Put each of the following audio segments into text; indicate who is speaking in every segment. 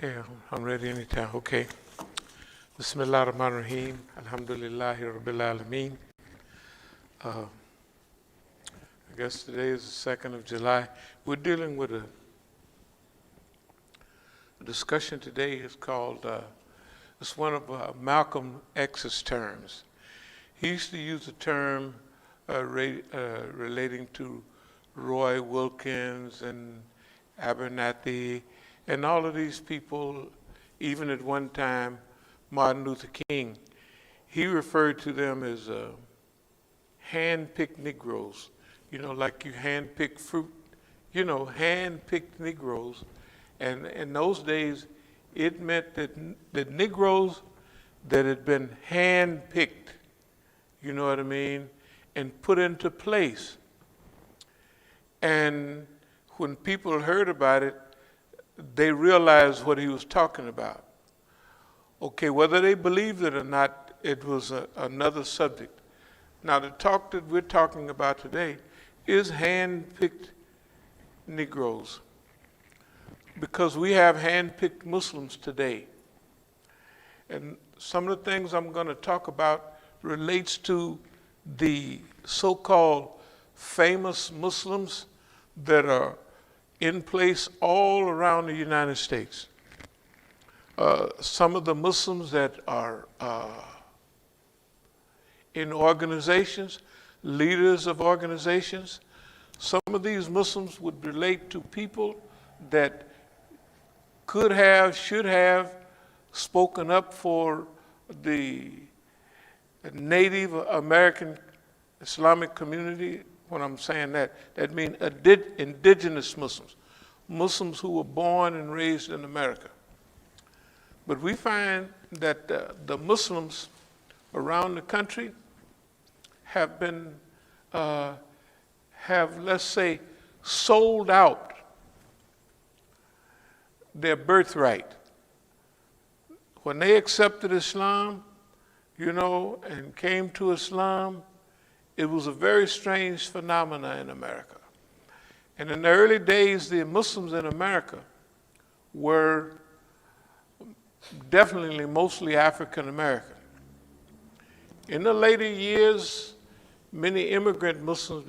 Speaker 1: Okay, I'm ready anytime. Okay. Bismillah ar-Rahman ar-Rahim. Alhamdulillahi Rabbil Alameen. I guess today is the 2nd of July. We're dealing with a discussion today. It's called, it's one of Malcolm X's terms. He used to use the term relating to Roy Wilkins and Abernathy and all of these people, even at one time, Martin Luther King. He referred to them as hand-picked Negroes. You know, like you hand-pick fruit, you know, hand-picked Negroes. And in those days, it meant that the Negroes that had been hand-picked, you know what I mean, and put into place. And when people heard about it, they realized what he was talking about. Okay, whether they believed it or not, it was another subject. Now, the talk that we're talking about today is hand-picked Negroes, because we have hand-picked Muslims today. And some of the things I'm going to talk about relates to the so-called famous Muslims that are in place all around the United States. Some of the Muslims that are in organizations, leaders of organizations, some of these Muslims would relate to people that could have, should have spoken up for the Native American Islamic community. When I'm saying that, that means indigenous Muslims, Muslims who were born and raised in America. But we find that the Muslims around the country have been, let's say, sold out their birthright. When they accepted Islam, you know, and came to Islam, it was a very strange phenomenon in America. And in the early days, the Muslims in America were definitely mostly African American. In the later years, many immigrant Muslims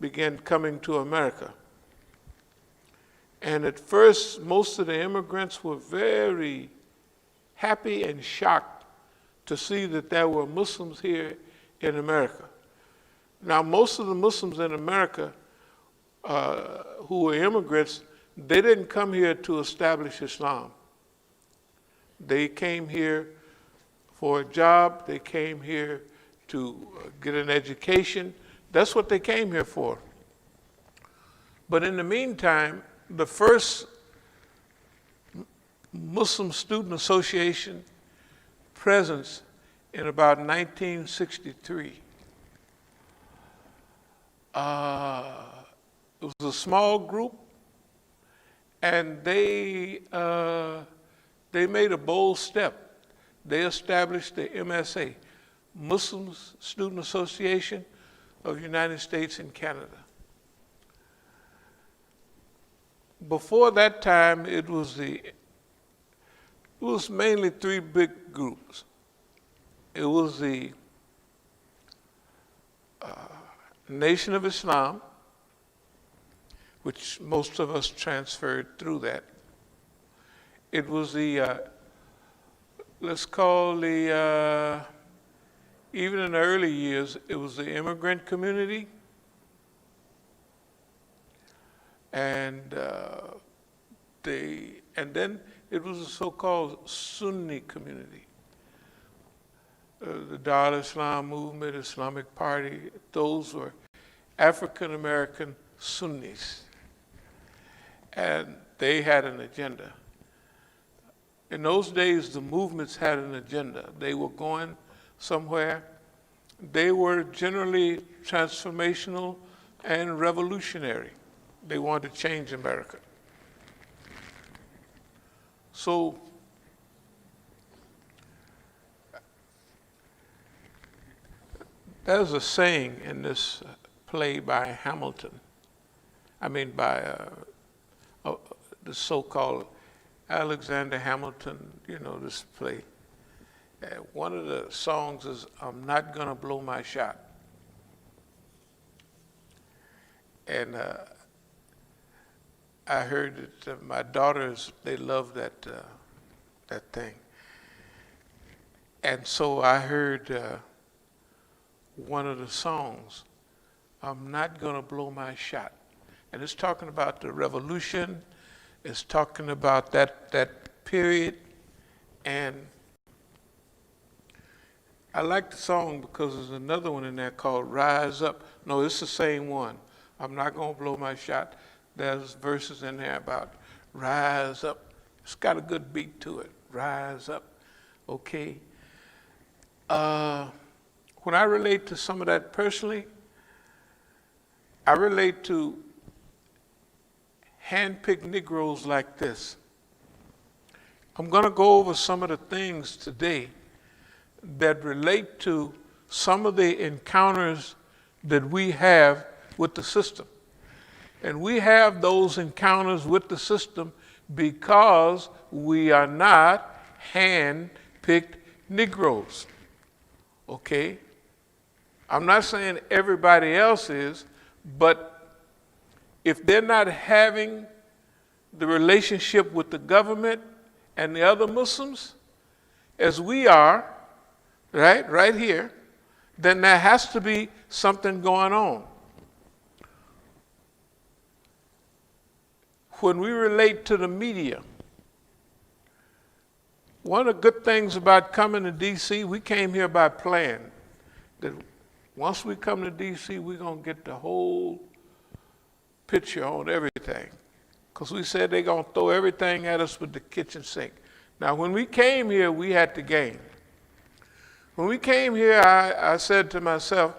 Speaker 1: began coming to America. And at first, most of the immigrants were very happy and shocked to see that there were Muslims here in America. Now, most of the Muslims in America who were immigrants, they didn't come here to establish Islam. They came here for a job. They came here to get an education. That's what they came here for. But in the meantime, the first Muslim Student Association presence in about 1963. It was a small group, and they made a bold step. They established the MSA, Muslim Student Association of the United States and Canada. Before that time, it was mainly three big groups. It was the Nation of Islam, which most of us transferred through that. It was the, let's call the, even in the early years, it was the immigrant community, and then it was the so-called Sunni community. The Dar al-Islam movement, Islamic Party, those were African-American Sunnis. And they had an agenda. In those days, the movements had an agenda. They were going somewhere. They were generally transformational and revolutionary. They wanted to change America. So, there's a saying in this play by Hamilton, by the so-called Alexander Hamilton, this play. One of the songs is "I'm Not Gonna Blow My Shot," and I heard that my daughters, they love that thing, and so I heard one of the songs, "I'm Not Gonna Blow My Shot," and it's talking about the revolution. It's talking about that period, and I like the song because there's another one in there called "Rise Up." No, it's the same one. "I'm not gonna blow my shot." There's verses in there about rise up. It's got a good beat to it. Rise up. Okay. When I relate to some of that personally, I relate to hand-picked Negroes like this. I'm going to go over some of the things today that relate to some of the encounters that we have with the system. And we have those encounters with the system because we are not hand-picked Negroes. Okay? I'm not saying everybody else is, but if they're not having the relationship with the government and the other Muslims, as we are, right here, then there has to be something going on. When we relate to the media, one of the good things about coming to D.C., we came here by plan. That once we come to D.C., we're going to get the whole picture on everything. Because we said they're going to throw everything at us with the kitchen sink. Now, when we came here, we had to gain. When we came here, I said to myself,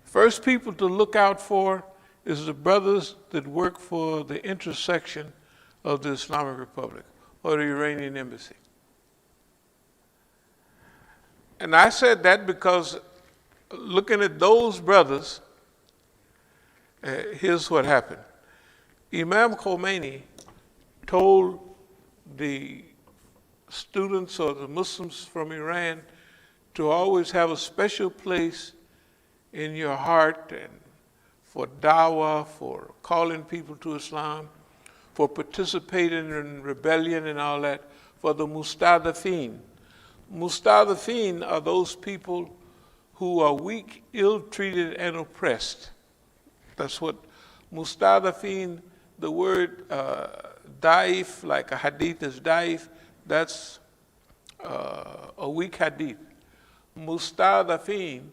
Speaker 1: first people to look out for is the brothers that work for the intersection of the Islamic Republic or the Iranian embassy. And I said that because looking at those brothers, here's what happened. Imam Khomeini told the students or the Muslims from Iran to always have a special place in your heart and for dawah, for calling people to Islam, for participating in rebellion and all that, for the mustadafin. Mustadafin are those people who are weak, ill-treated, and oppressed. That's what mustadafin, the word daif, like a hadith is daif, that's a weak hadith. Mustadafin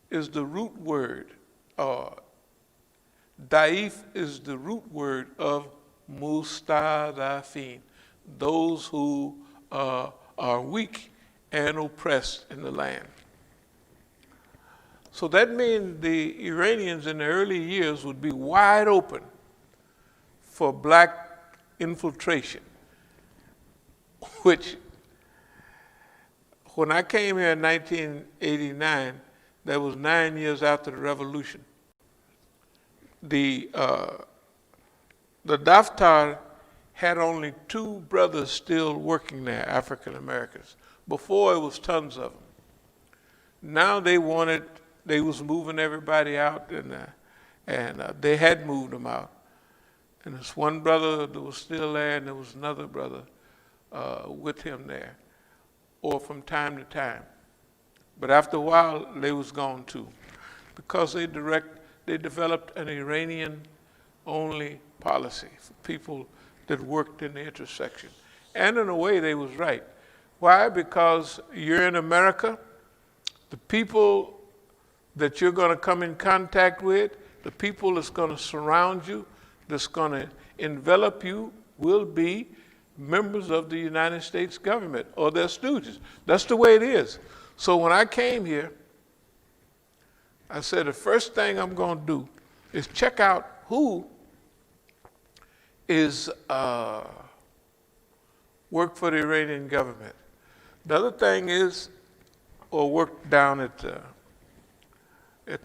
Speaker 1: is the root word, daif is the root word of mustadafin, those who are weak and oppressed in the land. So that means the Iranians in the early years would be wide open for black infiltration, which when I came here in 1989, that was 9 years after the revolution. The Daftar had only 2 brothers still working there, African Americans. Before it was tons of them. Now they was moving everybody out, and they had moved them out. And there's one brother that was still there, and there was another brother with him there, or from time to time. But after a while, they was gone too, because they developed an Iranian-only policy for people that worked in the intersection. And in a way, they was right. Why? Because you're in America, the people that you're going to come in contact with, the people that's going to surround you, that's going to envelop you, will be members of the United States government or their stooges. That's the way it is. So when I came here, I said the first thing I'm going to do is check out who is work for the Iranian government. The other thing is, or work down at the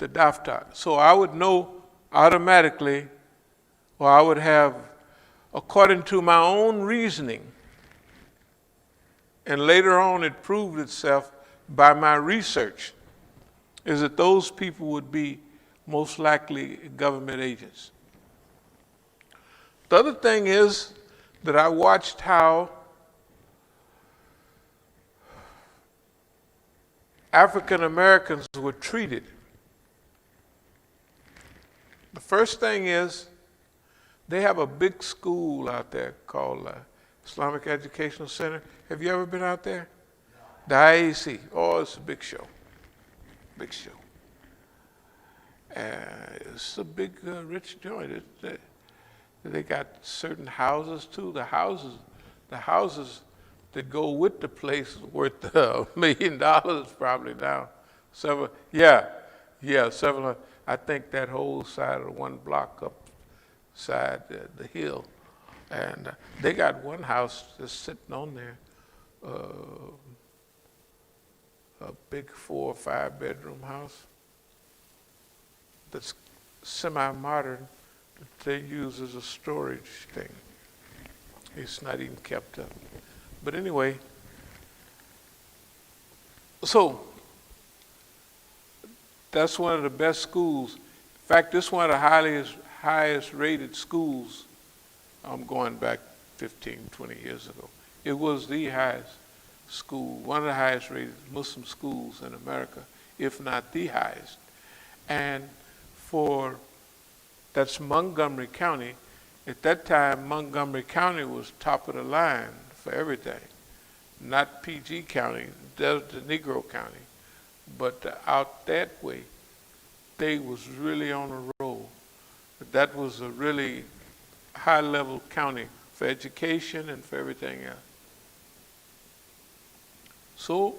Speaker 1: Daftar. So I would know automatically or I would have, according to my own reasoning, and later on it proved itself by my research, is that those people would be most likely government agents. The other thing is that I watched how African Americans were treated. The first thing is they have a big school out there called Islamic Educational Center. Have you ever been out there? The IAC. Oh, it's a big show. Big show. It's a big, rich joint. They got certain houses too. The houses that go with the place is worth $1 million probably now. Several. I think that whole side of one block up side the hill, and they got one house just sitting on there, a big 4 or 5 bedroom house that's semi-modern that they use as a storage thing. It's not even kept up. But anyway, so that's one of the best schools. In fact, this is one of the highest rated schools. I'm going back 15, 20 years ago. It was the highest school, one of the highest rated Muslim schools in America, if not the highest. And that's Montgomery County. At that time, Montgomery County was top of the line for everything. Not PG County, the Negro County. But out that way, they was really on a roll. That was a really high-level county for education and for everything else. So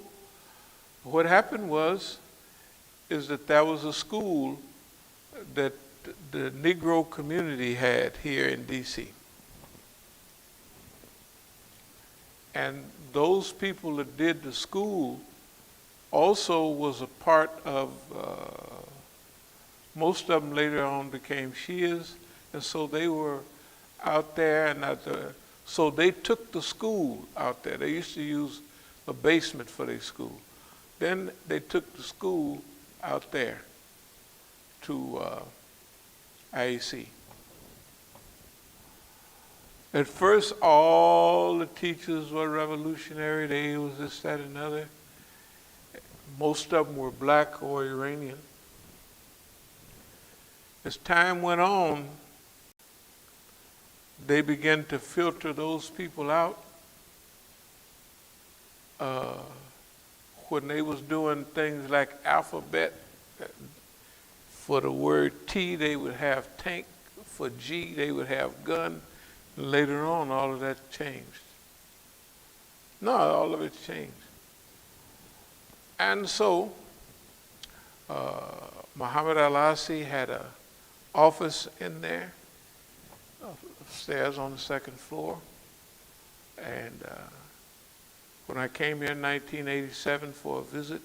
Speaker 1: what happened is that there was a school that the Negro community had here in D.C. And those people that did the school also was a part of, most of them later on became Shias, and so they were out there, so they took the school out there. They used to use a basement for their school. Then they took the school out there to IAC. At first, all the teachers were revolutionary. They was this, that, and other. Most of them were black or Iranian. As time went on, they began to filter those people out. When they was doing things like alphabet, for the word T, they would have tank. For G, they would have gun. Later on, all of that changed. No, all of it changed. And so, Muhammad Al-Asi had an office in there, upstairs on the second floor. And when I came here in 1987 for a visit,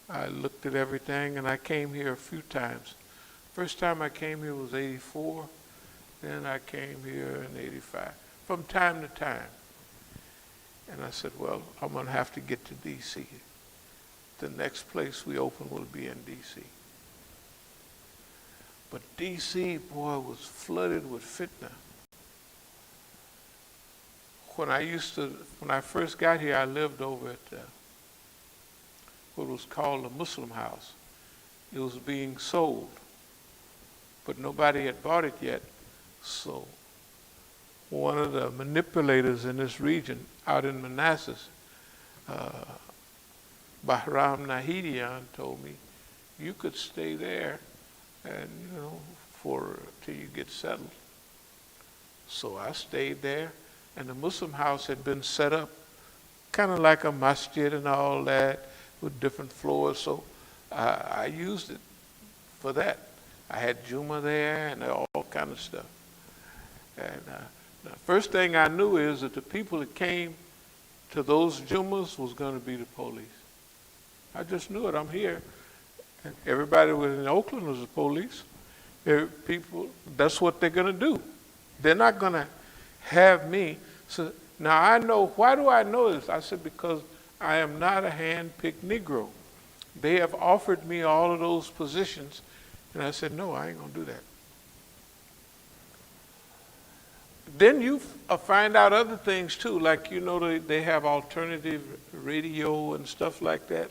Speaker 1: I looked at everything, and I came here a few times. First time I came here was 84. Then I came here in 85, from time to time. And I said, well, I'm going to have to get to D.C. The next place we open will be in D.C. But D.C., boy, was flooded with fitna. When I first got here, I lived over at what was called the Muslim house. It was being sold, but nobody had bought it yet. So one of the manipulators in this region out in Manassas, Bahram Nahidian, told me, you could stay there and, till you get settled. So I stayed there, and the Muslim house had been set up kind of like a masjid and all that with different floors. So I used it for that. I had Juma there and all kind of stuff. And the first thing I knew is that the people that came to those Jumas was going to be the police. I just knew it. I'm here. And everybody in Oakland was the police. People, that's what they're going to do. They're not going to have me. So now I know, why do I know this? I said, because I am not a hand-picked Negro. They have offered me all of those positions, and I said, no, I ain't going to do that. Then you find out other things too, like, you know, they have alternative radio and stuff like that.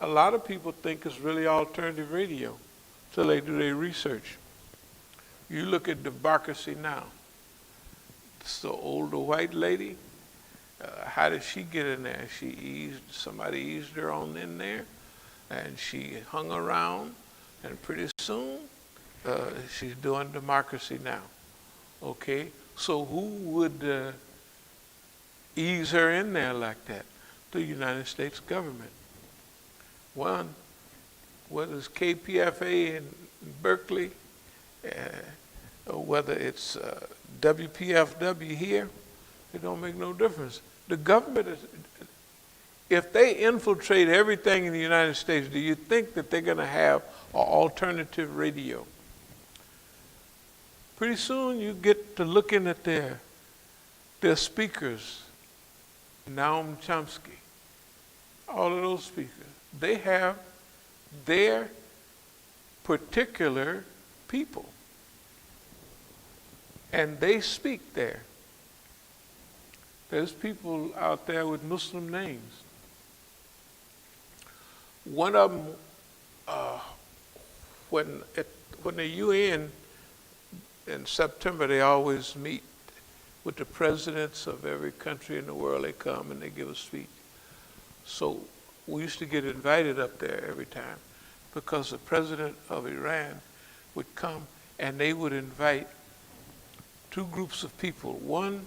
Speaker 1: A lot of people think it's really alternative radio till they do their research. You look at Democracy Now! It's the older white lady. How did she get in there? Somebody eased her on in there, and she hung around, and pretty soon she's doing Democracy Now! Okay, so who would ease her in there like that? The United States government. One, whether it's KPFA in Berkeley, or whether it's WPFW here, it don't make no difference. The government is, if they infiltrate everything in the United States, do you think that they're going to have an alternative radio? Pretty soon you get to looking at their speakers, Noam Chomsky, all of those speakers. They have their particular people, and they speak there. There's people out there with Muslim names. One of them, when the UN in September, they always meet with the presidents of every country in the world. They come and they give a speech. So we used to get invited up there every time, because the president of Iran would come and they would invite two groups of people. One,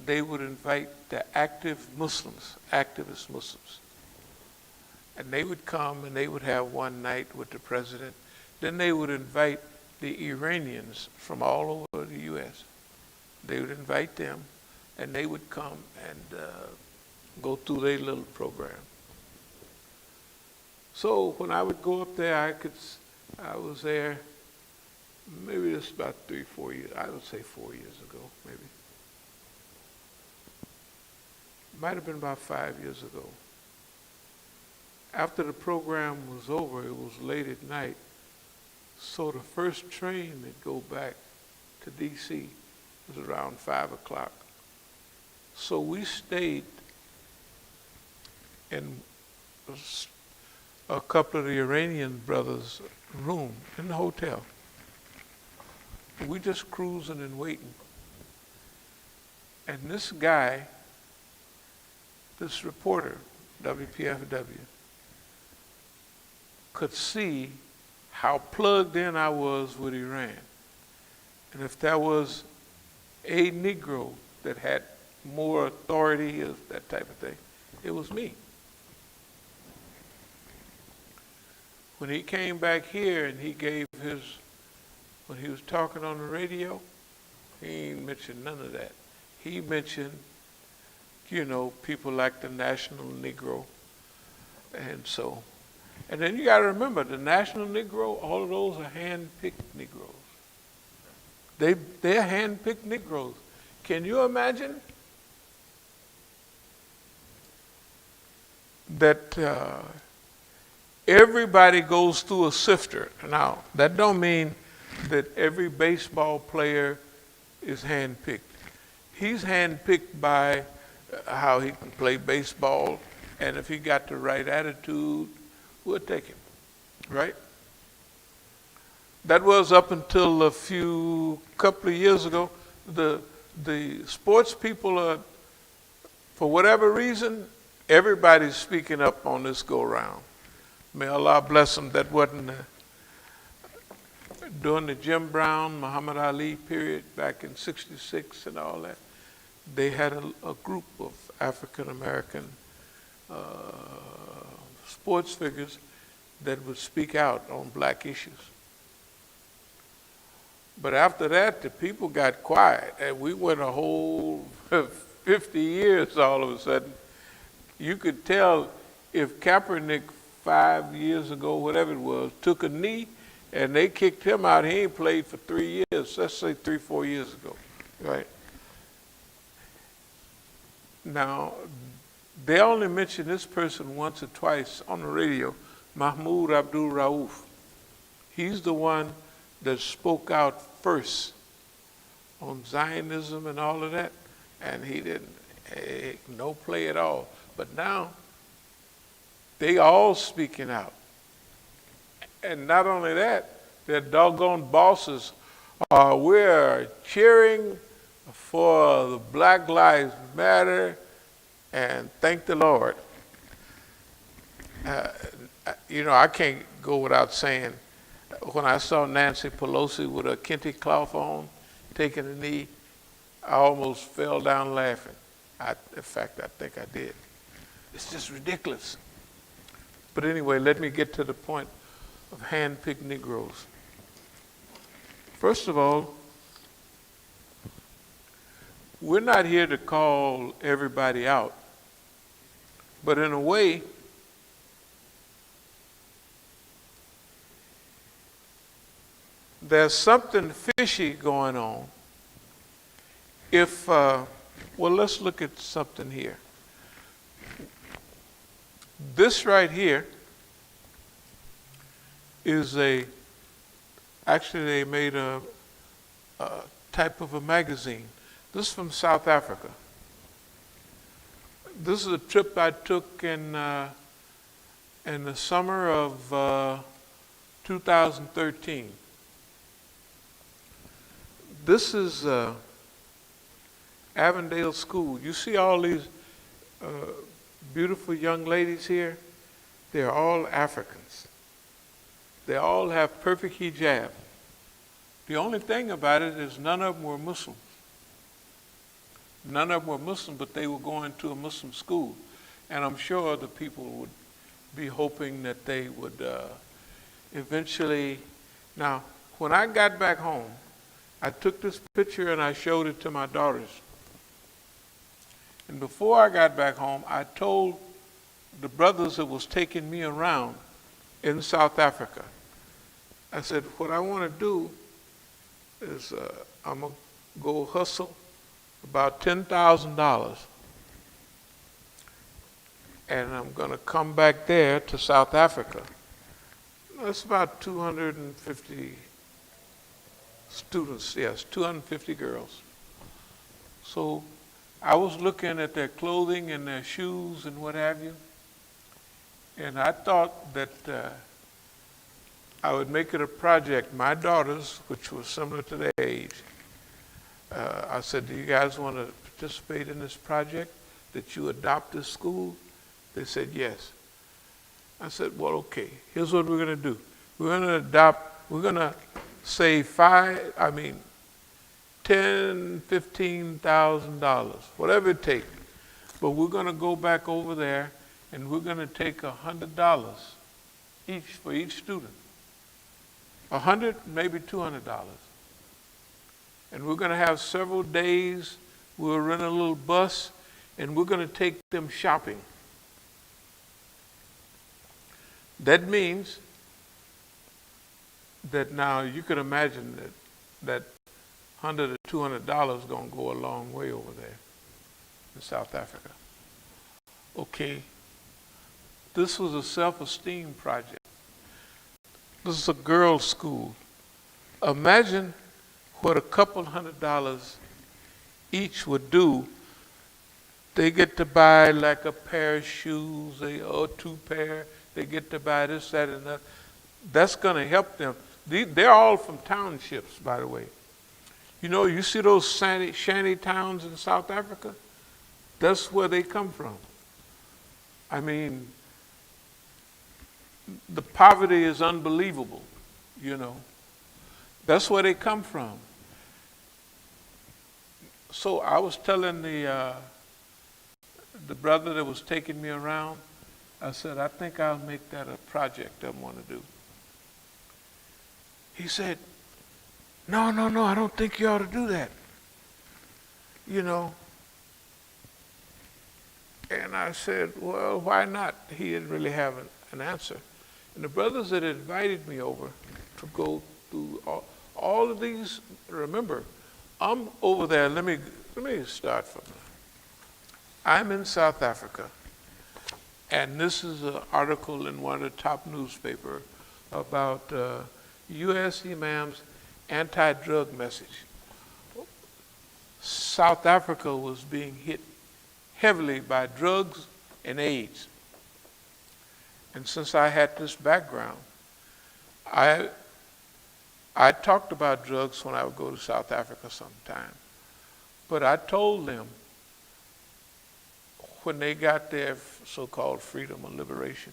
Speaker 1: they would invite the activist Muslims, and they would come and they would have one night with the president. Then they would invite the Iranians from all over the U.S. They would invite them, and they would come and go through their little program. So when I would go up there, I was there, maybe just about 3-4 years, I would say 4 years ago, maybe. Might have been about 5 years ago. After the program was over, it was late at night, so the first train that go back to D.C. was around 5 o'clock. So we stayed in a couple of the Iranian brothers' room in the hotel. We just cruising and waiting. And this guy, this reporter, WPFW, could see how plugged in I was with Iran. And if there was a Negro that had more authority, that type of thing, it was me. When he came back here and he gave when he was talking on the radio, he ain't mentioned none of that. He mentioned, people like the National Negro, and so. And then you got to remember, the National Negro, all of those are hand-picked Negroes. They're hand-picked Negroes. Can you imagine that everybody goes through a sifter? Now, that don't mean that every baseball player is hand-picked. He's hand-picked by how he can play baseball, and if he got the right attitude, we'll take him, right? That was up until couple of years ago. The sports people are, for whatever reason, everybody's speaking up on this go-round. May Allah bless them. That wasn't during the Jim Brown, Muhammad Ali period back in '66 and all that. They had a group of African American sports figures that would speak out on black issues. But after that, the people got quiet, and we went a whole 50 years all of a sudden. You could tell if Kaepernick 5 years ago, whatever it was, took a knee, and they kicked him out. He ain't played for 3 years. Let's say 3, 4 years ago, right? Now, they only mentioned this person once or twice on the radio, Mahmoud Abdul Rauf. He's the one that spoke out first on Zionism and all of that, and he didn't, no play at all. But now, they all speaking out. And not only that, their doggone bosses we're cheering for the Black Lives Matter and thank the Lord. I can't go without saying, when I saw Nancy Pelosi with a kente cloth on, taking a knee, I almost fell down laughing. In fact, I think I did. It's just ridiculous. But anyway, let me get to the point of hand-picked Negroes. First of all, we're not here to call everybody out, but in a way, there's something fishy going on. Let's look at something here. This right here is actually they made a type of a magazine. This is from South Africa. This is a trip I took in the summer of 2013. This is Avondale School. You see all these beautiful young ladies here? They're all Africans. They all have perfect hijab. The only thing about it is none of them were Muslim. None of them were Muslim, but they were going to a Muslim school. And I'm sure the people would be hoping that they would eventually. Now, when I got back home, I took this picture and I showed it to my daughters. And before I got back home, I told the brothers that was taking me around in South Africa, I said, what I want to do is I'm going to go hustle about $10,000, and I'm going to come back there to South Africa. That's about 250 students, yes, 250 girls. So I was looking at their clothing and their shoes and what have you, and I thought that I would make it a project. My daughters, which were similar to their age, I said, do you guys want to participate in this project, that you adopt this school? They said, yes. I said, well, okay, here's what we're going to do. We're going to save $10,000, $15,000, whatever it takes. But we're going to go back over there and we're going to take $100 each for each student. $100, maybe $200. And we're going to have several days. We'll rent a little bus and we're going to take them shopping. That means that now you can imagine that $100 or $200 is going to go a long way over there in South Africa. Okay, this was a self-esteem project. This is a girls' school. Imagine what a couple $100 each would do. They get to buy like a pair of shoes, or 2 pair. They get to buy this, that, and that. That's going to help them. They're all from townships, by the way. You know, you see those shanty towns in South Africa? That's where they come from. I mean, the poverty is unbelievable, you know. That's where they come from. So I was telling the brother that was taking me around, I said, I think I'll make that a project I want to do. He said, no, I don't think you ought to do that. You know. And I said, well, why not? He didn't really have an answer. And the brothers that invited me over, to go through all of these. Remember, I'm over there. Let me start from there. I'm in South Africa, and this is an article in one of the top newspapers about U.S. imams' anti-drug message. South Africa was being hit heavily by drugs and AIDS. And since I had this background, I talked about drugs when I would go to South Africa sometime. But I told them when they got their so-called freedom or liberation,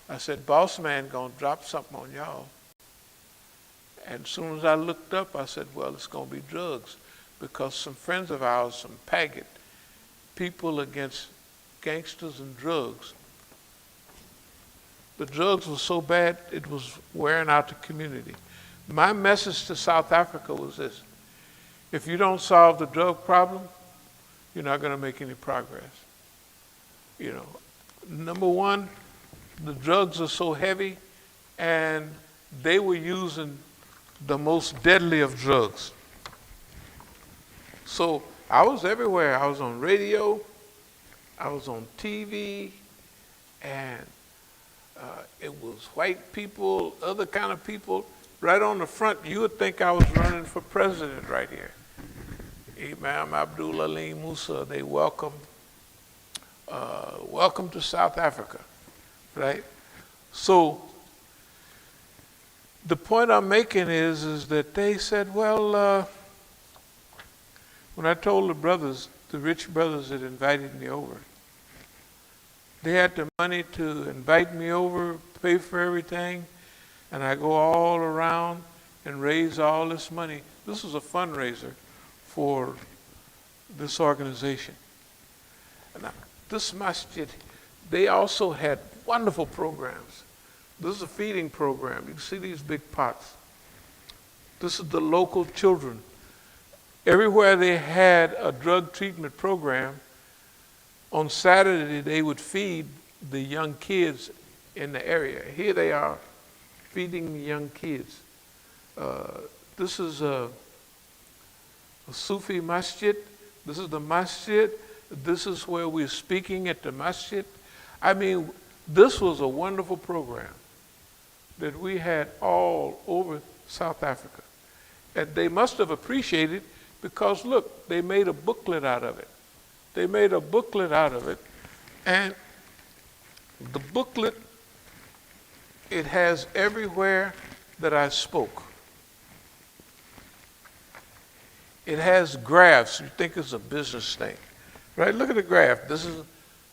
Speaker 1: I said, boss man gonna drop something on y'all. And as soon as I looked up, I said, well, it's gonna be drugs, because some friends of ours, some Paget, people against gangsters and drugs, the drugs were so bad it was wearing out the community. My message to South Africa was this: if you don't solve the drug problem, you're not going to make any progress. You know, number one, the drugs are so heavy, and they were using the most deadly of drugs. So I was everywhere. I was on radio, I was on TV, and it was white people, other kind of people. Right on the front, you would think I was running for president right here. Imam Abdul Ali Musa, they welcome to South Africa, right? So the point I'm making is that they said, well, when I told the brothers, the rich brothers that invited me over, they had the money to invite me over, pay for everything, and I go all around and raise all this money. This was a fundraiser for this organization. And this masjid, they also had wonderful programs. This is a feeding program. You can see these big pots. This is the local children. Everywhere they had a drug treatment program, on Saturday they would feed the young kids in the area. Here they are feeding the young kids. This is a Sufi masjid. This is the masjid. This is where we're speaking at the masjid. I mean, this was a wonderful program that we had all over South Africa. And they must have appreciated, because look, they made a booklet out of it. They made a booklet out of it, and the booklet, it has everywhere that I spoke. It has graphs. You think it's a business thing, right? Look at the graph. This is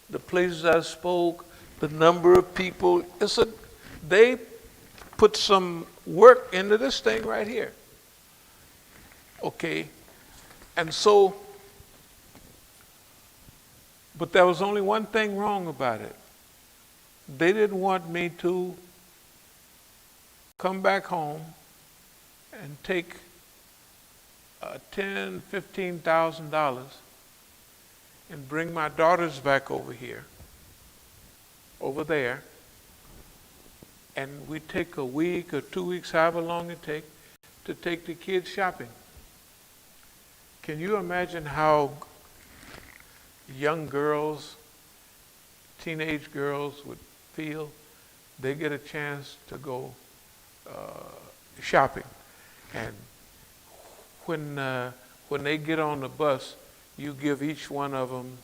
Speaker 1: the places I spoke, the number of people. They put some work into this thing right here. Okay, and so, but there was only one thing wrong about it. They didn't want me to come back home and take $10,000, $15,000 and bring my daughters back over here, over there, and we take a week or 2 weeks, however long it takes, to take the kids shopping. Can you imagine how young girls, teenage girls would feel? They get a chance to go shopping, and when they get on the bus, you give each one of them,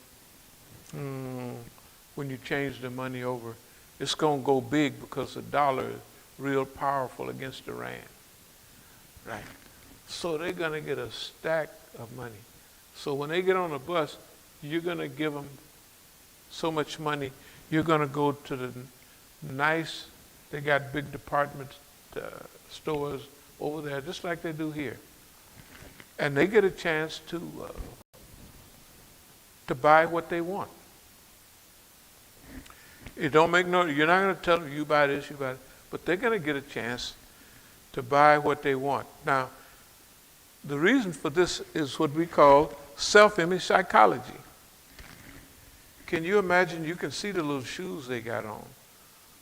Speaker 1: when you change the money over, it's going to go big, because the dollar is real powerful against the rand, right? So they're going to get a stack of money. So when they get on the bus, you're going to give them so much money. You're going to go to the nice, they got big department stores over there, just like they do here. And they get a chance to buy what they want. It don't make no, you're not going to tell them, you buy this, you buy that, but they're going to get a chance to buy what they want. Now, the reason for this is what we call self-image psychology. Can you imagine? You can see the little shoes they got on.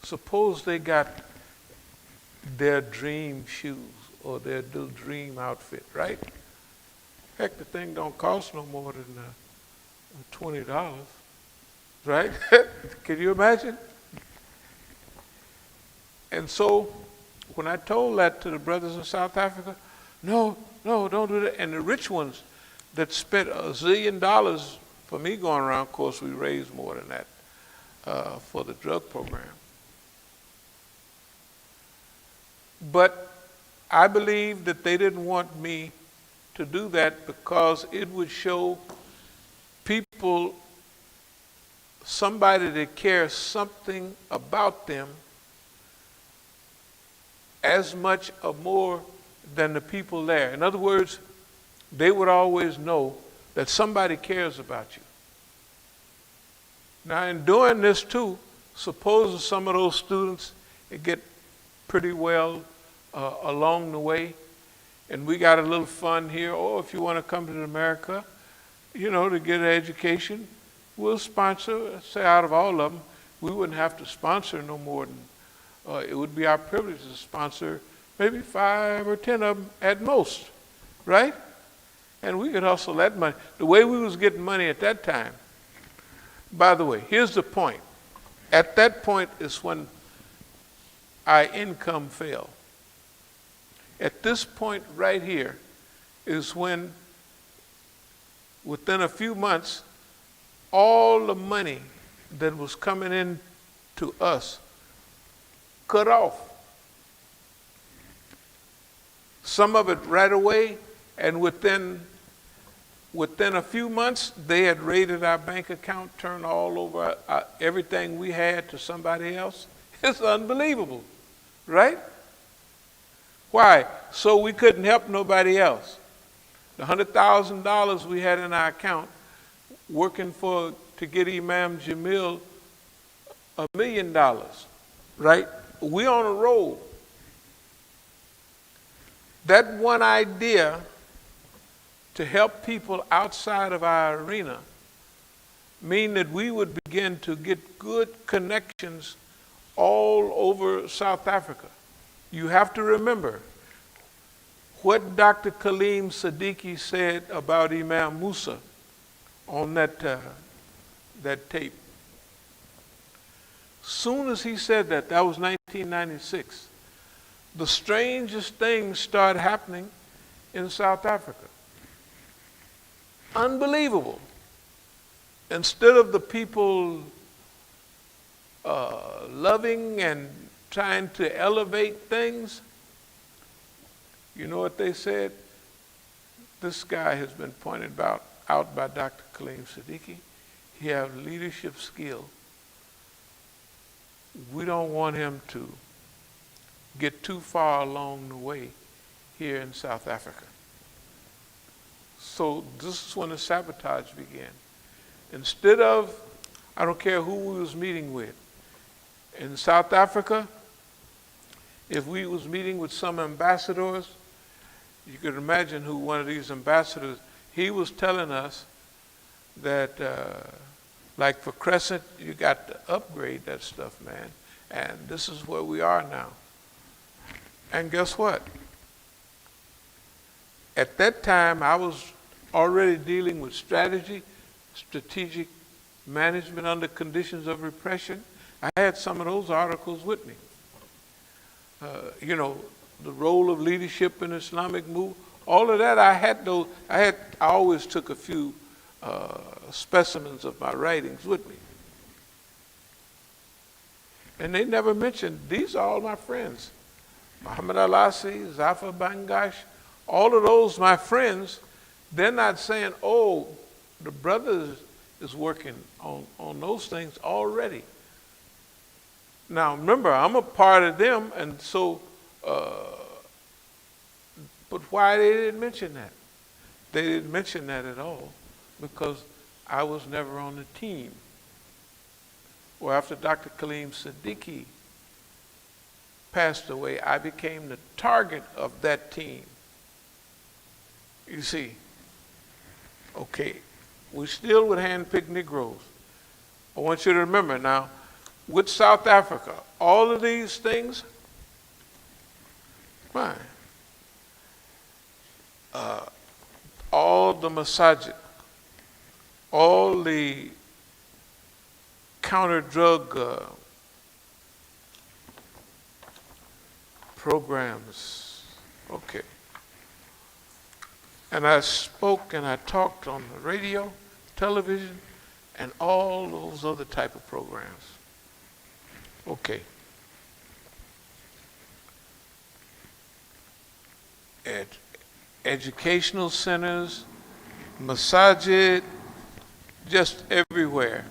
Speaker 1: Suppose they got their dream shoes or their little dream outfit, right? Heck, the thing don't cost no more than $20, right? Can you imagine? And so when I told that to the brothers in South Africa, no, don't do that. And the rich ones that spent $1 zillion for me going around, of course, we raised more than that for the drug program. But I believe that they didn't want me to do that because it would show people somebody that cares something about them as much or more than the people there. In other words, they would always know that somebody cares about you. Now, in doing this too, suppose some of those students get pretty well along the way, and we got a little fun here. Or if you want to come to America, to get an education, we'll sponsor. Say out of all of them, we wouldn't have to sponsor no more than it would be our privilege to sponsor maybe 5 or 10 of them at most, right? And we could hustle that money. The way we was getting money at that time, by the way, here's the point. At that point is when our income fell. At this point right here is when, within a few months, all the money that was coming in to us cut off. Some of it right away, and within a few months, they had raided our bank account, turned all over everything we had to somebody else. It's unbelievable, right? Why? So we couldn't help nobody else. The $100,000 we had in our account, working to get Imam Jamil $1 million, right? We on a roll. That one idea to help people outside of our arena mean that we would begin to get good connections all over South Africa. You have to remember what Dr. Kaleem Siddiqui said about Imam Musa on that tape. Soon as he said that was 1996, the strangest things started happening in South Africa. Unbelievable. Instead of the people loving and trying to elevate things, you know what they said? This guy has been pointed out by Dr. Kaleem Siddiqui. He has leadership skill. We don't want him to get too far along the way here in South Africa. So this is when the sabotage began. Instead of, I don't care who we was meeting with, in South Africa, if we was meeting with some ambassadors, you could imagine who one of these ambassadors, he was telling us that, like for Crescent, you got to upgrade that stuff, man. And this is where we are now. And guess what? At that time, I was already dealing with strategic management under conditions of repression. I had some of those articles with me. The role of leadership in Islamic movement, all of that, I always took a few specimens of my writings with me. And they never mentioned, these are all my friends. Muhammad Al-Asi, Zafar Bangash, all of those, my friends, they're not saying, oh, the brother is working on those things already. Now, remember, I'm a part of them, and so, but why they didn't mention that? They didn't mention that at all because I was never on the team. Well, after Dr. Kaleem Siddiqui passed away, I became the target of that team. You see, okay, we still would handpick Negroes. I want you to remember now, with South Africa, all of these things, Fine. All the masajid, all the counter-drug programs. Okay. And I spoke and I talked on the radio, television, and all those other type of programs. Okay. Educational centers, masajid, just everywhere.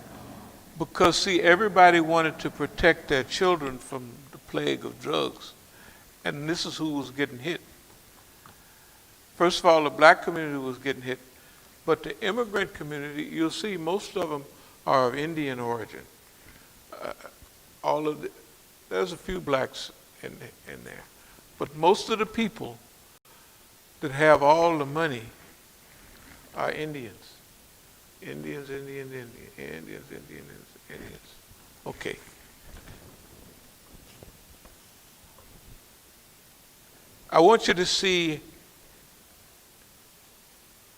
Speaker 1: Because, see, everybody wanted to protect their children from the plague of drugs. And this is who was getting hit. First of all, the black community was getting hit. But the immigrant community, you'll see most of them are of Indian origin. There's a few blacks in there. But most of the people that have all the money are Indians. Indians. Okay. I want you to see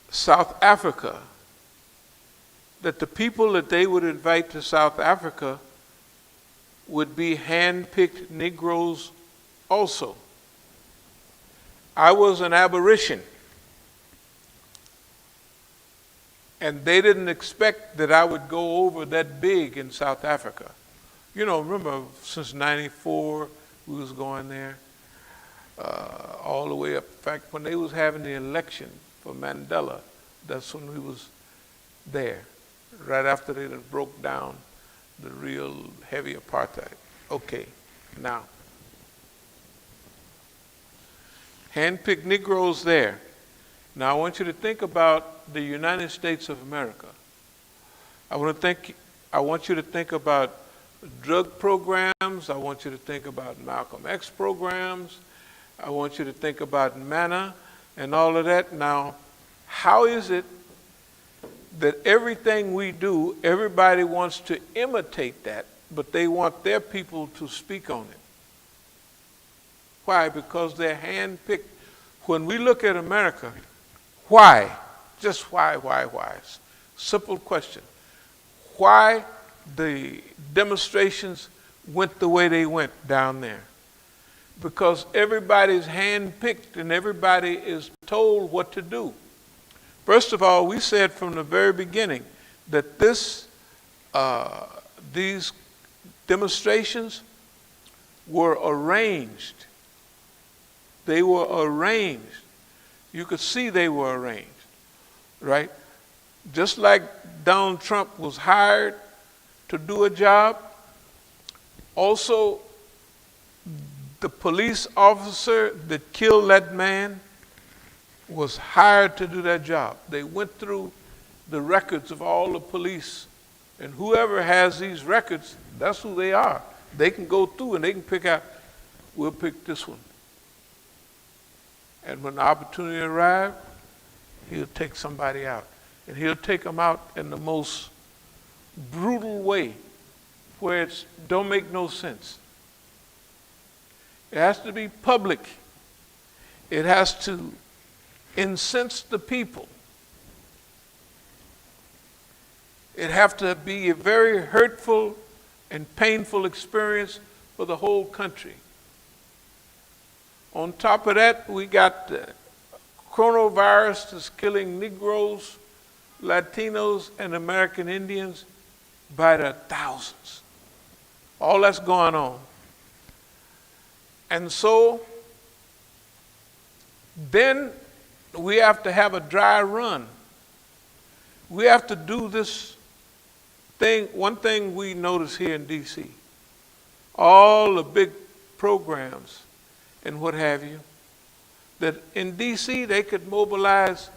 Speaker 1: South Africa, that the people that they would invite to South Africa would be hand-picked Negroes also. I was an aberration, and they didn't expect that I would go over that big in South Africa. You know, remember, since '94, we was going there, all the way up. In fact, when they was having the election for Mandela, that's when we was there, right after they done broke down the real heavy apartheid. Okay, now, hand-picked Negroes there. Now I want you to think about the United States of America. I want you to think about drug programs. I want you to think about Malcolm X programs. I want you to think about MANA and all of that. Now, how is it that everything we do, everybody wants to imitate that, but they want their people to speak on it? Why? Because they're hand-picked. When we look at America, why? Just why? Simple question. Why the demonstrations went the way they went down there? Because everybody's hand-picked and everybody is told what to do. First of all, we said from the very beginning that these demonstrations were arranged. They were arranged. You could see they were arranged, right? Just like Donald Trump was hired to do a job, also the police officer that killed that man was hired to do that job. They went through the records of all the police, and whoever has these records, that's who they are. They can go through and they can pick out, we'll pick this one. And when the opportunity arrives, he'll take somebody out. And he'll take them out in the most brutal way, where it don't make no sense. It has to be public. It has to incense the people. It has to be a very hurtful and painful experience for the whole country. On top of that, we got the coronavirus that's killing Negroes, Latinos, and American Indians by the thousands. All that's going on. And so, then we have to have a dry run. We have to do this thing. One thing we notice here in D.C., all the big programs and what have you, that in D.C. they could mobilize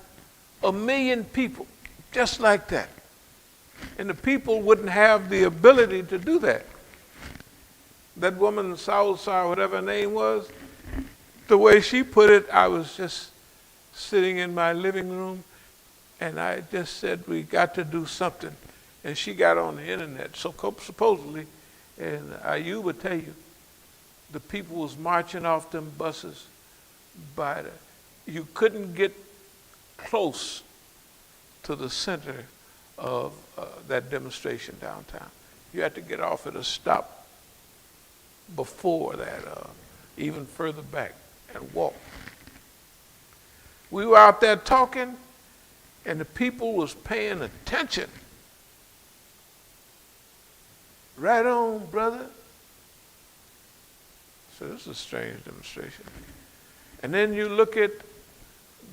Speaker 1: 1 million people just like that. And the people wouldn't have the ability to do that. That woman in Southside, whatever her name was, the way she put it, I was just sitting in my living room and I just said, we got to do something. And she got on the internet. So supposedly, and Ayub would tell you, the people was marching off them buses but you couldn't get close to the center of that demonstration downtown. You had to get off at a stop before that, even further back, and walk. We were out there talking, and the people was paying attention. Right on, brother. So this is a strange demonstration. And then you look at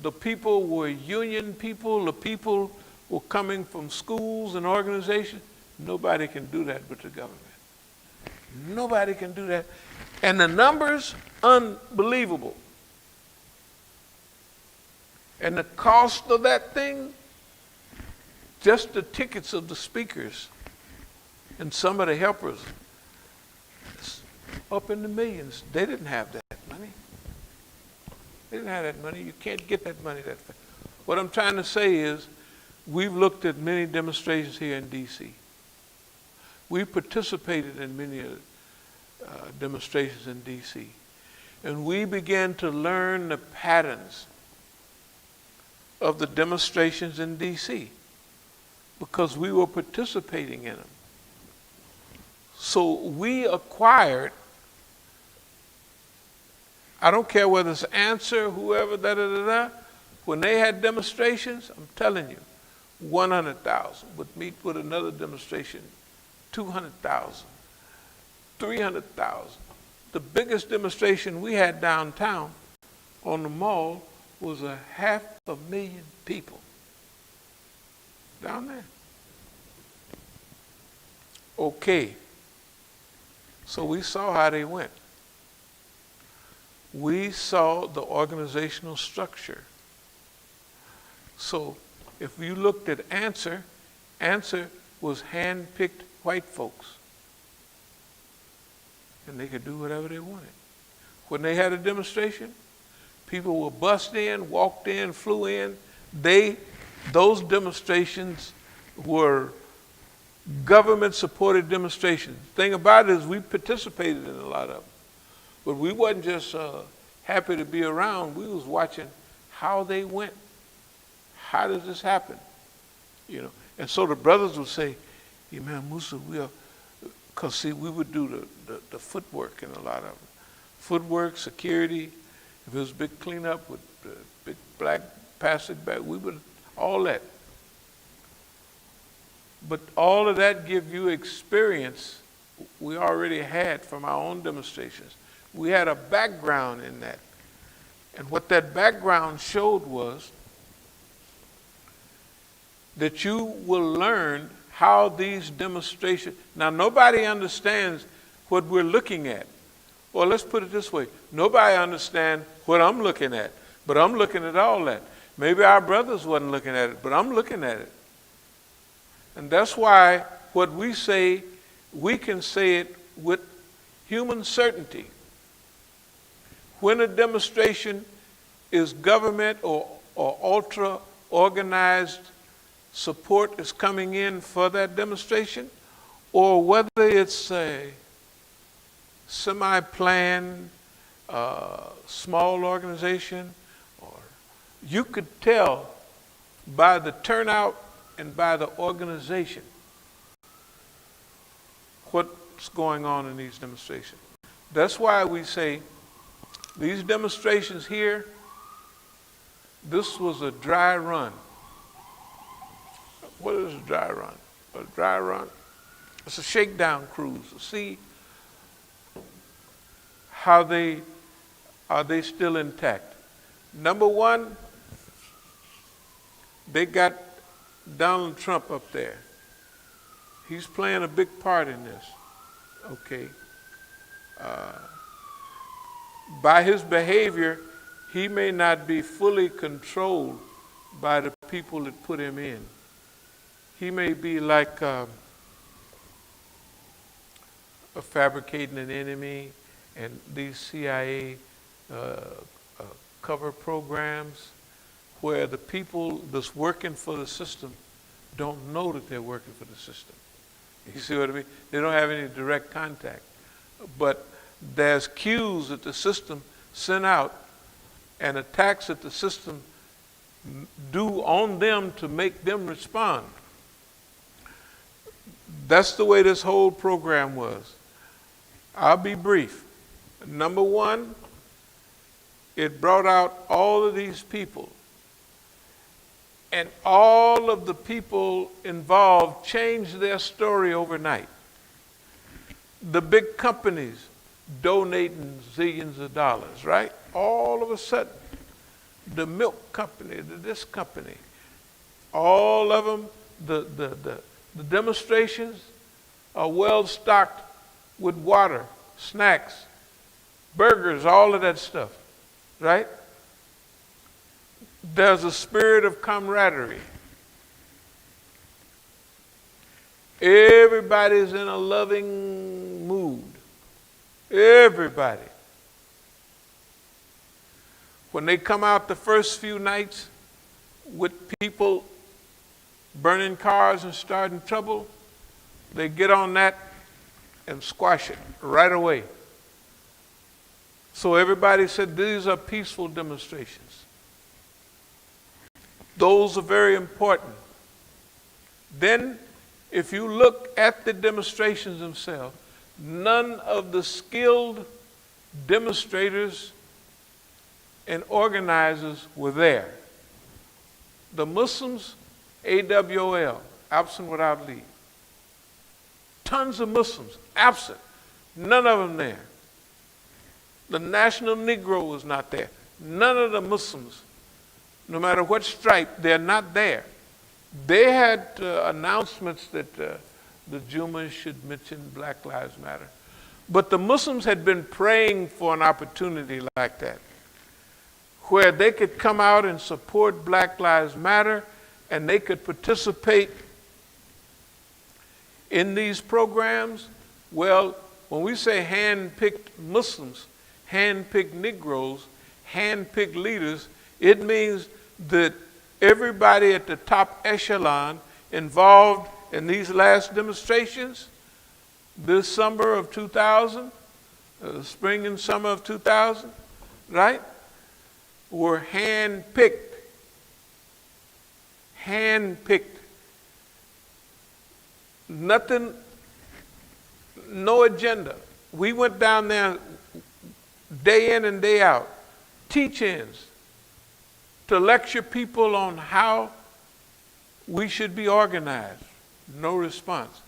Speaker 1: the people were union people, the people were coming from schools and organizations. Nobody can do that but the government. Nobody can do that. And the numbers, unbelievable. And the cost of that thing, just the tickets of the speakers and some of the helpers, it's up in the millions. They didn't have that money. They didn't have that money. You can't get that money that fast. What I'm trying to say is, we've looked at many demonstrations here in D.C. We participated in many demonstrations in D.C. And we began to learn the patterns of the demonstrations in D.C. because we were participating in them. So we acquired, I don't care whether it's Answer, whoever, when they had demonstrations, I'm telling you, 100,000 would meet with another demonstration, 200,000, 300,000. The biggest demonstration we had downtown on the mall was 500,000 people down there. Okay, so we saw how they went. We saw the organizational structure. So if you looked at Answer, Answer was hand-picked white folks. And they could do whatever they wanted. When they had a demonstration, people were bussed in, walked in, flew in. Those demonstrations were government-supported demonstrations. The thing about it is we participated in a lot of them. But we wasn't just happy to be around. We was watching how they went. How does this happen? You know. And so the brothers would say, Imam Musa, because see, we would do the footwork in a lot of them. Footwork, security, if it was big cleanup with big black plastic bag, we would, all that. But all of that give you experience we already had from our own demonstrations. We had a background in that. And what that background showed was that you will learn how these demonstrations, now nobody understands what we're looking at. Well, let's put it this way. Nobody understands what I'm looking at, but I'm looking at all that. Maybe our brothers wasn't looking at it, but I'm looking at it. And that's why what we say, we can say it with human certainty. When a demonstration is government or ultra organized support is coming in for that demonstration, or whether it's a semi-planned, small organization, or you could tell by the turnout and by the organization what's going on in these demonstrations. That's why we say these demonstrations here, this was a dry run. What is a dry run? A dry run, it's a shakedown cruise to see how are they still intact. Number one, they got Donald Trump up there. He's playing a big part in this, okay? By his behavior, he may not be fully controlled by the people that put him in. He may be like fabricating an enemy, and these CIA cover programs where the people that's working for the system don't know that they're working for the system. You see what I mean? They don't have any direct contact. But there's cues that the system sent out and attacks that the system do on them to make them respond. That's the way this whole program was. I'll be brief. Number one, it brought out all of these people. And all of the people involved changed their story overnight. The big companies donating zillions of dollars, right? All of a sudden, the milk company, this company, all of them, the demonstrations are well stocked with water, snacks, burgers, all of that stuff, right? There's a spirit of camaraderie. Everybody's in a loving mood. Everybody. When they come out the first few nights with people burning cars and starting trouble, they get on that and squash it right away. So everybody said these are peaceful demonstrations. Those are very important. Then, if you look at the demonstrations themselves, none of the skilled demonstrators and organizers were there. The Muslims, AWOL, absent without leave. Tons of Muslims, absent. None of them there. The National Negro was not there. None of the Muslims, no matter what stripe, they're not there. They had announcements that the Jumas should mention Black Lives Matter. But the Muslims had been praying for an opportunity like that, where they could come out and support Black Lives Matter, and they could participate in these programs. Well, when we say hand-picked Muslims, hand-picked Negroes, hand-picked leaders, it means that everybody at the top echelon involved in these last demonstrations, this summer of 2000, spring and summer of 2000, right, were hand-picked. Hand-picked. Nothing, no agenda. We went down there day in and day out, teach-ins, to lecture people on how we should be organized. No response.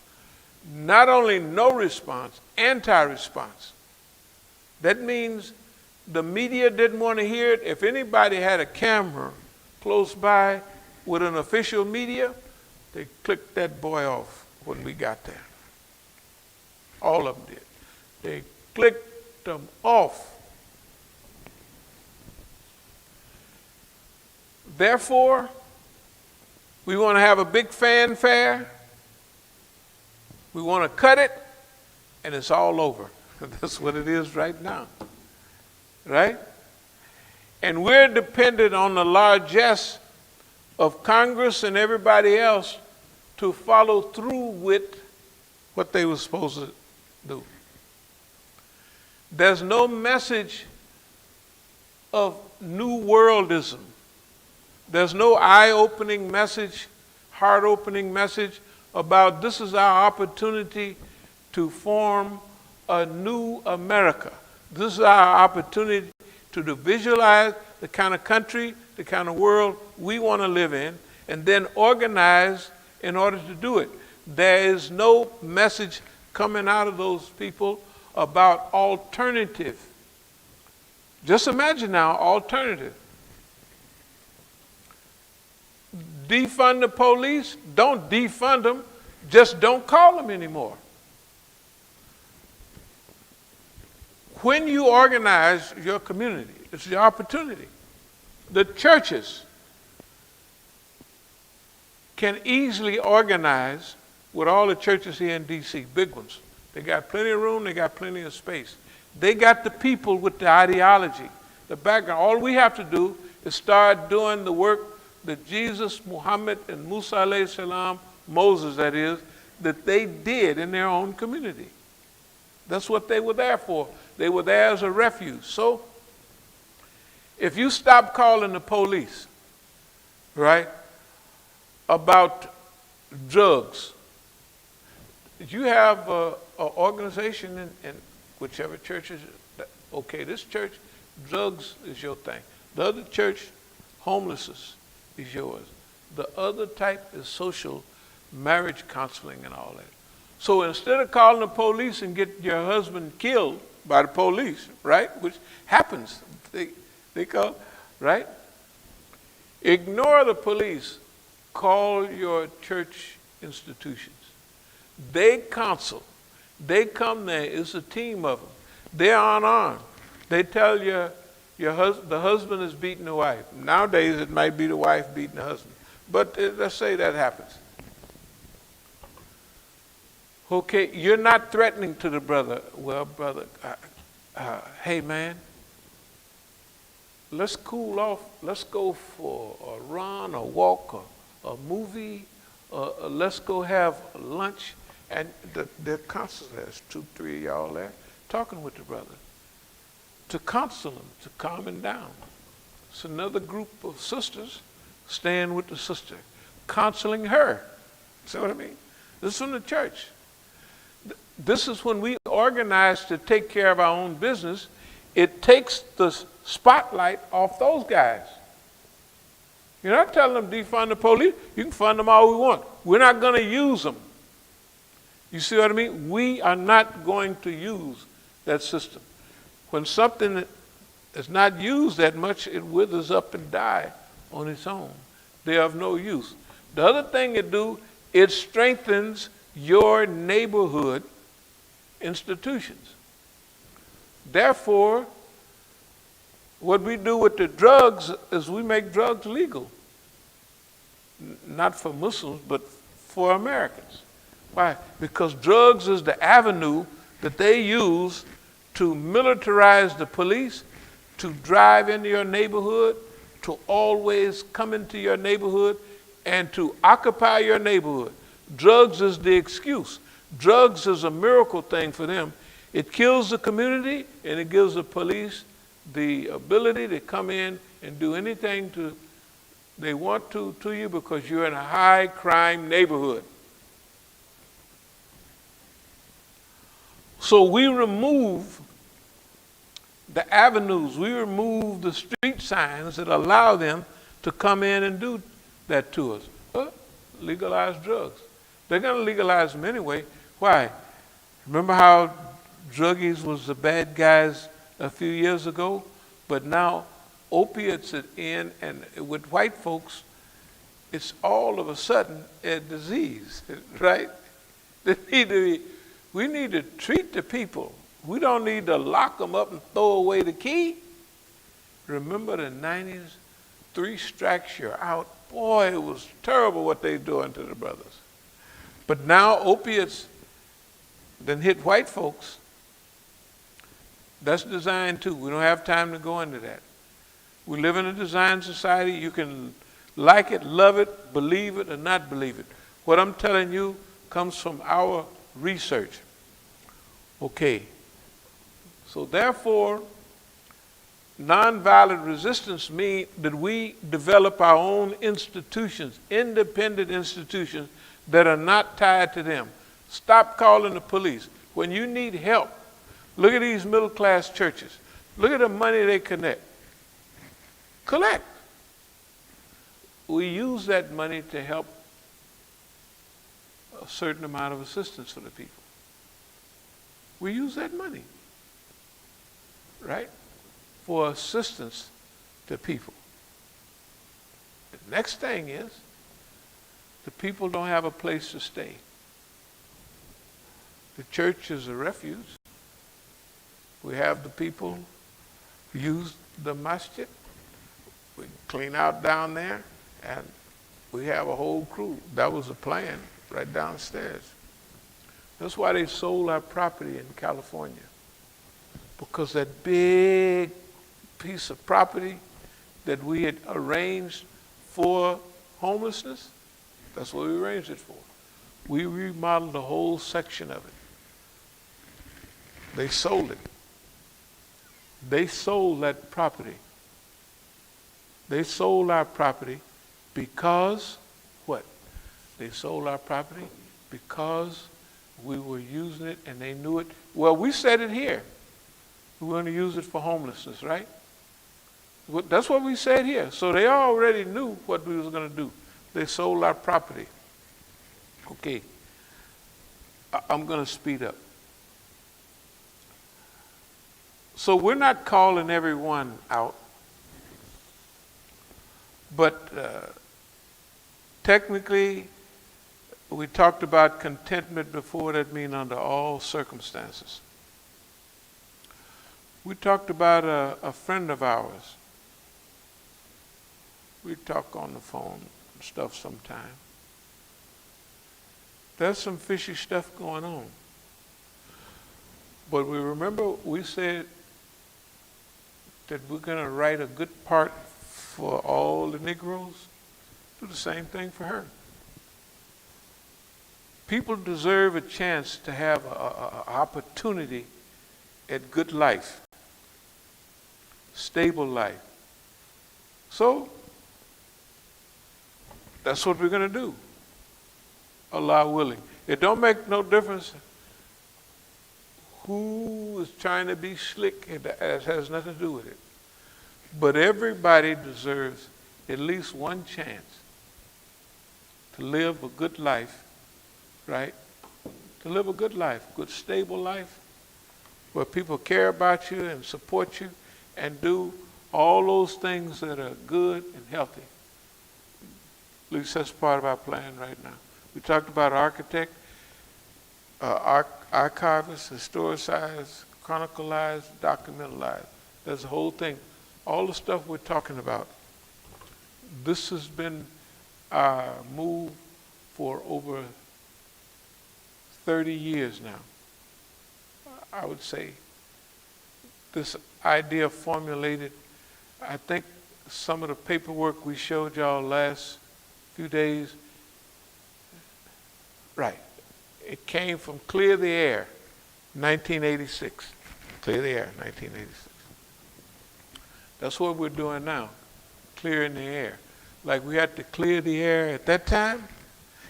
Speaker 1: Not only no response, anti-response. That means the media didn't want to hear it. If anybody had a camera close by with an official media, they clicked that boy off when we got there. All of them did. They clicked them off. Therefore, we want to have a big fanfare. We want to cut it, and it's all over. That's what it is right now. Right? And we're dependent on the largesse of Congress and everybody else to follow through with what they were supposed to do. There's no message of new worldism. There's no eye-opening message, heart-opening message about this is our opportunity to form a new America. This is our opportunity to visualize the kind of country, the kind of world we want to live in, and then organize in order to do it. There is no message coming out of those people about alternative. Just imagine now, alternative. Defund the police? Don't defund them. Just don't call them anymore. When you organize your community, it's your opportunity. The churches can easily organize with all the churches here in D.C., big ones. They got plenty of room, they got plenty of space. They got the people with the ideology, the background. All we have to do is start doing the work that Jesus, Muhammad, and Musa alayhi salam, Moses that is, that they did in their own community. That's what they were there for. They were there as a refuge. So If you stop calling the police, right, about drugs, you have an organization in whichever church is, okay, this church, drugs is your thing. The other church, homelessness is yours. The other type is social marriage counseling and all that. So instead of calling the police and get your husband killed by the police, right, which happens, they call, right? Ignore the police. Call your church institutions. They counsel. They come there. It's a team of them. They're unarmed. They tell you the husband is beating the wife. Nowadays, it might be the wife beating the husband. But let's say that happens. Okay, you're not threatening to the brother. Well, brother, hey, man, let's cool off. Let's go for a run, a walk, a movie. Let's go have lunch. And they're constantly, there's 2, 3 of y'all there, talking with the brother to counsel him, to calm him down. It's another group of sisters staying with the sister, counseling her. See what I mean? This is from the church. This is when we organize to take care of our own business. It takes the spotlight off those guys. You're not telling them defund the police. You can fund them all we want. We're not going to use them. You see what I mean? We are not going to use that system. When something is not used that much, it withers up and dies on its own. They are of no use. The other thing it do, it strengthens your neighborhood institutions. Therefore, what we do with the drugs is we make drugs legal. Not for Muslims, but for Americans. Why? Because drugs is the avenue that they use to militarize the police, to drive into your neighborhood, to always come into your neighborhood, and to occupy your neighborhood. Drugs is the excuse. Drugs is a miracle thing for them. It kills the community, and it gives the police the ability to come in and do anything they want to you because you're in a high crime neighborhood. So we remove the avenues, we remove the street signs that allow them to come in and do that to us. Legalize drugs. They're going to legalize them anyway. Why? Remember how druggies was the bad guys a few years ago? But now opiates are in, and with white folks, it's all of a sudden a disease, right? We need to treat the people. We don't need to lock them up and throw away the key. Remember the 90s? 3 strikes, you're out. Boy, it was terrible what they doing to the brothers. But now opiates then hit white folks. That's design too. We don't have time to go into that. We live in a design society. You can like it, love it, believe it, or not believe it. What I'm telling you comes from our research. Okay. So therefore, nonviolent resistance means that we develop our own institutions, independent institutions that are not tied to them. Stop calling the police. When you need help, look at these middle-class churches. Look at the money they collect. We use that money to help a certain amount of assistance for the people. We use that money, right, for assistance to people. The next thing is the people don't have a place to stay. The church is a refuge. We have the people use the masjid. We clean out down there, and we have a whole crew. That was the plan right downstairs. That's why they sold our property in California. Because that big piece of property that we had arranged for homelessness, that's what we arranged it for. We remodeled the whole section of it. They sold it. They sold that property They sold our property because what? They sold our property because we were using it and they knew it. Well, we said it here. We were going to use it for homelessness, right? That's what we said here. So they already knew what we was going to do. They sold our property. Okay. I'm going to speed up. So we're not calling everyone out, but technically, we talked about contentment before. That means under all circumstances. We talked about a friend of ours. We talk on the phone and stuff sometime. There's some fishy stuff going on. But we remember we said that we're going to write a good part for all the Negroes. Do the same thing for her. People deserve a chance to have an opportunity at good life, stable life. So that's what we're going to do. Allah willing. It don't make no difference who is trying to be slick. It has nothing to do with it. But everybody deserves at least one chance to live a good life, right? To live a good life, good stable life, where people care about you and support you and do all those things that are good and healthy. At least that's part of our plan right now. We talked about architect, archivist, historicize, chronicleize, documentalize. There's a whole thing. All the stuff we're talking about. This has been our move for over 30 years now. I would say this idea formulated, I think some of the paperwork we showed y'all last few days, right. It came from Clear the Air, 1986. Clear the Air, 1986. That's what we're doing now, clearing the air. Like we had to clear the air at that time,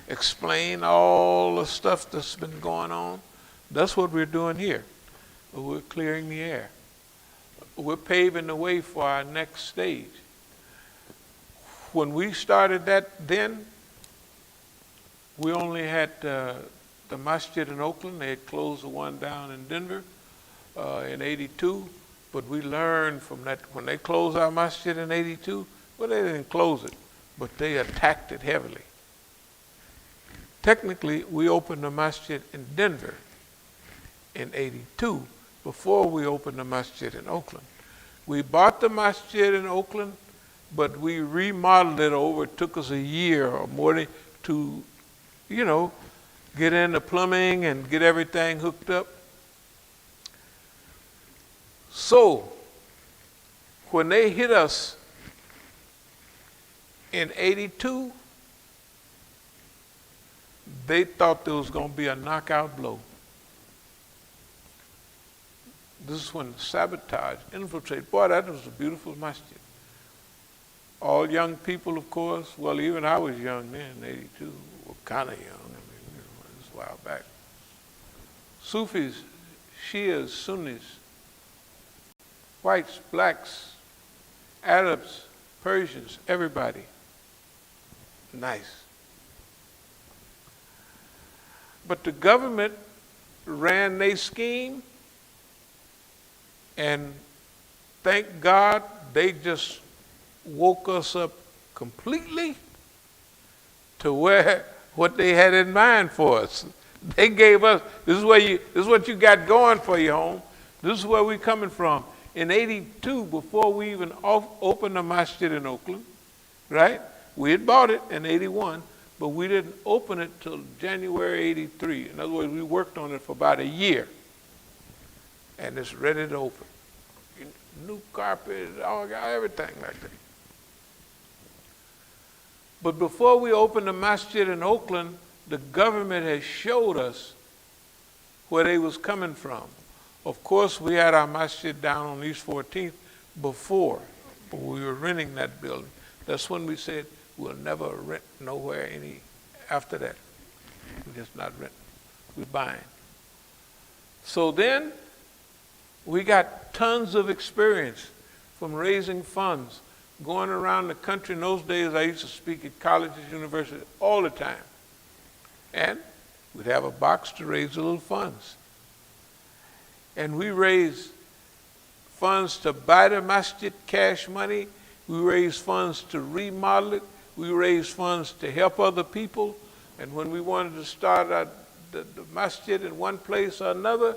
Speaker 1: explain all the stuff that's been going on. That's what we're doing here. We're clearing the air. We're paving the way for our next stage. When we started that then, we only had the masjid in Oakland. They had closed the one down in Denver in 82. But we learned from that. When they closed our masjid in 82, well, they didn't close it, but they attacked it heavily. Technically, we opened the masjid in Denver in 82 before we opened the masjid in Oakland. We bought the masjid in Oakland, but we remodeled it over. It took us a year or more to, get in the plumbing and get everything hooked up. So, when they hit us in 82, they thought there was going to be a knockout blow. This is when sabotage, infiltrate. Boy, that was a beautiful masjid. All young people, of course. Well, even I was young then, in 82. Well, kind of young. It was a while back. Sufis, Shias, Sunnis, whites, blacks, Arabs, Persians, everybody. Nice. But the government ran their scheme, and thank God they just woke us up completely to what they had in mind for us. They gave us, this is what you got going for your home. This is where we're coming from. In 82, before we even opened the masjid in Oakland, right? We had bought it in 81, but we didn't open it till January 83. In other words, we worked on it for about a year. And it's ready to open. New carpet, everything like that. But before we opened the masjid in Oakland, the government has showed us where they was coming from. Of course, we had our masjid down on East 14th before, but we were renting that building. That's when we said we'll never rent nowhere any after that. We're just not renting. We're buying. So then we got tons of experience from raising funds, going around the country. In those days, I used to speak at colleges, universities all the time. And we'd have a box to raise the little funds. And we raised funds to buy the masjid, cash money. We raised funds to remodel it. We raised funds to help other people. And when we wanted to start the masjid in one place or another,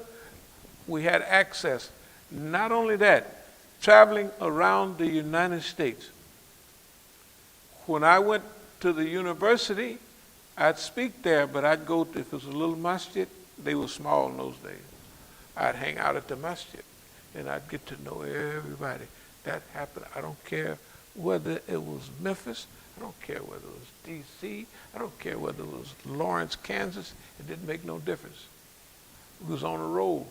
Speaker 1: we had access. Not only that, traveling around the United States. When I went to the university, I'd speak there, but I'd go to, if it was a little masjid, they were small in those days. I'd hang out at the masjid, and I'd get to know everybody. That happened. I don't care whether it was Memphis. I don't care whether it was D.C. I don't care whether it was Lawrence, Kansas. It didn't make no difference. It was on the road.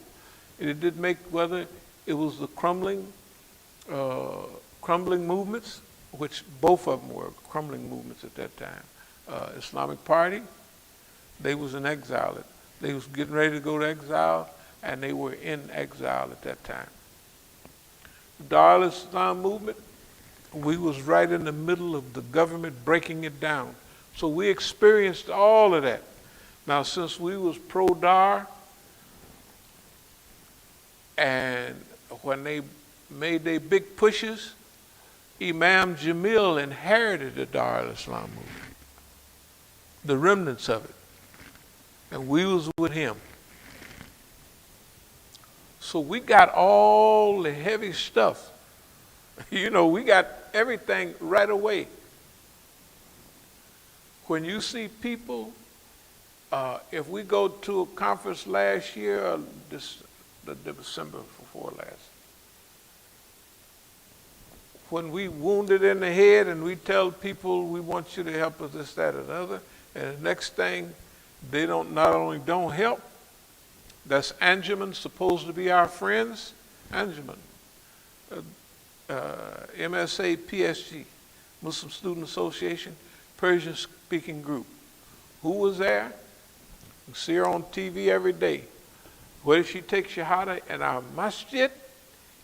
Speaker 1: It didn't make whether it was the crumbling movements, which both of them were crumbling movements at that time. Islamic Party, they was in exile. They was getting ready to go to exile, and they were in exile at that time. The Dar al-Islam movement, we was right in the middle of the government breaking it down. So we experienced all of that. Now, since we was pro-Dar, and when they made their big pushes, Imam Jamil inherited the Dar al-Islam movement, the remnants of it. And we was with him. So we got all the heavy stuff. You know, we got everything right away. When you see people, if we go to a conference last year, or the December before last, when we wounded in the head and we tell people we want you to help us this, that, or the other, and the next thing, they not only don't help, that's Anjuman, supposed to be our friends, Anjuman, MSA, PSG, Muslim Student Association, Persian speaking group. Who was there? You see her on TV every day. Where did she take Shahada? In our masjid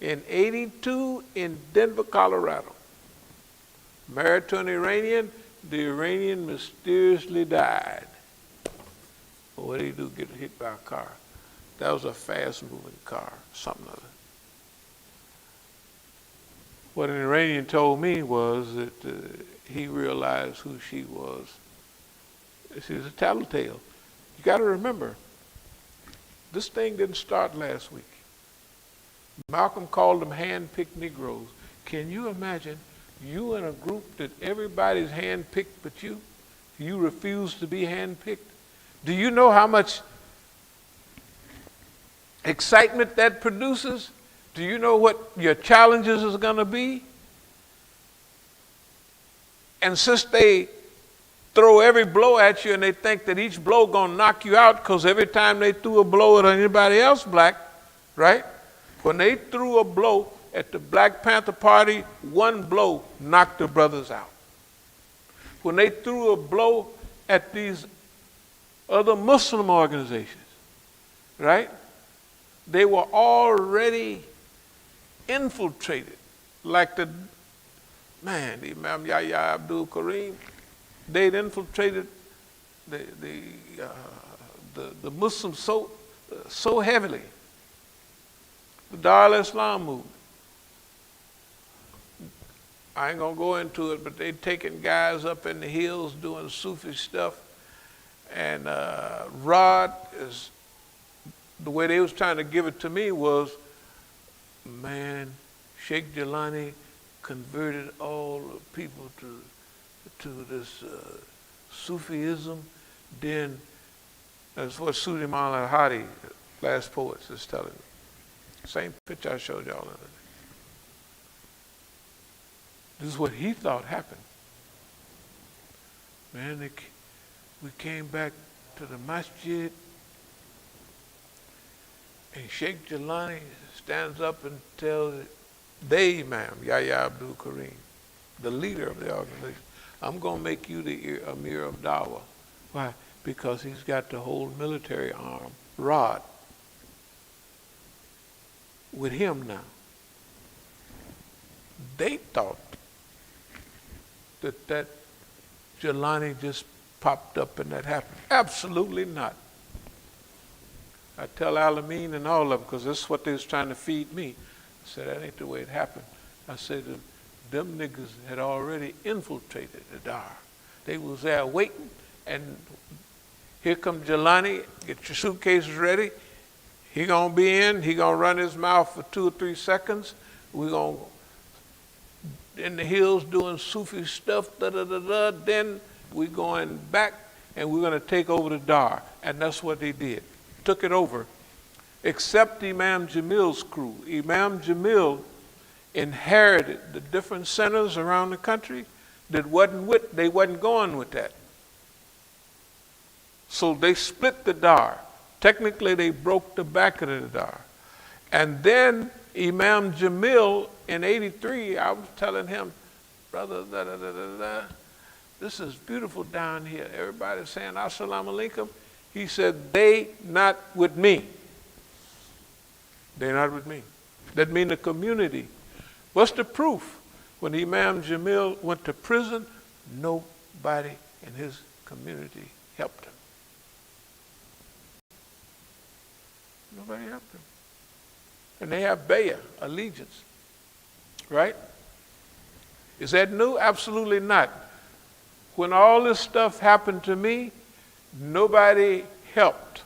Speaker 1: in '82 in Denver, Colorado. Married to an Iranian, the Iranian mysteriously died. Well, what did he do? Get hit by a car. That was a fast-moving car, something of it. What an Iranian told me was that he realized who she was. She was a tattletale. You got to remember, this thing didn't start last week. Malcolm called them hand-picked Negroes. Can you imagine you in a group that everybody's hand-picked but you? You refuse to be hand-picked? Do you know how much excitement that produces? Do you know what your challenges is going to be? And since they throw every blow at you and they think that each blow going to knock you out, because every time they threw a blow at anybody else black, right? When they threw a blow at the Black Panther Party, one blow knocked the brothers out. When they threw a blow at these other Muslim organizations, right? They were already infiltrated, like the Imam Yahya Abdul Karim. They'd infiltrated the Muslims so heavily. The Dar al-Islam movement. I ain't gonna go into it, but they taking guys up in the hills doing Sufi stuff, and Rod is. The way they was trying to give it to me was, man, Sheikh Jelani converted all the people to this Sufism. Then that's what Suleiman al-Hadi, last poets, is telling me. Same picture I showed y'all the other day. This is what he thought happened. Man, we came back to the masjid, and Sheikh Jelani stands up and tells the Imam, Yahya Abdul Karim, the leader of the organization, I'm going to make you the Amir of Dawah. Why? Because he's got the whole military arm, rod, with him now. They thought that Jelani just popped up and that happened. Absolutely not. I tell Alameen and all of them, because this is what they was trying to feed me. I said, that ain't the way it happened. I said, them niggas had already infiltrated the Dar. They was there waiting, and here come Jelani, get your suitcases ready. He gonna be in, he gonna run his mouth for 2 or 3 seconds. We gonna in the hills doing Sufi stuff, then we going back and we're gonna take over the Dar. And that's what they did. Took it over. Except Imam Jamil's crew. Imam Jamil inherited the different centers around the country that they wasn't going with that. So they split the Dar. Technically, they broke the back of the Dar. And then Imam Jamil in '83, I was telling him, brother, this is beautiful down here. Everybody's saying, As-Salamu Alaikum. He said, they not with me. They not with me. That means the community. What's the proof? When Imam Jamil went to prison, nobody in his community helped him. Nobody helped him. And they have bayah, allegiance. Right? Is that new? Absolutely not. When all this stuff happened to me, nobody helped.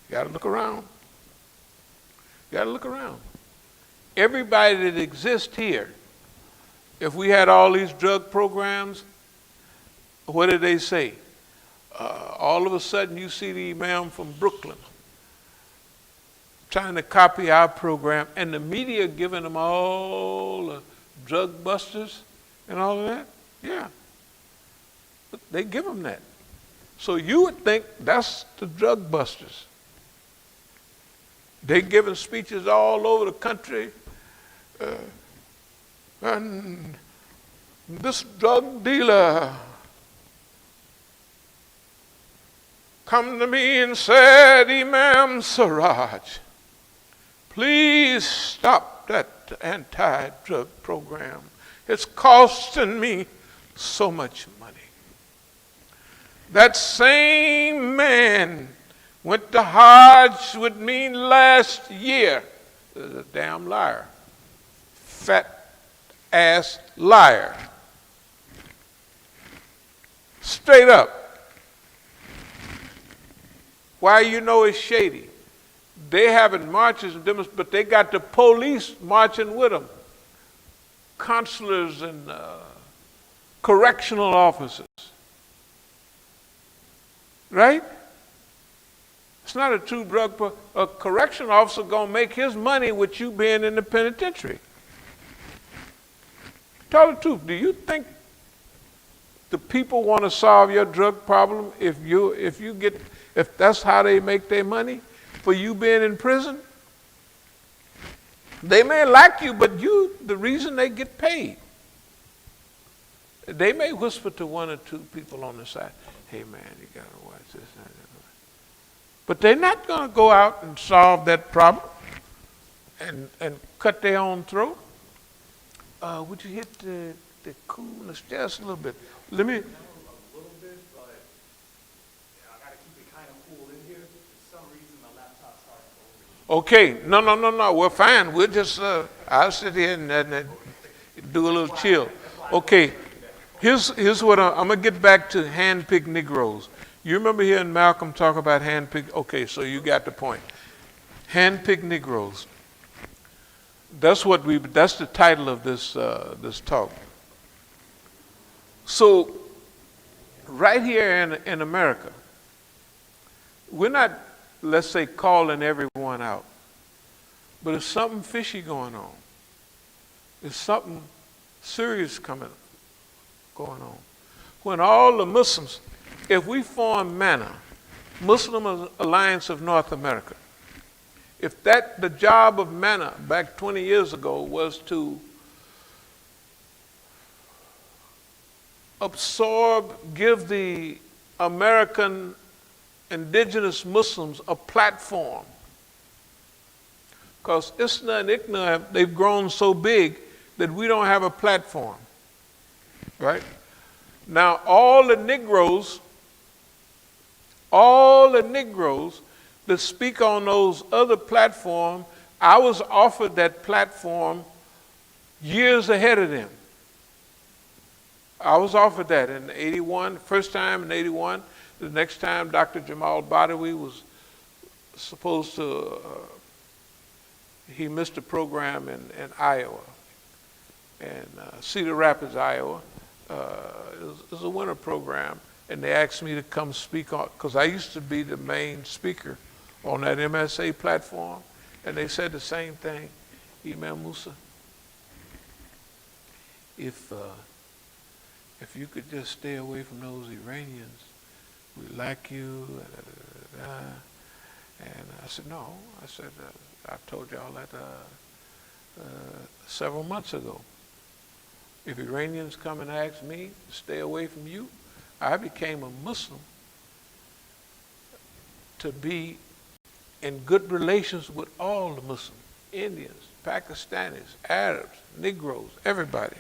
Speaker 1: You gotta look around. You gotta look around. Everybody that exists here, if we had all these drug programs, what did they say? All of a sudden you see the imam from Brooklyn trying to copy our program, and the media giving them all the drug busters and all of that. Yeah. But they give them that. So you would think that's the drug busters. They giving speeches all over the country. And this drug dealer come to me and said, Imam Siraj, please stop that anti-drug program. It's costing me so much money. That same man went to Hajj with me last year. A damn liar. Fat ass liar. Straight up. Why you know it's shady? They having marches and demonstrations, but they got the police marching with them. Counselors and correctional officers. Right? It's not a true drug. A correctional officer gonna make his money with you being in the penitentiary. Tell the truth. Do you think the people want to solve your drug problem if that's how they make their money for you being in prison? They may like you, but you the reason they get paid. They may whisper to 1 or 2 people on the side, hey man, you gotta watch this. But they're not gonna go out and solve that problem and cut their own throat. Would you hit the coolness just a little bit? Let me.
Speaker 2: A little bit, but I gotta keep it kind of cool in here. For some reason, my laptop started to overheat.
Speaker 1: No. We're fine. We'll just, I'll sit here and do a little chill. Okay, here's what I'm going to get back to hand-picked Negroes. You remember hearing Malcolm talk about hand-picked? Okay, so you got the point. Hand-picked Negroes. That's the title of this talk. So, right here in America, we're not, let's say, calling everyone out, but there's something fishy going on. There's something serious going on. When all the Muslims, if we form MANA, Muslim Alliance of North America, if the job of MANA back 20 years ago was to give the American indigenous Muslims a platform. Because ISNA and ICNA, they've grown so big that we don't have a platform, right? Now, all the Negroes that speak on those other platforms, I was offered that platform years ahead of them. I was offered that in 81, first time in 81. The next time Dr. Jamal Badawi was supposed to, he missed a program in Iowa, in Cedar Rapids, Iowa. It was a winter program, and they asked me to come speak on, because I used to be the main speaker on that MSA platform, and they said the same thing. Imam Musa, if you could just stay away from those Iranians, we like you, and I said, no. I said, I told y'all that several months ago. If Iranians come and ask me to stay away from you, I became a Muslim to be in good relations with all the Muslims, Indians, Pakistanis, Arabs, Negroes, everybody.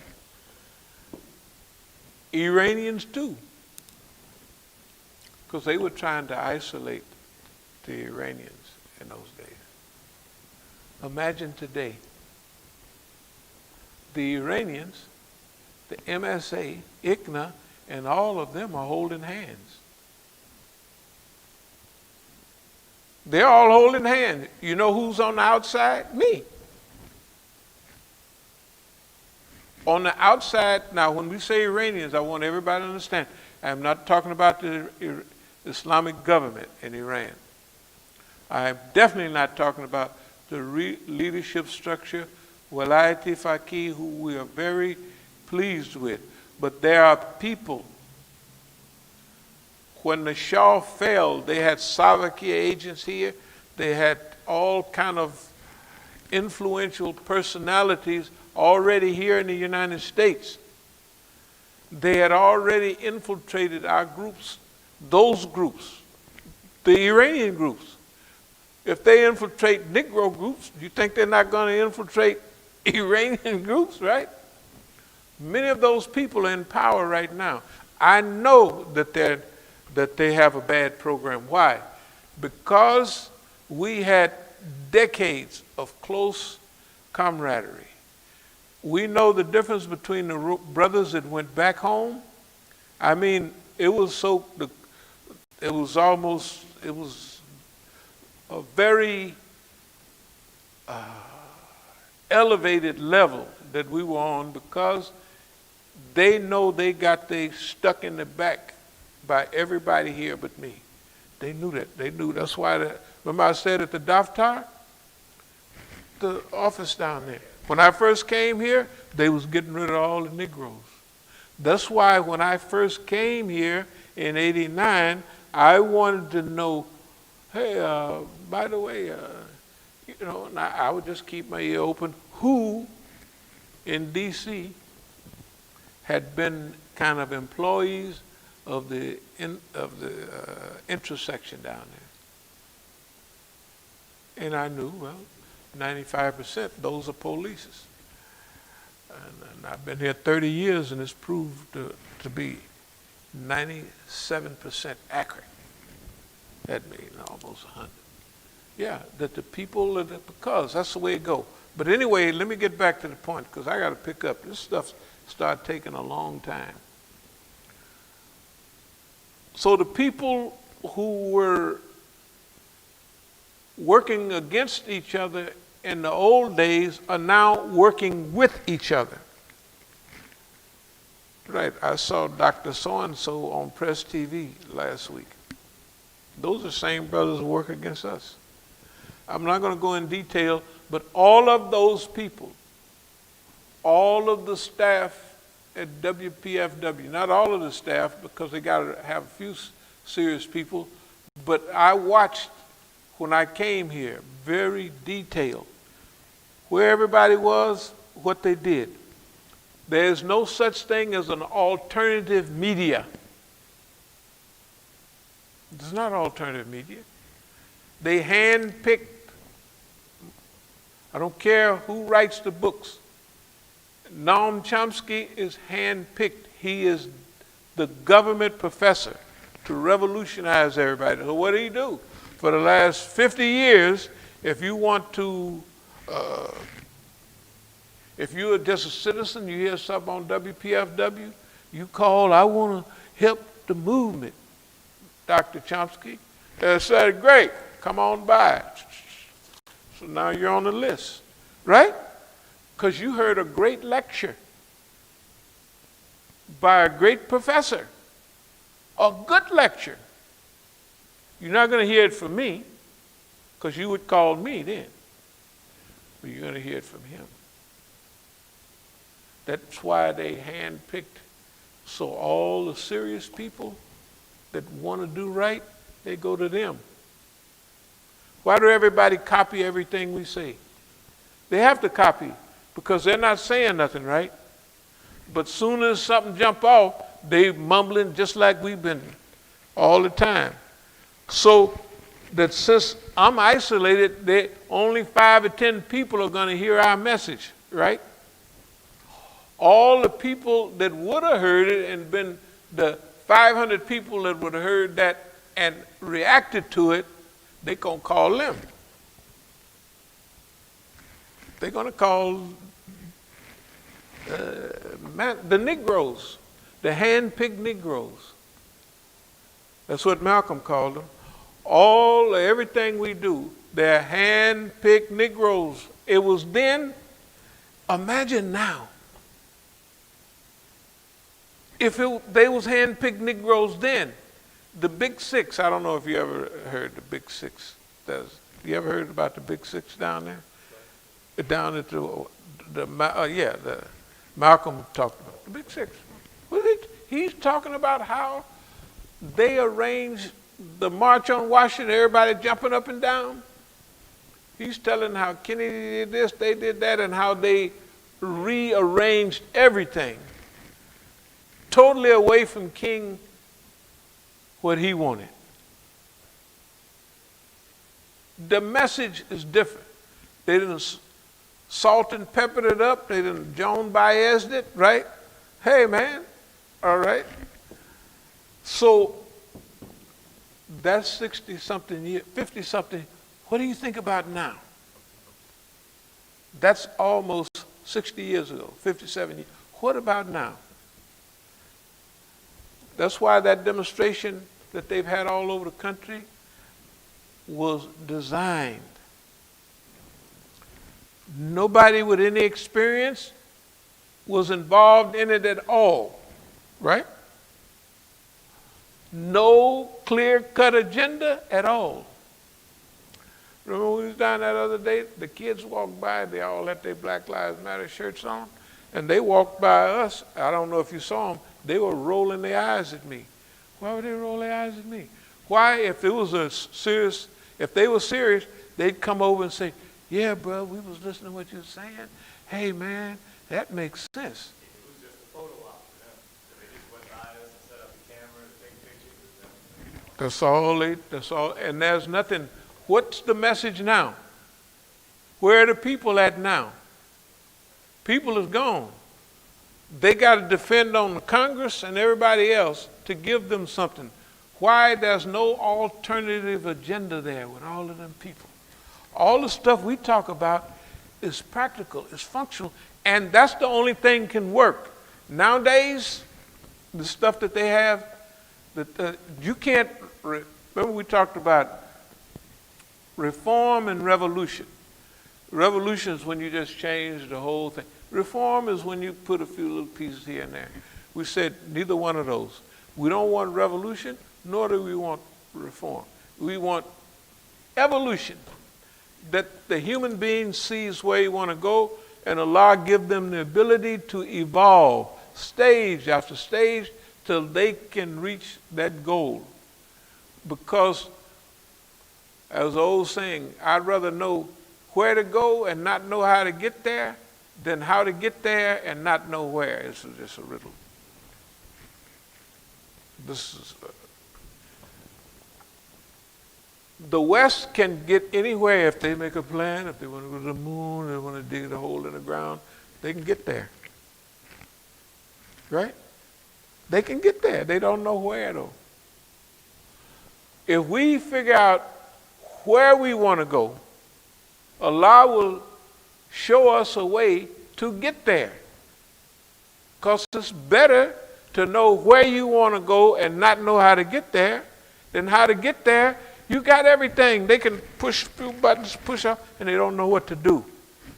Speaker 1: Iranians too, because they were trying to isolate the Iranians in those days. Imagine today, the Iranians, the MSA, ICNA, and all of them are holding hands. They're all holding hands. You know who's on the outside? Me. On the outside, now when we say Iranians, I want everybody to understand, I'm not talking about the Islamic government in Iran. I'm definitely not talking about the leadership structure, Walayati Faqih, who we are very pleased with. But there are people, when the Shah fell, they had Sabiqun agents here, they had all kind of influential personalities already here in the United States. They had already infiltrated our groups, those groups, the Iranian groups. If they infiltrate Negro groups, do you think they're not going to infiltrate Iranian groups, right? Many of those people are in power right now. I know that they have a bad program. Why? Because we had decades of close camaraderie. We know the difference between the brothers that went back home. I mean, it was a very elevated level that we were on, because they know they got they stuck in the back by everybody here but me. They knew that. They knew. That's why, remember I said at the Daftar, the office down there, when I first came here, they was getting rid of all the Negroes. That's why when I first came here in '89, I wanted to know, hey, by the way, you know, and I would just keep my ear open, who in D.C. had been kind of employees of the intersection down there. And I knew, well, 95%, those are polices. And I've been here 30 years, and it's proved to be 97% accurate. That means almost 100. Yeah, that the people, because that's the way it goes. But anyway, let me get back to the point, because I got to pick up. This stuff started taking a long time. So the people who were working against each other in the old days are now working with each other. Right, I saw Dr. So-and-so on Press TV last week. Those are the same brothers who work against us. I'm not going to go in detail, but all of those people, all of the staff at WPFW, not all of the staff, because they got to have a few serious people, but I watched when I came here, very detailed, where everybody was, what they did. There is no such thing as an alternative media. It's not alternative media. They handpicked. I don't care who writes the books. Noam Chomsky is handpicked. He is the government professor to revolutionize everybody. So what do? For the last 50 years, if you want to, if you're just a citizen, you hear something on WPFW, you call, I want to help the movement, Dr. Chomsky. They said, great, come on by. So now you're on the list, right? Because you heard a great lecture by a great professor, a good lecture. You're not going to hear it from me, because you would call me then, but you're going to hear it from him. That's why they handpicked. So all the serious people that want to do right, they go to them. Why do everybody copy everything we say? They have to copy because they're not saying nothing, right? But soon as something jump off, they mumbling just like we've been all the time. So that since I'm isolated, only 5 or 10 people are going to hear our message, right? All the people that would have heard it and been the 500 people that would have heard that and reacted to it, they're going to call them. They're going to call the Negroes, the hand-picked Negroes. That's what Malcolm called them. Everything we do, they're hand-picked Negroes. It was then. Imagine now. If they was hand-picked Negroes then, the Big Six, I don't know if you ever heard the Big Six. You ever heard about the Big Six down there? Right. Down at the Malcolm talked about the Big Six. He's talking about how they arranged the March on Washington, everybody jumping up and down. He's telling how Kennedy did this, they did that, and how they rearranged everything. Totally away from King what he wanted. The message is different. They didn't salt and peppered it up. They didn't Joan Baez'd it, right? Hey, man, all right. So that's 60-something years, 50-something. What do you think about now? That's almost 60 years ago, 57 years. What about now? That's why that demonstration that they've had all over the country was designed. Nobody with any experience was involved in it at all, right? No clear-cut agenda at all. Remember when we was down that other day, the kids walked by, they all had their Black Lives Matter shirts on, and they walked by us. I don't know if you saw them. They were rolling their eyes at me. Why would they roll their eyes at me? Why, if they were serious, they'd come over and say, yeah, bro, we was listening to what you were saying. Hey, man, that makes sense.
Speaker 2: It was just a photo op for them. So they just went by us and set up the camera to take pictures.
Speaker 1: That's all, and there's nothing. What's the message now? Where are the people at now? People is gone. They got to depend on the Congress and everybody else to give them something. Why there's no alternative agenda there with all of them people? All the stuff we talk about is practical, is functional, and that's the only thing can work. Nowadays, the stuff that they have, you can't, remember we talked about reform and revolution. Revolution is when you just change the whole thing. Reform is when you put a few little pieces here and there. We said neither one of those. We don't want revolution, nor do we want reform. We want evolution, that the human being sees where he want to go, and Allah give them the ability to evolve stage after stage till they can reach that goal. Because, as the old saying, I'd rather know where to go and not know how to get there then how to get there and not know where is just a riddle. This is the West can get anywhere if they make a plan. If they want to go to the moon, they want to dig a hole in the ground, they can get there. Right? They can get there. They don't know where, though. If we figure out where we want to go, Allah will show us a way to get there. Because it's better to know where you want to go and not know how to get there than how to get there. You got everything. They can push a few buttons, push up, and they don't know what to do.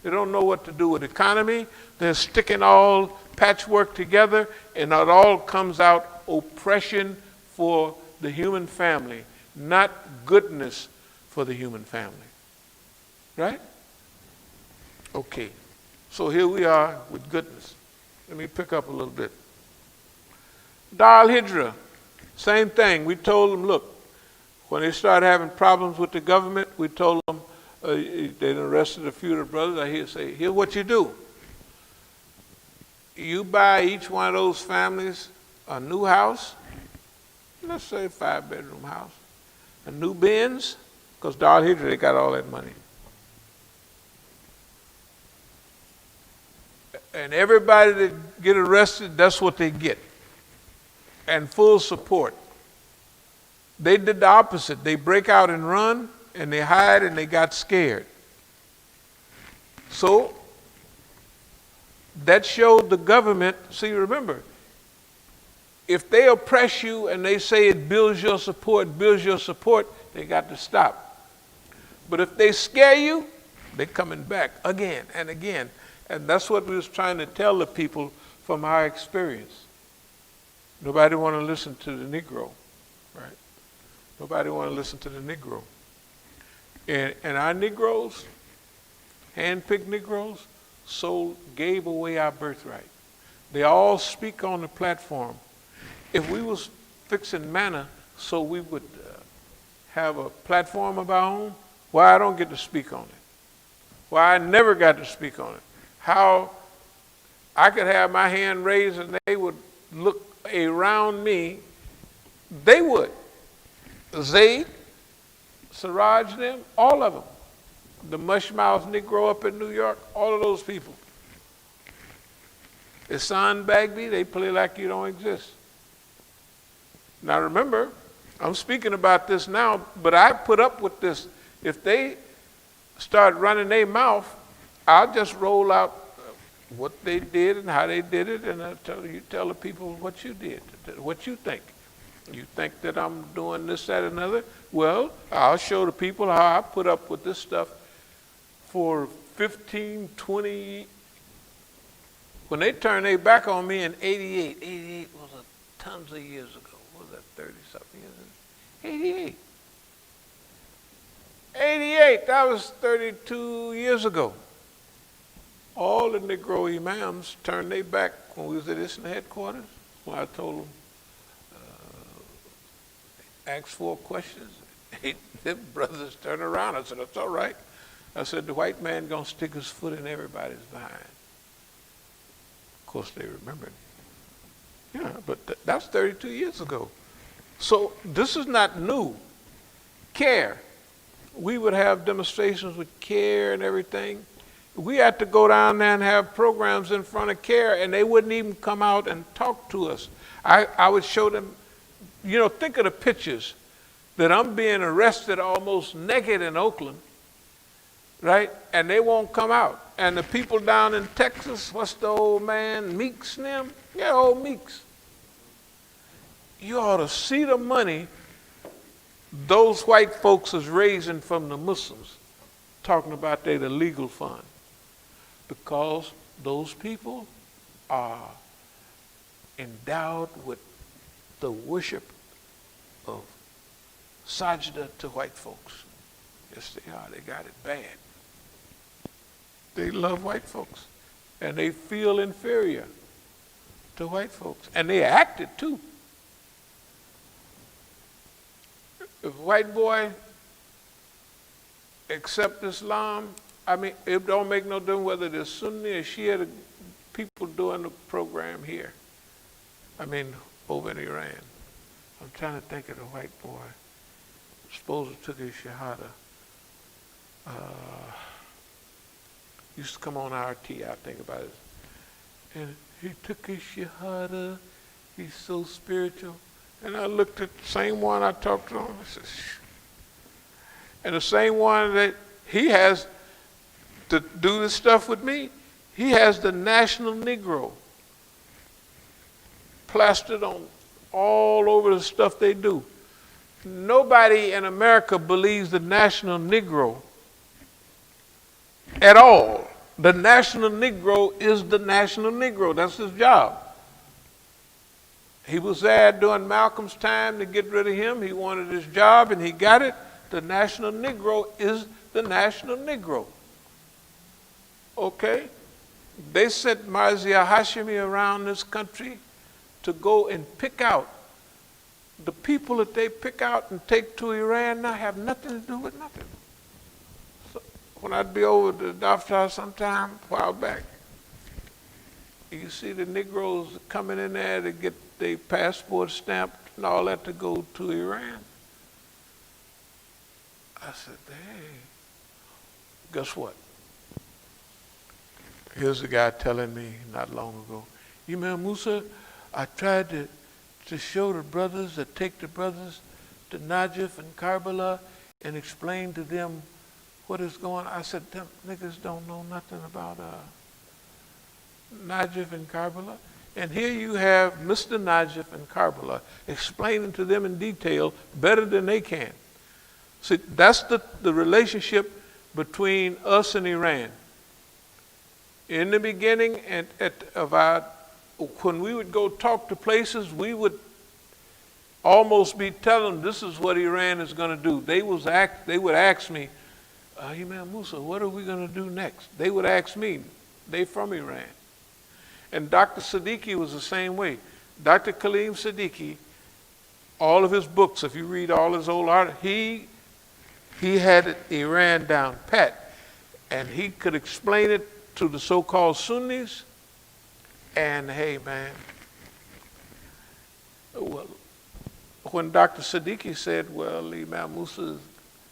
Speaker 1: They don't know what to do with the economy. They're sticking all patchwork together, and it all comes out oppression for the human family, not goodness for the human family. Right? Okay. So here we are with goodness. Let me pick up a little bit. Dar al-Hijra, same thing. We told them, look, when they started having problems with the government, we told them, they arrested a few of the brothers. I hear say, here's what you do. You buy each one of those families a new house, let's say a 5-bedroom house, a new Benz, because Dar al-Hijra, they got all that money. And everybody that get arrested, that's what they get. And full support. They did the opposite. They break out and run, and they hide, and they got scared. So that showed the government, see, remember, if they oppress you and they say it builds your support, they got to stop. But if they scare you, they're coming back again and again. And that's what we was trying to tell the people from our experience. Nobody want to listen to the Negro, right? Nobody want to listen to the Negro. And our Negroes, hand-picked Negroes, gave away our birthright. They all speak on the platform. If we was fixing manna so we would have a platform of our own, why I don't get to speak on it? Why I never got to speak on it? How I could have my hand raised and they would look around me, they would. Zayd, Siraj, them, all of them. The mushmouth Negro up in New York, all of those people. Hassan Bagby, they play like you don't exist. Now remember, I'm speaking about this now, but I put up with this. If they start running their mouth, I'll just roll out what they did and how they did it, and I'll tell the people what you did, what you think. You think that I'm doing this, that, and another? Well, I'll show the people how I put up with this stuff for 15, 20. When they turned their back on me in 88, 88 was tons of years ago. What was that, 30-something years ago? 88. 88, that was 32 years ago. All the Negro imams turned their back when we was at ISNA headquarters. When I told them, ask 4 questions. Them brothers turned around. I said, that's all right. I said, the white man going to stick his foot in everybody's behind. Of course, they remembered. Yeah, but that's 32 years ago. So this is not new. CARE. We would have demonstrations with CARE and everything. We had to go down there and have programs in front of CARE, and they wouldn't even come out and talk to us. I would show them, think of the pictures that I'm being arrested almost naked in Oakland, right? And they won't come out. And the people down in Texas, what's the old man, Meeks and them? Yeah, old Meeks. You ought to see the money those white folks is raising from the Muslims, talking about their illegal fund. Because those people are endowed with the worship of sajda to white folks. Yes, they are. They got it bad. They love white folks. And they feel inferior to white folks. And they act it too. If a white boy accepts Islam, I mean, it don't make no difference whether they're Sunni or Shia, the people doing the program here. I mean, over in Iran. I'm trying to think of the white boy. Supposed to took his Shahada. Used to come on RT, I think about it. And he took his Shahada. He's so spiritual. And I looked at the same one I talked to him. I said, shh. And the same one that he has to do this stuff with me, he has the national Negro plastered on all over the stuff they do. Nobody in America believes the national Negro at all. The national Negro is the national Negro. That's his job. He was there during Malcolm's time to get rid of him. He wanted his job and he got it. The national Negro is the national Negro. Okay? They sent Marzia Hashimi around this country to go and pick out. The people that they pick out and take to Iran now have nothing to do with nothing. So when I'd be over to the doctor's house sometime, a while back, you see the Negroes coming in there to get their passport stamped and all that to go to Iran. I said, hey, guess what? Here's a guy telling me not long ago, Imam Musa, I tried to show the brothers, to take the brothers to Najaf and Karbala and explain to them what is going on. I said, them niggas don't know nothing about Najaf and Karbala. And here you have Mr. Najaf and Karbala explaining to them in detail better than they can. See, that's the relationship between us and Iran. In the beginning, when we would go talk to places, we would almost be telling them this is what Iran is going to do. They would ask me, Imam Musa, what are we going to do next? They would ask me. They from Iran. And Dr. Siddiqui was the same way. Dr. Kaleem Siddiqui, all of his books, if you read all his old art, he had Iran down pat. And he could explain it to the so-called Sunnis. And hey, man, well, when Dr. Siddiqui said, well, Imam Musa is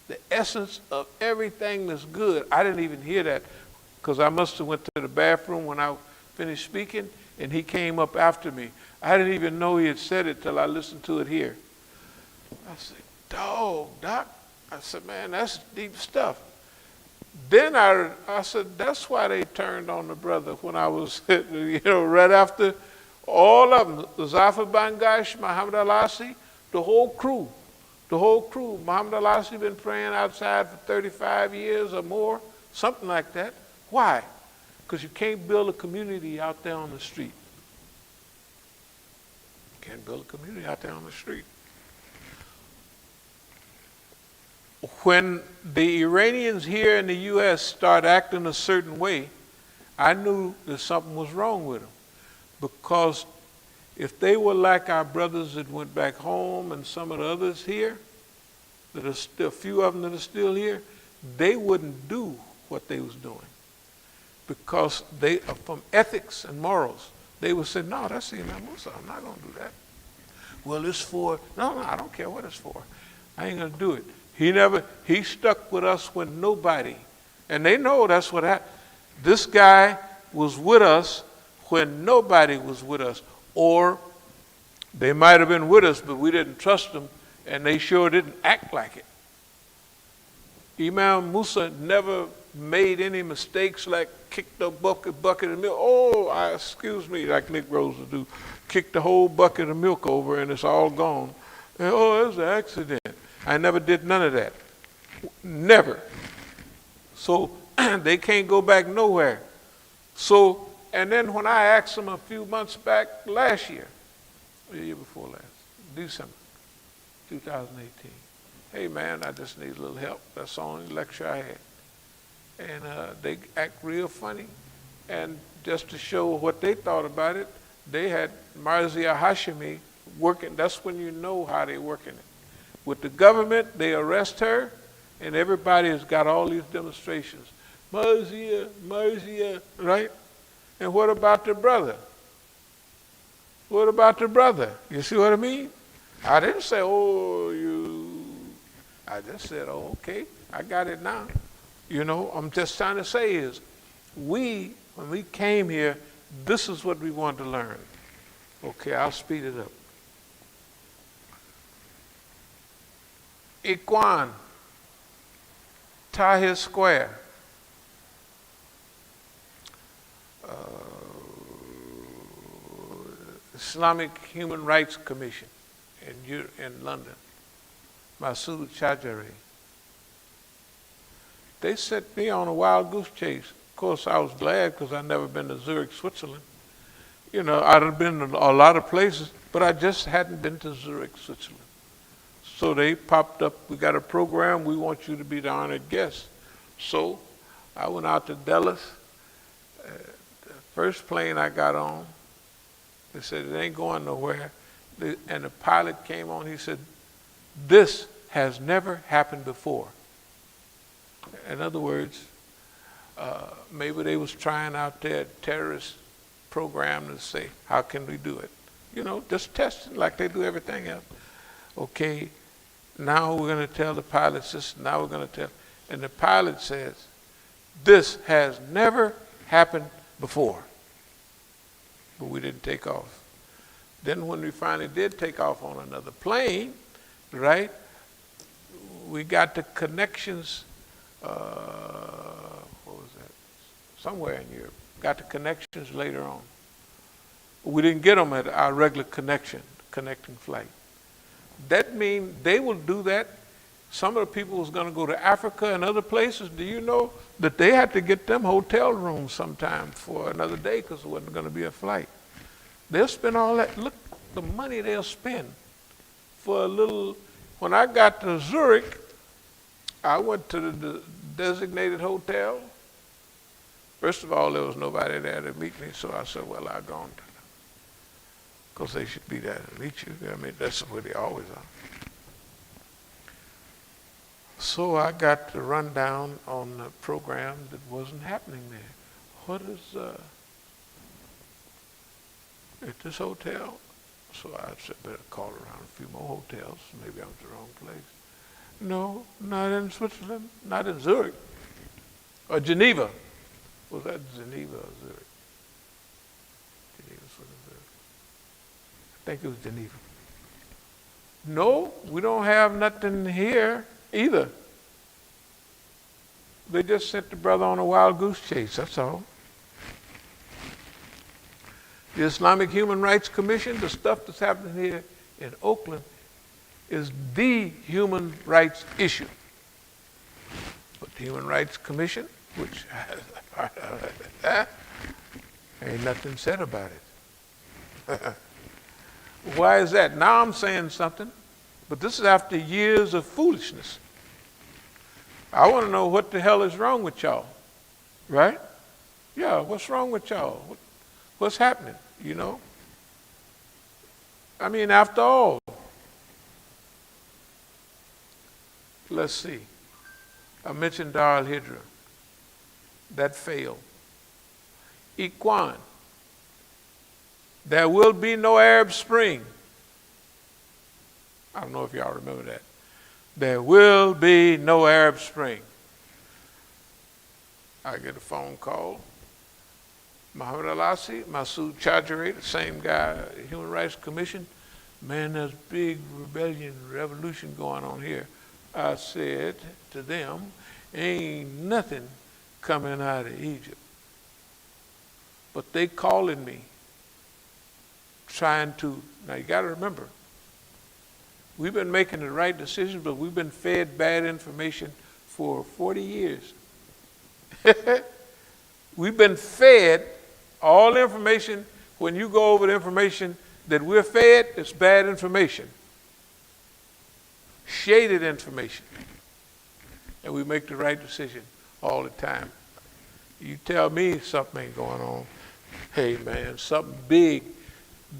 Speaker 1: the essence of everything that's good, I didn't even hear that because I must have went to the bathroom when I finished speaking and he came up after me. I didn't even know he had said it till I listened to it here. I said, Doc. I said, man, that's deep stuff. Then I said, that's why they turned on the brother when I was, right after all of them, Zafar Bangash, Muhammad Al-Asi, the whole crew. Muhammad Al-Asi been praying outside for 35 years or more, something like that. Why? Because you can't build a community out there on the street. You can't build a community out there on the street. When the Iranians here in the U.S. start acting a certain way, I knew that something was wrong with them. Because if they were like our brothers that went back home and some of the others here, that are still, a few of them that are still here, they wouldn't do what they was doing. Because they, from ethics and morals, they would say, no, that's Imam Musa, I'm not going to do that. Well, it's for, no, I don't care what it's for. I ain't going to do it. He stuck with us when nobody, and they know that's what happened. This guy was with us when nobody was with us. Or they might have been with us, but we didn't trust them, and they sure didn't act like it. Imam Musa never made any mistakes like kicked a bucket of milk. Excuse me, like Negroes would do. Kick the whole bucket of milk over and it's all gone. And, it was an accident. I never did none of that. Never. So they can't go back nowhere. So, and then when I asked them a few months back last year, the year before last, December 2018, hey man, I just need a little help. That's the only lecture I had. And they act real funny. And just to show what they thought about it, they had Marzia Hashimi working. That's when you know how they're working it. With the government, they arrest her, and everybody has got all these demonstrations. Marcia, right? And what about the brother? What about the brother? You see what I mean? I didn't say, oh, you. I just said, oh, okay, I got it now. You know, I'm just trying to say is, when we came here, this is what we wanted to learn. Okay, I'll speed it up. Ikhwan, Tahrir Square, Islamic Human Rights Commission in London, Masood Chajari. They sent me on a wild goose chase. Of course, I was glad because I'd never been to Zurich, Switzerland. You know, I'd have been to a lot of places, but I just hadn't been to Zurich, Switzerland. So they popped up, we got a program, we want you to be the honored guest. So I went out to Dallas. The first plane I got on, they said, it ain't going nowhere. And the pilot came on, he said, this has never happened before. In other words, maybe they was trying out their terrorist program to say, how can we do it? You know, just testing like they do everything else. Okay, now we're going to tell the pilots this, now we're going to tell, and the pilot says, this has never happened before. But we didn't take off. Then when we finally did take off on another plane, right, we got the connections, what was that, somewhere in Europe, got the connections later on. We didn't get them at our regular connecting flight. That means they will do that. Some of the people was going to go to Africa and other places. Do you know that they had to get them hotel rooms sometime for another day because it wasn't going to be a flight? They'll spend all that. Look, the money they'll spend for a little. When I got to Zurich, I went to the designated hotel. First of all, there was nobody there to meet me, so I said, well, I'll go on to them. Because they should be there to meet you. I mean, that's where they always are. So I got the rundown on the program that wasn't happening there. What is at this hotel? So I said, better call around a few more hotels. Maybe I was the wrong place. No, not in Switzerland, not in Zurich. Or Geneva. Was that Geneva or Zurich? Geneva, Switzerland, Zurich. I think it was Geneva. No, we don't have nothing here either. They just sent the brother on a wild goose chase, that's all. The Islamic Human Rights Commission, the stuff that's happening here in Oakland, is the human rights issue. But the Human Rights Commission, which ain't nothing said about it. Why is that? Now I'm saying something, but this is after years of foolishness. I want to know what the hell is wrong with y'all, right? Yeah, what's wrong with y'all? What's happening, you know? I mean, after all, let's see. I mentioned Dar al-Hijra. That failed. Ikhwan. There will be no Arab Spring. I don't know if y'all remember that. There will be no Arab Spring. I get a phone call. Muhammad Al-Asi, Masood Chajari, the same guy, Human Rights Commission. Man, there's big rebellion, revolution going on here. I said to them, ain't nothing coming out of Egypt. But they calling me, trying to, now you got to remember, we've been making the right decisions, but we've been fed bad information for 40 years. We've been fed all the information. When you go over the information that we're fed, it's bad information. Shaded information. And we make the right decision all the time. You tell me something ain't going on. Hey man, something big.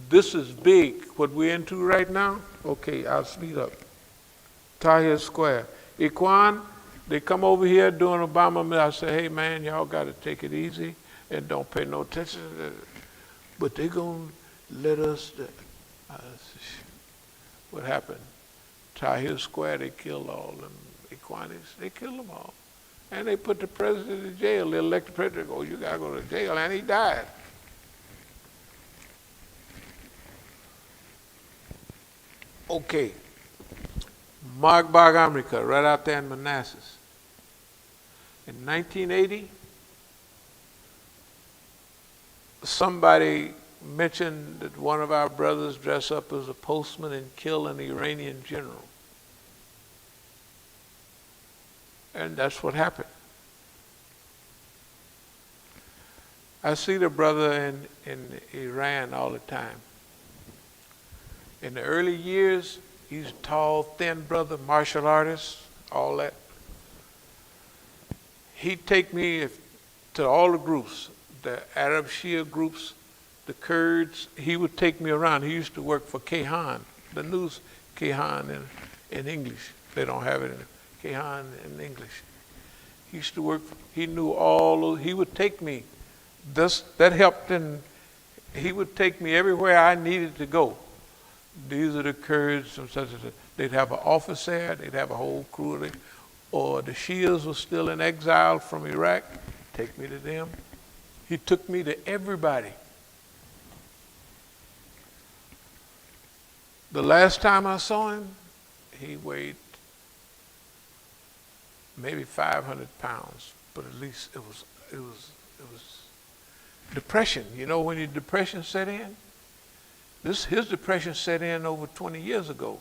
Speaker 1: This is big. What we're into right now? Okay, I'll speed up. Tahrir Square. Ikhwan, They come over here during Obama. I say, hey man, y'all got to take it easy and don't pay no attention. But they gonna let us. What happened? Tahrir Square, they killed all them Equanics. They killed them all. And they put the president in jail. They elected the president. Oh, you got to go to jail. And he died. Okay. Markburg, America, right out there in Manassas. In 1980, somebody mentioned that one of our brothers dressed up as a postman and killed an Iranian general. And that's what happened. I see the brother in Iran all the time. In the early years, he's a tall, thin brother, martial artist, all that. He'd take me to all the groups, the Arab Shia groups, the Kurds. He would take me around. He used to work for Kehan, the news Kehan in English. They don't have it in Kehan in English. He used to work, he knew all those, he would take me. That helped, and he would take me everywhere I needed to go. These are the Kurds, they'd have an office there, they'd have a whole crew of them. Or the Shias were still in exile from Iraq, take me to them. He took me to everybody. The last time I saw him, he weighed maybe 500 pounds, but at least it was depression. You know when your depression set in? His depression set in over 20 years ago.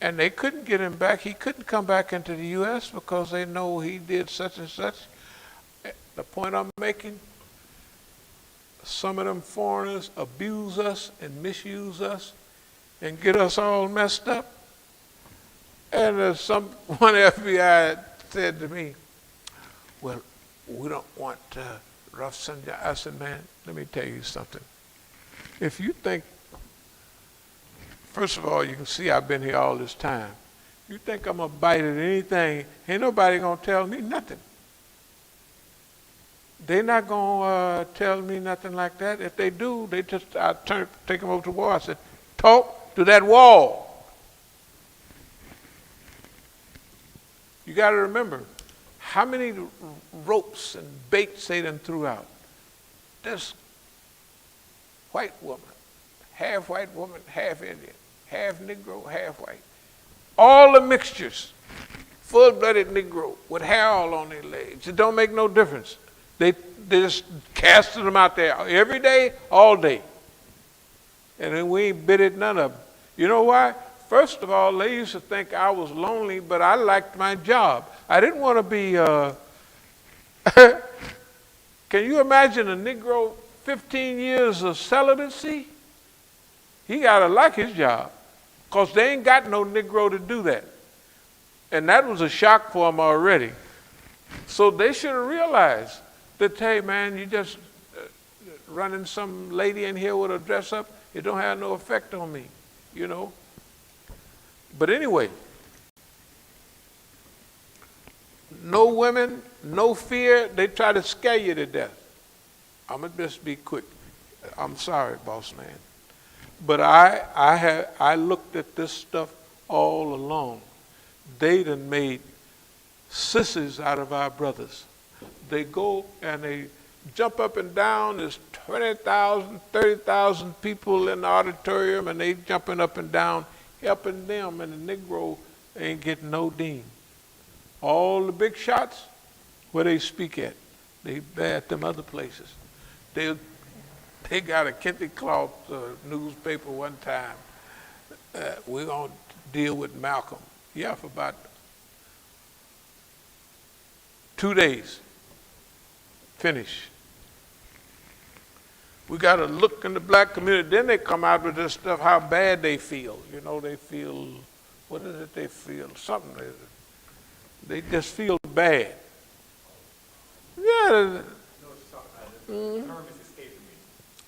Speaker 1: And they couldn't get him back. He couldn't come back into the U.S. because they know he did such and such. The point I'm making, some of them foreigners abuse us and misuse us and get us all messed up. And one FBI said to me, well, we don't want rough Sanjay. I said, man, let me tell you something. If you think, first of all, you can see I've been here all this time. You think I'm going to bite at anything, ain't nobody going to tell me nothing. They're not going to tell me nothing like that. If they do, I take them over to the wall. I said, talk to that wall. You got to remember, how many ropes and baits they done threw out? This white woman, half Indian, half Negro, half white. All the mixtures, full-blooded Negro with hair all on their legs. It don't make no difference. They just casted them out there every day, all day. And then we ain't bit at none of them. You know why? First of all, they used to think I was lonely, but I liked my job. I didn't want to be, can you imagine a Negro 15 years of celibacy? He got to like his job because they ain't got no Negro to do that. And that was a shock for them already. So they should have realized that, hey, man, you just running some lady in here with a dress up, it don't have no effect on me, you know. But anyway, no women, no fear. They try to scare you to death. I'm going to just be quick. I'm sorry, boss man. But I looked at this stuff all along. They done made sissies out of our brothers. They go and they jump up and down. There's 20,000, 30,000 people in the auditorium, and they jumping up and down, helping them, and the Negro ain't getting no dime. All the big shots, where they speak at, they at them other places. They got a kente cloth newspaper one time. We're going to deal with Malcolm. Yeah, for about 2 days. Finish. We got to look in the black community. Then they come out with this stuff, how bad they feel. You know, they feel, what is it they feel? Something. They just feel bad. Yeah.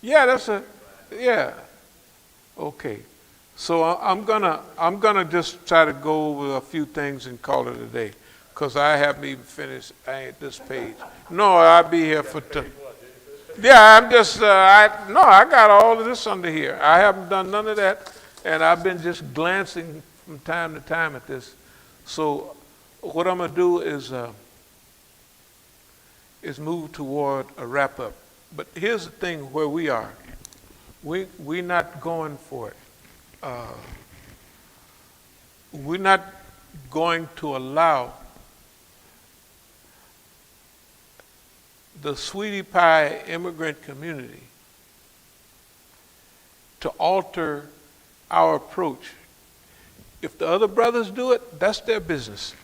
Speaker 1: Yeah, yeah. Okay. So I'm gonna just try to go over a few things and call it a day. because I haven't even finished this page. No, I'll be here for yeah, I'm just, I got all of this under here. I haven't done none of that, and I've been just glancing from time to time at this. So what I'm going to do is move toward a wrap-up. But here's the thing where we are. We're not going for it. We're not going to allow the sweetie pie immigrant community to alter our approach. If the other brothers do it, that's their business.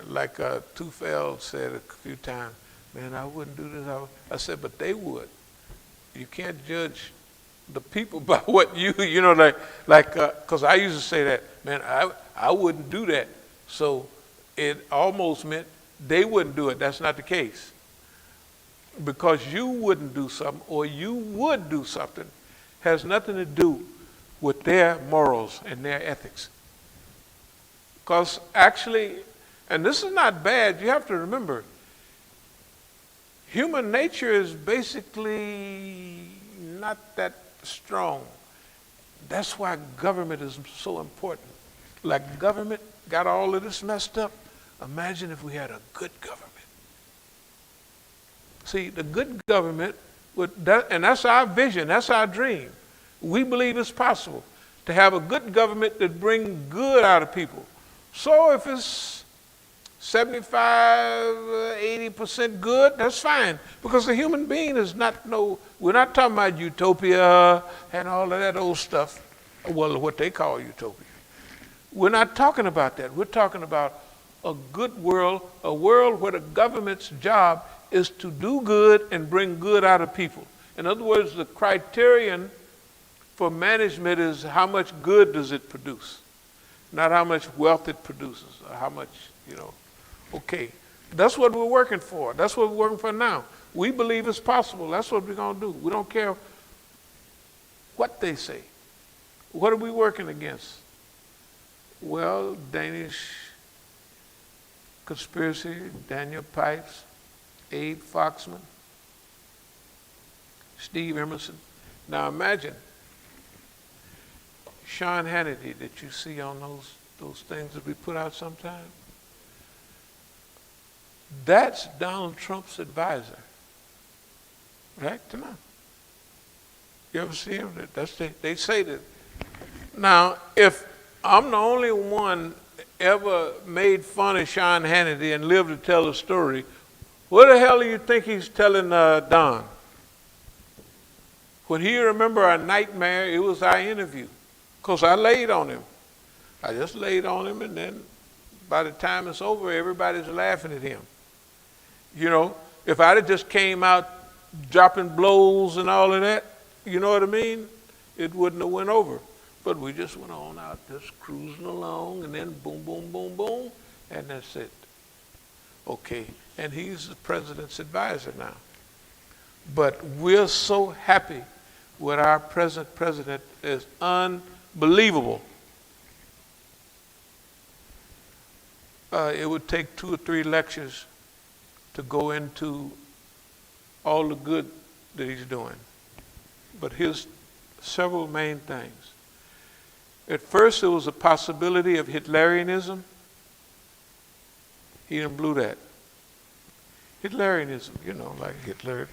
Speaker 1: Like Tufel said a few times, man, I wouldn't do this. I said, but they would. You can't judge the people by what you know, because I used to say that, man, I wouldn't do that. So it almost meant they wouldn't do it. That's not the case. Because you wouldn't do something or you would do something has nothing to do with their morals and their ethics. Because actually, and this is not bad, you have to remember, human nature is basically not that strong. That's why government is so important. Like government got all of this messed up. Imagine if we had a good government. See, the good government, and that's our vision, that's our dream. We believe it's possible to have a good government that brings good out of people. So if it's 75, 80% good, that's fine. Because the human being is we're not talking about utopia and all of that old stuff. Well, what they call utopia. We're not talking about that. We're talking about a good world, a world where the government's job is to do good and bring good out of people. In other words, the criterion for management is how much good does it produce, not how much wealth it produces, or how much, Okay, that's what we're working for. That's what we're working for now. We believe it's possible. That's what we're going to do. We don't care what they say. What are we working against? Well, Danish conspiracy, Daniel Pipes, Abe Foxman, Steve Emerson. Now imagine Sean Hannity that you see on those things that we put out sometimes. That's Donald Trump's advisor. Right? Come on. You ever see him? They say that. Now, if I'm the only one ever made fun of Sean Hannity and lived to tell the story, what the hell do you think he's telling Don? When he remember a nightmare, it was our interview. Because I laid on him. I just laid on him, and then by the time it's over, everybody's laughing at him. If I'd have just came out dropping blows and all of that, you know what I mean? It wouldn't have went over. But we just went on out just cruising along, and then boom, boom, boom, boom, and that's it. Okay, and he's the president's advisor now. But we're so happy with our present president. Is unbelievable. It would take 2 or 3 lectures to go into all the good that he's doing. But here's several main things. At first, there was a possibility of Hitlerianism. He didn't blew that. Hitlerianism, like Hitler,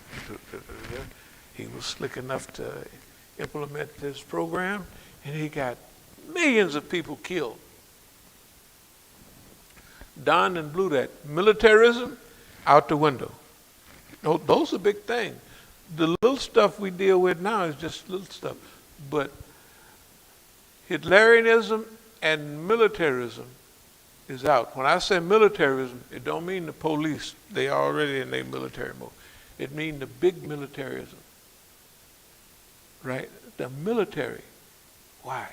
Speaker 1: he was slick enough to implement this program, and he got millions of people killed. Don and blew that. Militarism, out the window. No, those are big things. The little stuff we deal with now is just little stuff. But Hitlerianism and militarism is out. When I say militarism, it don't mean the police. They are already in their military mode. It means the big militarism. Right? The military. Why?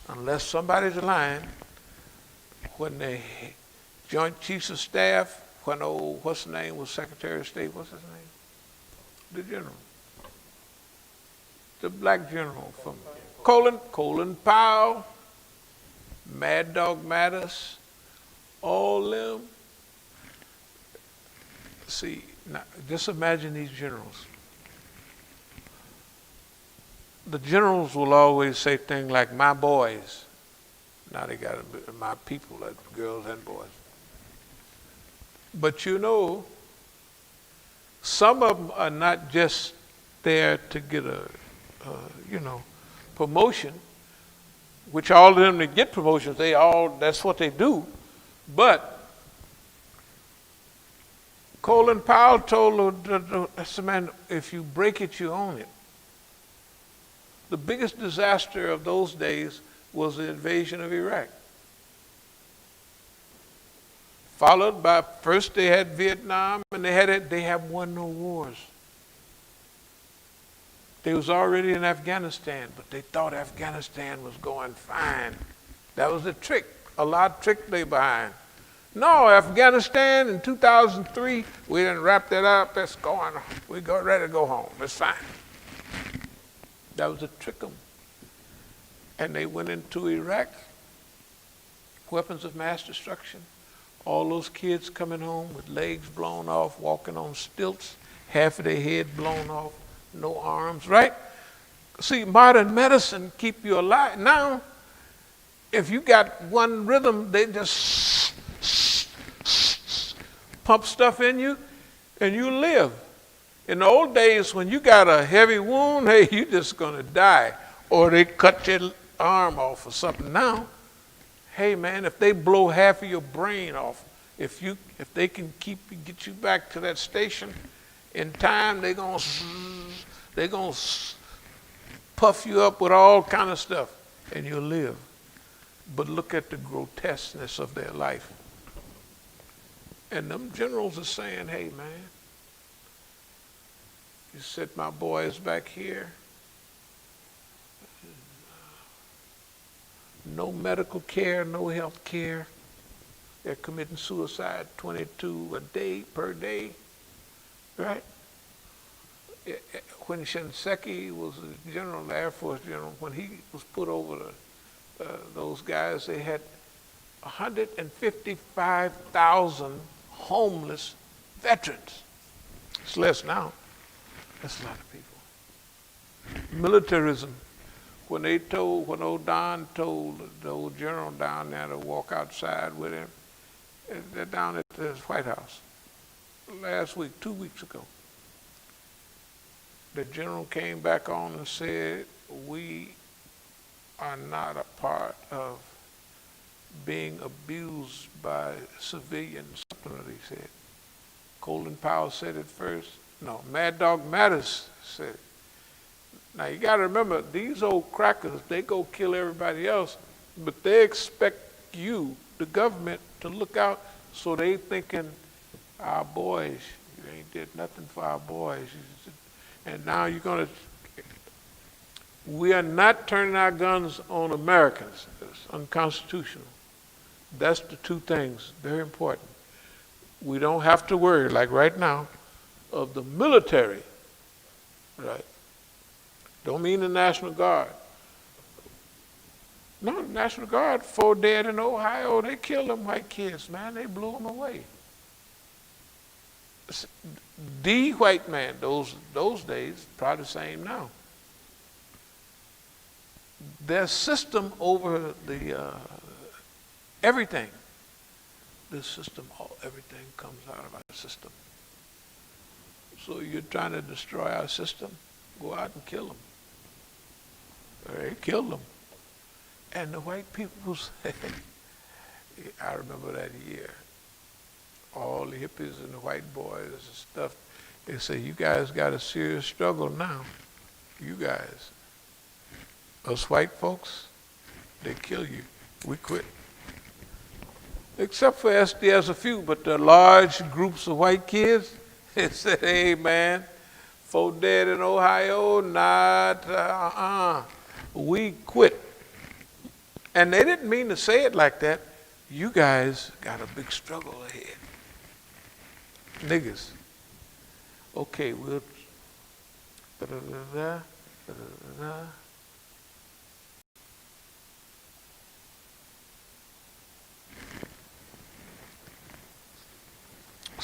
Speaker 1: Unless somebody's lying, when the Joint Chiefs of Staff, when what's his name was Secretary of State, what's his name? The general. The black general from Colin Powell Mad Dog Mattis, all them. See, now, just imagine these generals. The generals will always say things like, my boys. Now they got my people, like girls and boys. But you know, some of them are not just there to get a promotion, which all of them that get promotions, that's what they do. But Colin Powell told the man, if you break it, you own it. The biggest disaster of those days was the invasion of Iraq. Followed by, first they had Vietnam, and they have won no wars. They was already in Afghanistan, but they thought Afghanistan was going fine. That was the trick. A lot of trick lay behind. No, Afghanistan in 2003, we didn't wrap that up. It's going. We got ready to go home. It's fine. That was a trick 'em. And they went into Iraq, weapons of mass destruction. All those kids coming home with legs blown off, walking on stilts, half of their head blown off, no arms, right? See, modern medicine keep you alive. Now, if you got one rhythm, they just pump stuff in you and you live. In the old days, when you got a heavy wound, hey, you just gonna die. Or they cut your arm off or something. Now, hey man, if they blow half of your brain off, if they can get you back to that station in time, they're gonna puff you up with all kind of stuff and you'll live. But look at the grotesqueness of their life. And them generals are saying, hey man, you set my boys back here. No medical care, no health care. They're committing suicide 22 a day, per day, right? When Shinseki was a general, the Air Force general, when he was put over those guys, they had 155,000 homeless veterans. It's less now. That's a lot of people. Militarism. When old Don told the old general down there to walk outside with him, they're down at his White House last week, 2 weeks ago. The general came back on and said, we are not a part of being abused by civilians, something that he said. Colin Powell said it first. No, Mad Dog Mattis said it. Now you got to remember, these old crackers, they go kill everybody else, but they expect you, the government, to look out. So they thinking, our boys, you ain't did nothing for our boys. And now you're going to, we are not turning our guns on Americans. It's unconstitutional. That's the two things, very important. We don't have to worry, like right now, of the military, right? Don't mean the National Guard. No, the National Guard, 4 dead in Ohio, they killed them white kids, man. They blew them away. The white man, those days, probably the same now. Their system over the everything. This system, everything comes out of our system. So you're trying to destroy our system? Go out and kill them. They killed them. And the white people said, I remember that year, all the hippies and the white boys and stuff, they say, you guys got a serious struggle now. You guys. Us white folks, they kill you. We quit. Except for SDS, a few, but the large groups of white kids, they said, hey man, 4 dead in Ohio, we quit. And they didn't mean to say it like that. You guys got a big struggle ahead. Niggas. Okay, we'll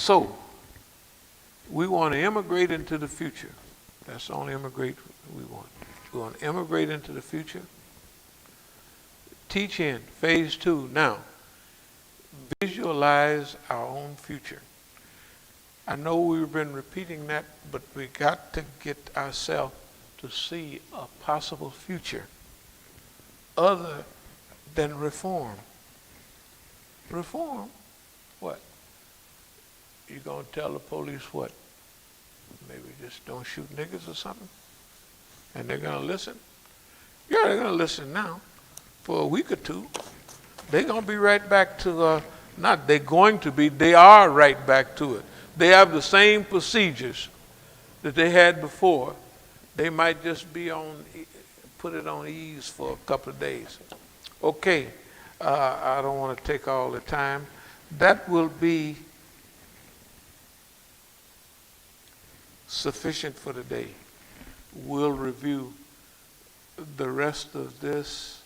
Speaker 1: So, we want to immigrate into the future. That's the only immigrate we want. We want to immigrate into the future. Teach in phase 2. Now, visualize our own future. I know we've been repeating that, but we got to get ourselves to see a possible future other than reform. Reform? What? You gonna tell the police what? Maybe just don't shoot niggas or something? And they're gonna listen? Yeah, they're gonna listen now for a week or two. They're gonna be right back to, not they're going to be, they are right back to it. They have the same procedures that they had before. They might just be put it on ease for a couple of days. Okay, I don't want to take all the time. That will be sufficient for today. We'll review the rest of this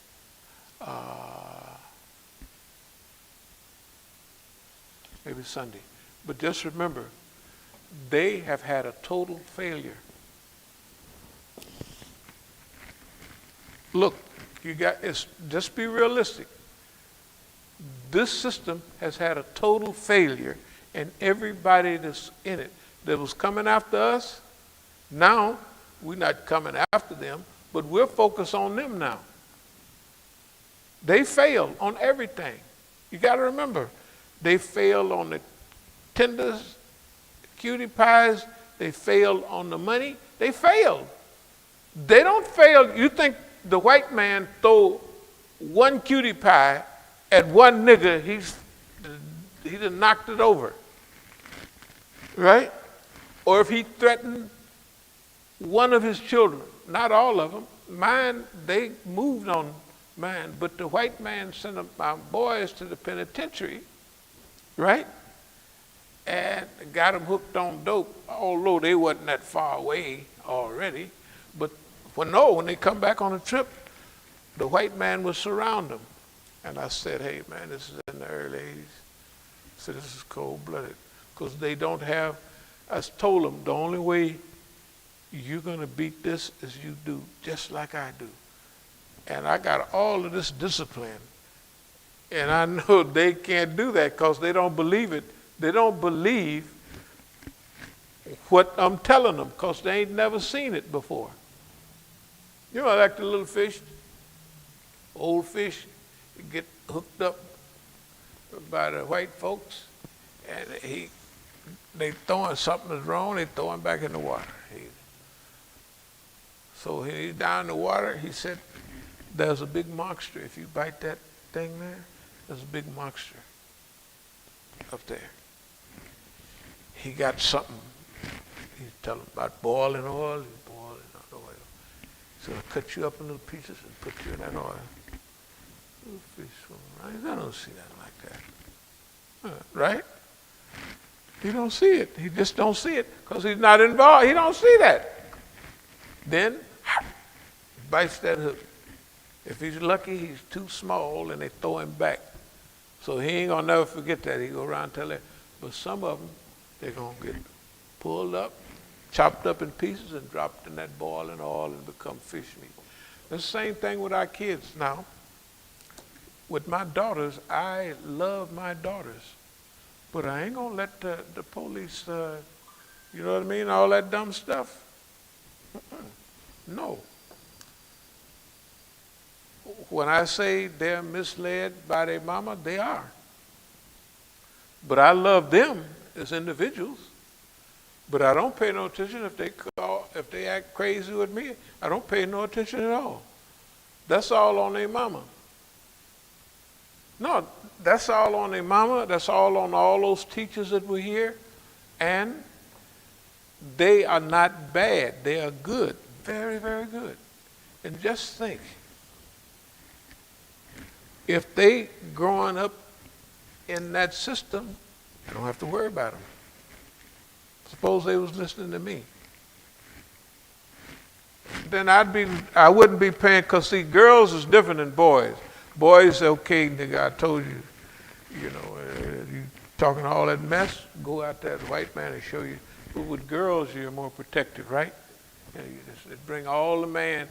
Speaker 1: maybe Sunday. But just remember, they have had a total failure. Look, just be realistic. This system has had a total failure, and everybody that's in it that was coming after us, now we're not coming after them, but we're focused on them now. They failed on everything. You got to remember, they failed on the tenders, cutie pies, they failed on the money, they failed. They don't fail. You think the white man throw one cutie pie at one nigger, he done knocked it over, right? Or if he threatened one of his children, not all of them, mine, they moved on mine, but the white man sent my boys to the penitentiary, right? And got them hooked on dope, although they wasn't that far away already. But when they come back on a trip, the white man would surround them. And I said, hey man, this is in the early 80s. I said, this is cold-blooded. Because they don't have, I told them, the only way you're gonna beat this is you do just like I do. And I got all of this discipline. And I know they can't do that because they don't believe it. They don't believe what I'm telling them because they ain't never seen it before. You know, like the little fish, old fish, get hooked up by the white folks, and they throwing something is wrong, they throw him back in the water. So he's down in the water, he said, there's a big monster. If you bite that thing there, there's a big monster up there. He got something. He's telling about boiling oil. He's boiling oil. He's going to cut you up in little pieces and put you in that oil. Little fish swimming around. I don't see that like that. Right? He don't see it. He just don't see it because he's not involved. He don't see that. Then bites that hook. If he's lucky, he's too small and they throw him back. So he ain't gonna never forget that. He go around and tell that. But some of them, they're gonna get pulled up, chopped up in pieces and dropped in that boiling oil and become fish meat. The same thing with our kids now. With my daughters, I love my daughters. But I ain't gonna let the police, you know what I mean, all that dumb stuff. No. When I say they're misled by their mama, they are. But I love them as individuals. But I don't pay no attention if they act crazy with me. I don't pay no attention at all. That's all on their mama. No, that's all on their mama. That's all on all those teachers that were here. And they are not bad. They are good. Very, very good. And just think, if they growing up in that system, I don't have to worry about them. Suppose they was listening to me. Then I wouldn't be paying, because see, girls is different than boys. Boys, okay, nigga, I told you, you know, talking all that mess, go out there, the white man, and show you. But with girls, you're more protected, right? You know, they bring all the man.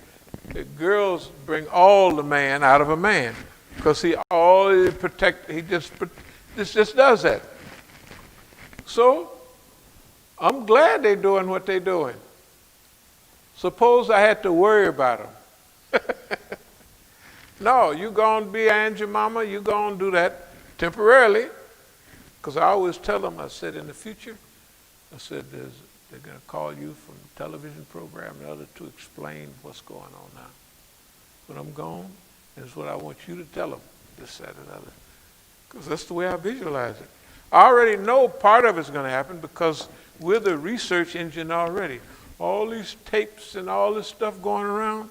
Speaker 1: The girls bring all the man out of a man, because he always protect. This just does that. So I'm glad they're doing what they're doing. Suppose I had to worry about them. No, you gonna be Aunt your mama. You gonna do that temporarily, because I always tell them. I said in the future, I said they're gonna call you from the television program and other to explain what's going on now. When I'm gone, is what I want you to tell them. This, that, and other, because that's the way I visualize it. I already know part of it's going to happen because we're the research engine already. All these tapes and all this stuff going around.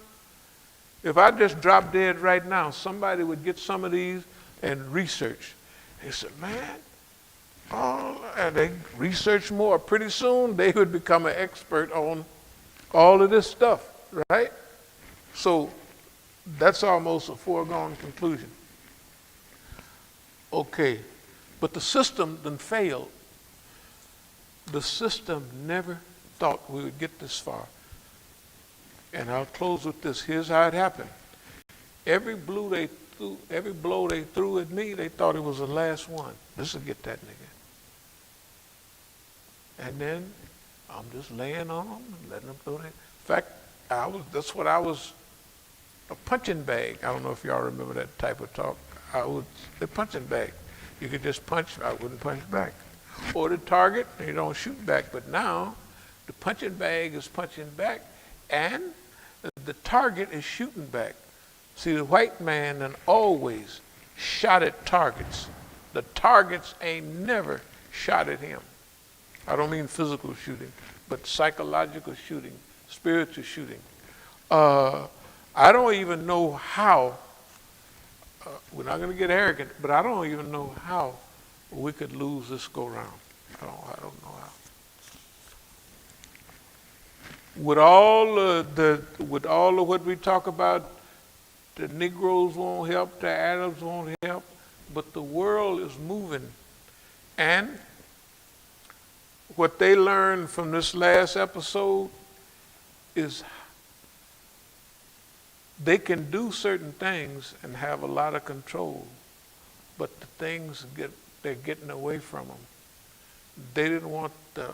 Speaker 1: If I just drop dead right now, somebody would get some of these and research. They said, man, and they research more. Pretty soon they would become an expert on all of this stuff, right? So that's almost a foregone conclusion. Okay, but the system then failed. The system never thought we would get this far. And I'll close with this. Here's how it happened. Every blow they threw at me, they thought it was the last one. This will get that nigga. And then I'm just laying on them and letting them throw that. In fact, that's what I was, a punching bag. I don't know if y'all remember that type of talk. I was a punching bag. You could just punch, I wouldn't punch back. Or the target, and you don't shoot back. But now, the punching bag is punching back, and the target is shooting back. See, the white man done always shot at targets. The targets ain't never shot at him. I don't mean physical shooting, but psychological shooting, spiritual shooting. I don't even know how, we're not going to get arrogant, but I don't even know how we could lose this go-round. I don't know how. With all of what we talk about, the Negroes won't help, the Arabs won't help, but the world is moving. And what they learned from this last episode is they can do certain things and have a lot of control, but the things they're getting away from them. They didn't want the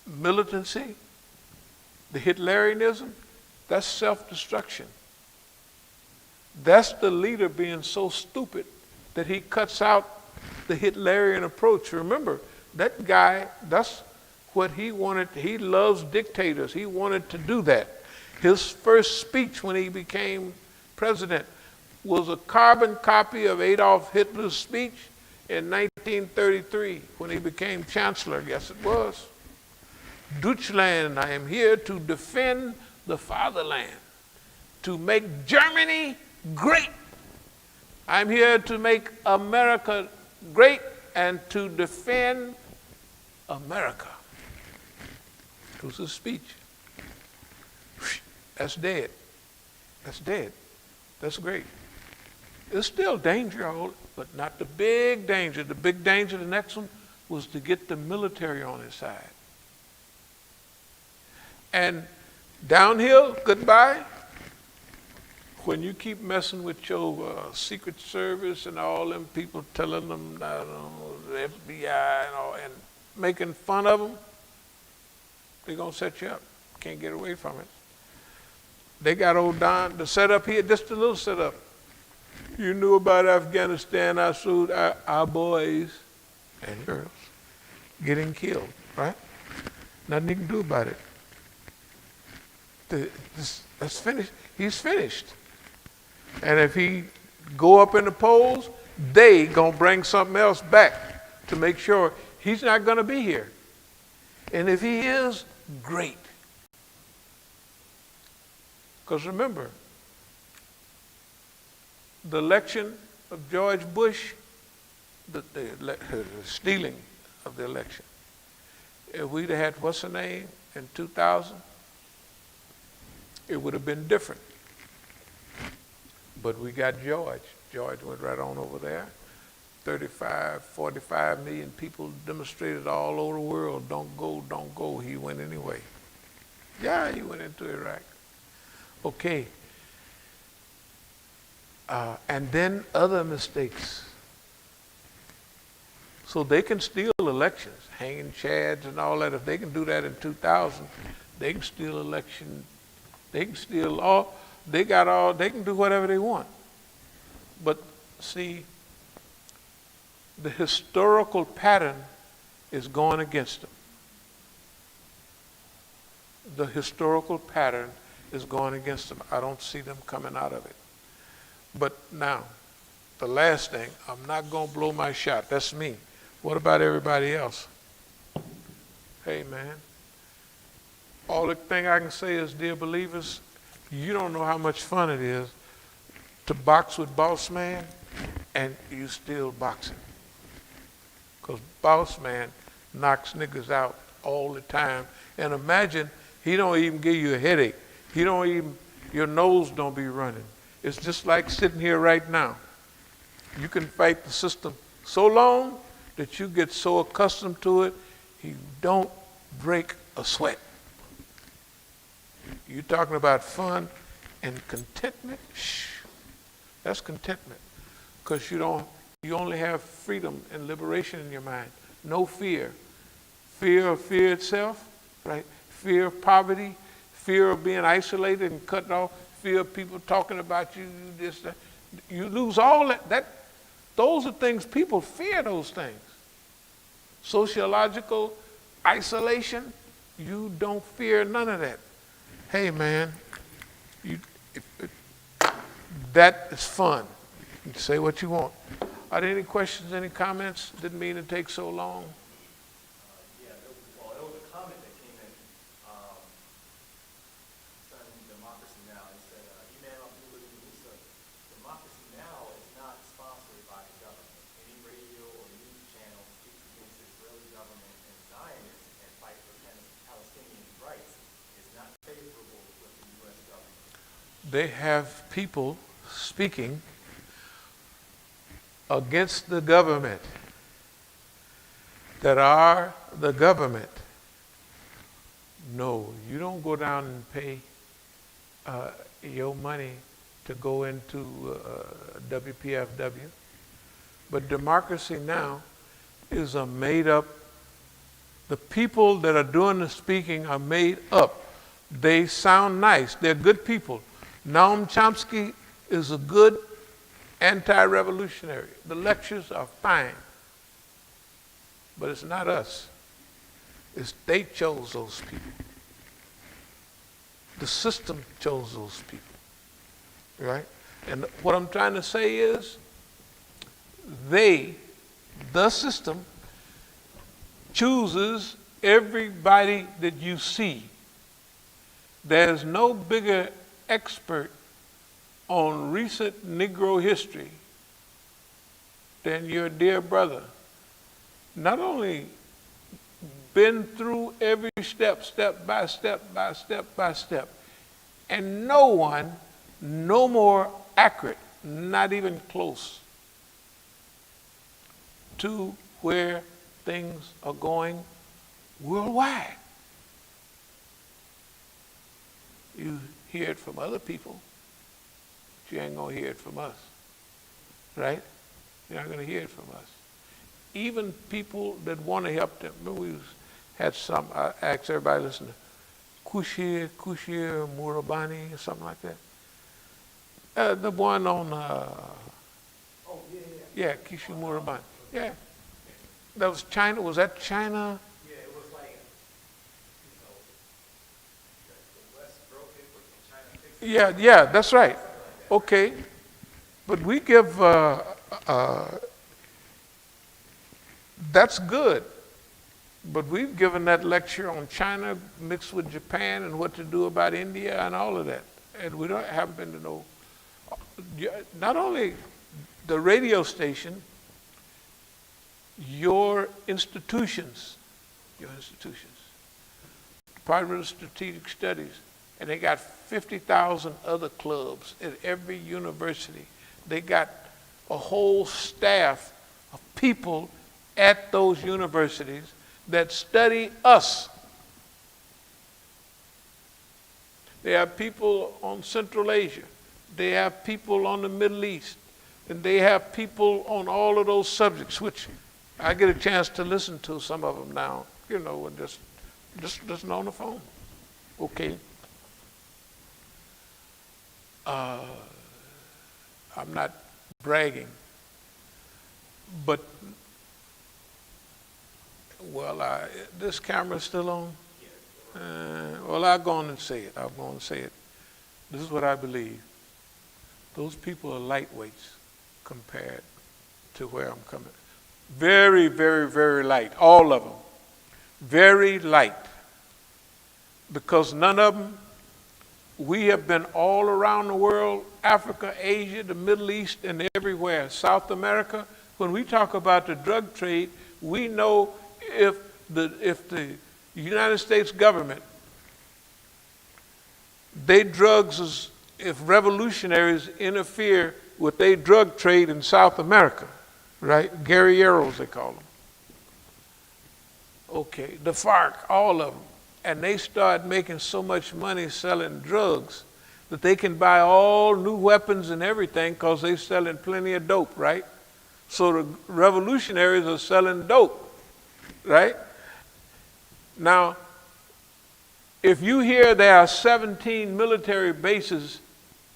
Speaker 1: militancy, the Hitlerianism. That's self-destruction. That's the leader being so stupid that he cuts out the Hitlerian approach. Remember, that guy, that's what he wanted. He loves dictators. He wanted to do that. His first speech when he became president was a carbon copy of Adolf Hitler's speech in 1933 when he became chancellor. Yes, it was. Deutschland, I am here to defend the fatherland, to make Germany great. I'm here to make America great and to defend America. It was his speech. That's dead. That's dead. That's great. There's still danger, but not the big danger. The big danger, the next one, was to get the military on his side. And downhill, goodbye. When you keep messing with your Secret Service and all them people telling them, I don't know, the FBI and all, and making fun of them, they're going to set you up. Can't get away from it. They got old Don, the setup here, just a little setup. You knew about Afghanistan, our boys and girls getting killed, right? Nothing you can do about it. That's finished. He's finished. And if he go up in the polls, they gonna bring something else back to make sure he's not gonna be here. And if he is, great. Because remember, the election of George Bush, the stealing of the election, if we'd have had what's her name in 2000, it would have been different. But we got George. George went right on over there. 35, 45 million people demonstrated all over the world. Don't go, don't go. He went anyway. Yeah, he went into Iraq. Okay. And then other mistakes. So they can steal elections, hanging chads and all that. If they can do that in 2000, they can steal election. They can steal all. They can do whatever they want. But see, the historical pattern is going against them. The historical pattern is going against them. I don't see them coming out of it. But now, the last thing, I'm not going to blow my shot. That's me. What about everybody else? Hey, man. All the thing I can say is, dear believers, you don't know how much fun it is to box with Boss Man and you still boxing. Because Boss Man knocks niggas out all the time. And imagine, he don't even give you a headache. Your nose don't be running. It's just like sitting here right now. You can fight the system so long that you get so accustomed to it, you don't break a sweat. You're talking about fun and contentment? Shh. That's contentment. Because you only have freedom and liberation in your mind. No fear. Fear of fear itself, right? Fear of poverty, fear of being isolated and cut off, fear of people talking about you, this, that. You lose all that. Those are things, people fear those things. Sociological isolation, you don't fear none of that. Hey man, that is fun. You can say what you want. Are there any questions, any comments? Didn't mean to take so long.
Speaker 2: Yeah, there was a comment that came in concerning Democracy Now! It said, Imam Abdullah Musa, Democracy Now! Is not sponsored by the government. Any radio or news channel speaks against the Israeli government and Zionists and fight for Palestinian rights is not favorable with the U.S. government.
Speaker 1: They have people speaking against the government that are the government. No, you don't go down and pay your money to go into WPFW. But Democracy Now! Is a made up, the people that are doing the speaking are made up. They sound nice. They're good people. Noam Chomsky is a good anti-revolutionary. The lectures are fine. But it's not us. They chose those people. The system chose those people. Right? And what I'm trying to say is, the system, chooses everybody that you see. There's no bigger expert on recent Negro history than your dear brother. Not only been through every step by step, and no one, no more accurate, not even close to where things are going worldwide. You hear it from other people, but you ain't gonna hear it from us, right? You're not gonna hear it from us. Even people that want to help them. Remember we had some, I asked everybody to listen to Kushir Murabani or something like that. The one on, yeah, Kushir Murabani. Yeah. That was China. Was that China?
Speaker 2: Yeah, it was like, the West broke it, but China fixed it.
Speaker 1: Yeah, that's right. Okay. But we give, that's good. But we've given that lecture on China mixed with Japan and what to do about India and all of that. And we haven't been to know, not only the radio station, your institutions, Department of Strategic Studies, and they got 50,000 other clubs at every university. They got a whole staff of people at those universities that study us. They have people on Central Asia. They have people on the Middle East. And they have people on all of those subjects, which I get a chance to listen to some of them now, and just listen on the phone. Okay. I'm not bragging, but, this camera's still on? I'll go on and say it. I'll go on and say it. This is what I believe. Those people are lightweights compared to where I'm coming. Very, very, very light. All of them. Very light. Because none of them, we have been all around the world, Africa, Asia, the Middle East, and everywhere. South America. When we talk about the drug trade, we know if the United States government, if revolutionaries interfere with their drug trade in South America, right? Guerrilleros, they call them. Okay, the FARC, all of them. And they start making so much money selling drugs that they can buy all new weapons and everything because they're selling plenty of dope, right? So the revolutionaries are selling dope, right? Now, if you hear there are 17 military bases,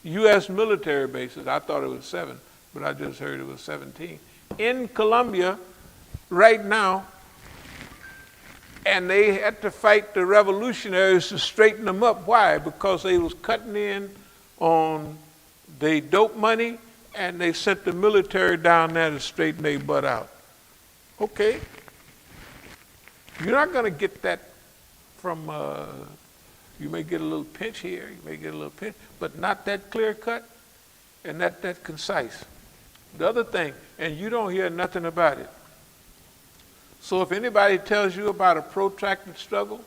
Speaker 1: U.S. military bases, I thought it was 7, but I just heard it was 17, in Colombia right now, and they had to fight the revolutionaries to straighten them up. Why? Because they was cutting in on the dope money, and they sent the military down there to straighten their butt out. Okay. You're not going to get that from, you may get a little pinch here, you may get a little pinch, but not that clear cut and not that concise. The other thing, and you don't hear nothing about it. So if anybody tells you about a protracted struggle,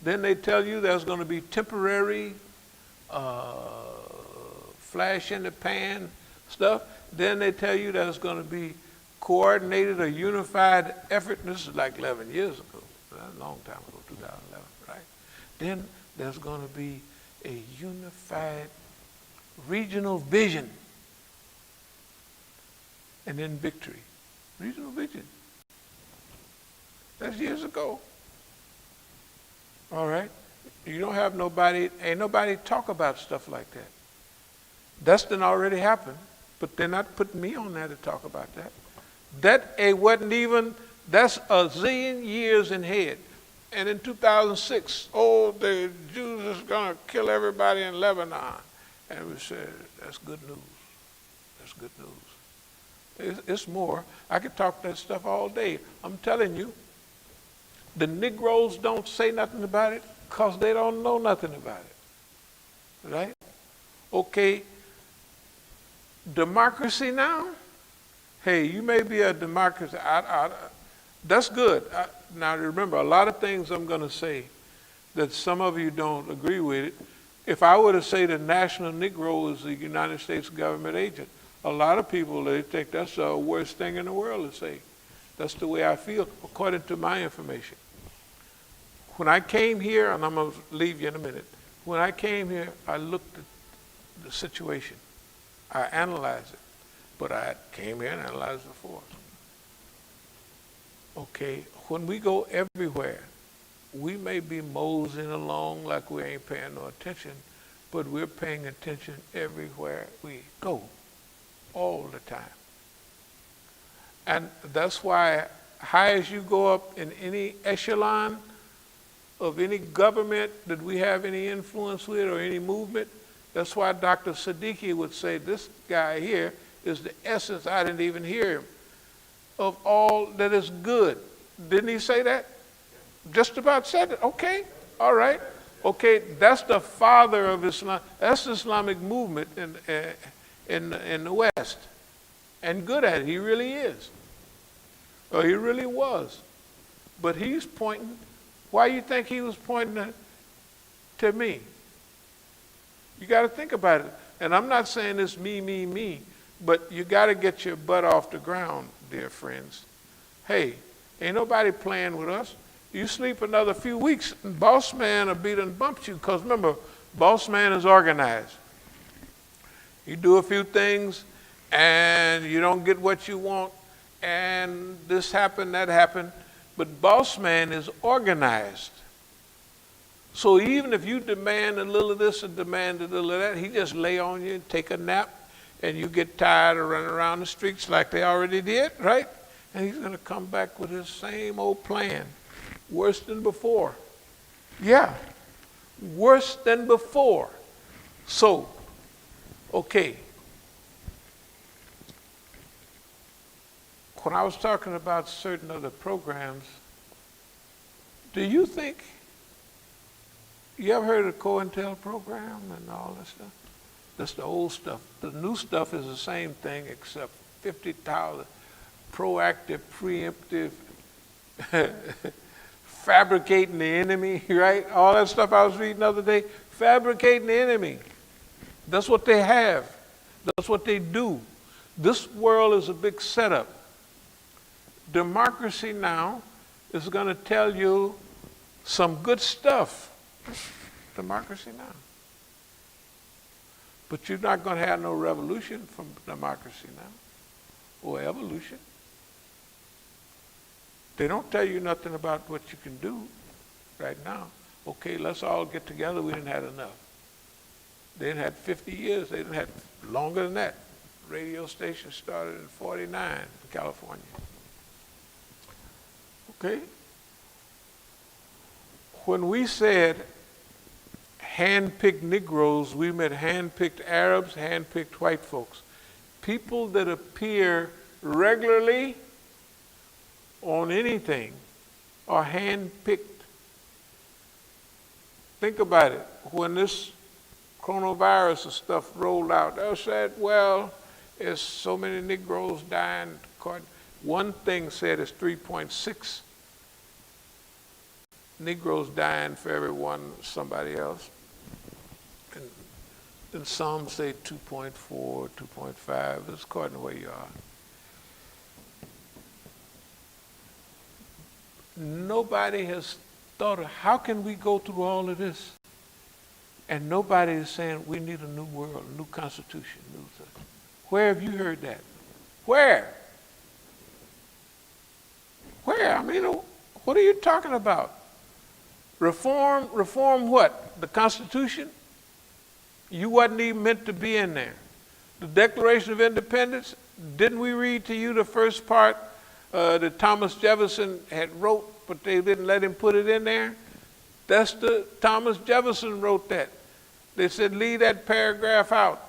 Speaker 1: then they tell you there's going to be temporary flash in the pan stuff. Then they tell you there's going to be coordinated or unified effort. And this is like 11 years ago. That's a long time ago, 2011, right? Then there's going to be a unified regional vision. And then victory. Regional vision. That's years ago. All right? You don't have nobody, ain't nobody talk about stuff like that. That's done already happened, but they're not putting me on there to talk about that. That wasn't even, that's a zillion years in head. And in 2006, the Jews is going to kill everybody in Lebanon. And we said, that's good news. That's good news. It's more. I could talk that stuff all day. I'm telling you, the Negroes don't say nothing about it because they don't know nothing about it. Right? Okay. Democracy now? Hey, you may be a democracy. That's good. Now remember, a lot of things I'm going to say that some of you don't agree with it. If I were to say the National Negro is the United States government agent, a lot of people, they think that's the worst thing in the world to say. That's the way I feel, according to my information. When I came here, and I'm going to leave you in a minute. When I came here, I looked at the situation. I analyzed it. But I came here and analyzed it before. Okay, when we go everywhere, we may be moseying along like we ain't paying no attention, but we're paying attention everywhere we go, all the time. And that's why, high as you go up in any echelon of any government that we have any influence with or any movement, that's why Dr. Siddiqui would say, this guy here is the essence, I didn't even hear him, of all that is good. Didn't he say that? Just about said it. Okay, all right. Okay, that's the father of Islam. That's the Islamic movement in the West. And good at it, he really is. Or he really was. But he's pointing, why you think he was pointing to me? You got to think about it. And I'm not saying this me. But you got to get your butt off the ground, dear friends. Hey, ain't nobody playing with us. You sleep another few weeks, and boss man will beat and bump you, because remember, boss man is organized. You do a few things, and you don't get what you want, and this happened, that happened, but boss man is organized. So even if you demand a little of this and demand a little of that, he just lay on you and take a nap, and you get tired of running around the streets like they already did, right? And he's going to come back with his same old plan, worse than before. Yeah, worse than before. So, okay. When I was talking about certain other programs, do you think, you ever heard of the COINTEL program and all that stuff? That's the old stuff. The new stuff is the same thing except 50,000 proactive, preemptive, fabricating the enemy, right? All that stuff I was reading the other day, fabricating the enemy. That's what they have. That's what they do. This world is a big setup. Democracy now is going to tell you some good stuff. Democracy now. But you're not going to have no revolution from democracy now, or evolution. They don't tell you nothing about what you can do right now. Okay, let's all get together. We didn't have enough. They didn't have 50 years. They didn't have longer than that. Radio station started in 49 in California. Okay? When we said hand-picked Negroes, we meant hand-picked Arabs, hand-picked white folks. People that appear regularly on anything are hand-picked. Think about it. When this coronavirus and stuff rolled out, they said, well, there's so many Negroes dying. One thing said it's 3.6 Negroes dying for every one somebody else. And some say 2.4, 2.5. It's according to where you are. Nobody has thought of how can we go through all of this? And nobody is saying we need a new world, a new constitution. Where have you heard that? Where? Where? I mean, what are you talking about? Reform what? The Constitution? You wasn't even meant to be in there. The Declaration of Independence, didn't we read to you the first part that Thomas Jefferson had wrote, but they didn't let him put it in there? Thomas Jefferson wrote that. They said, leave that paragraph out.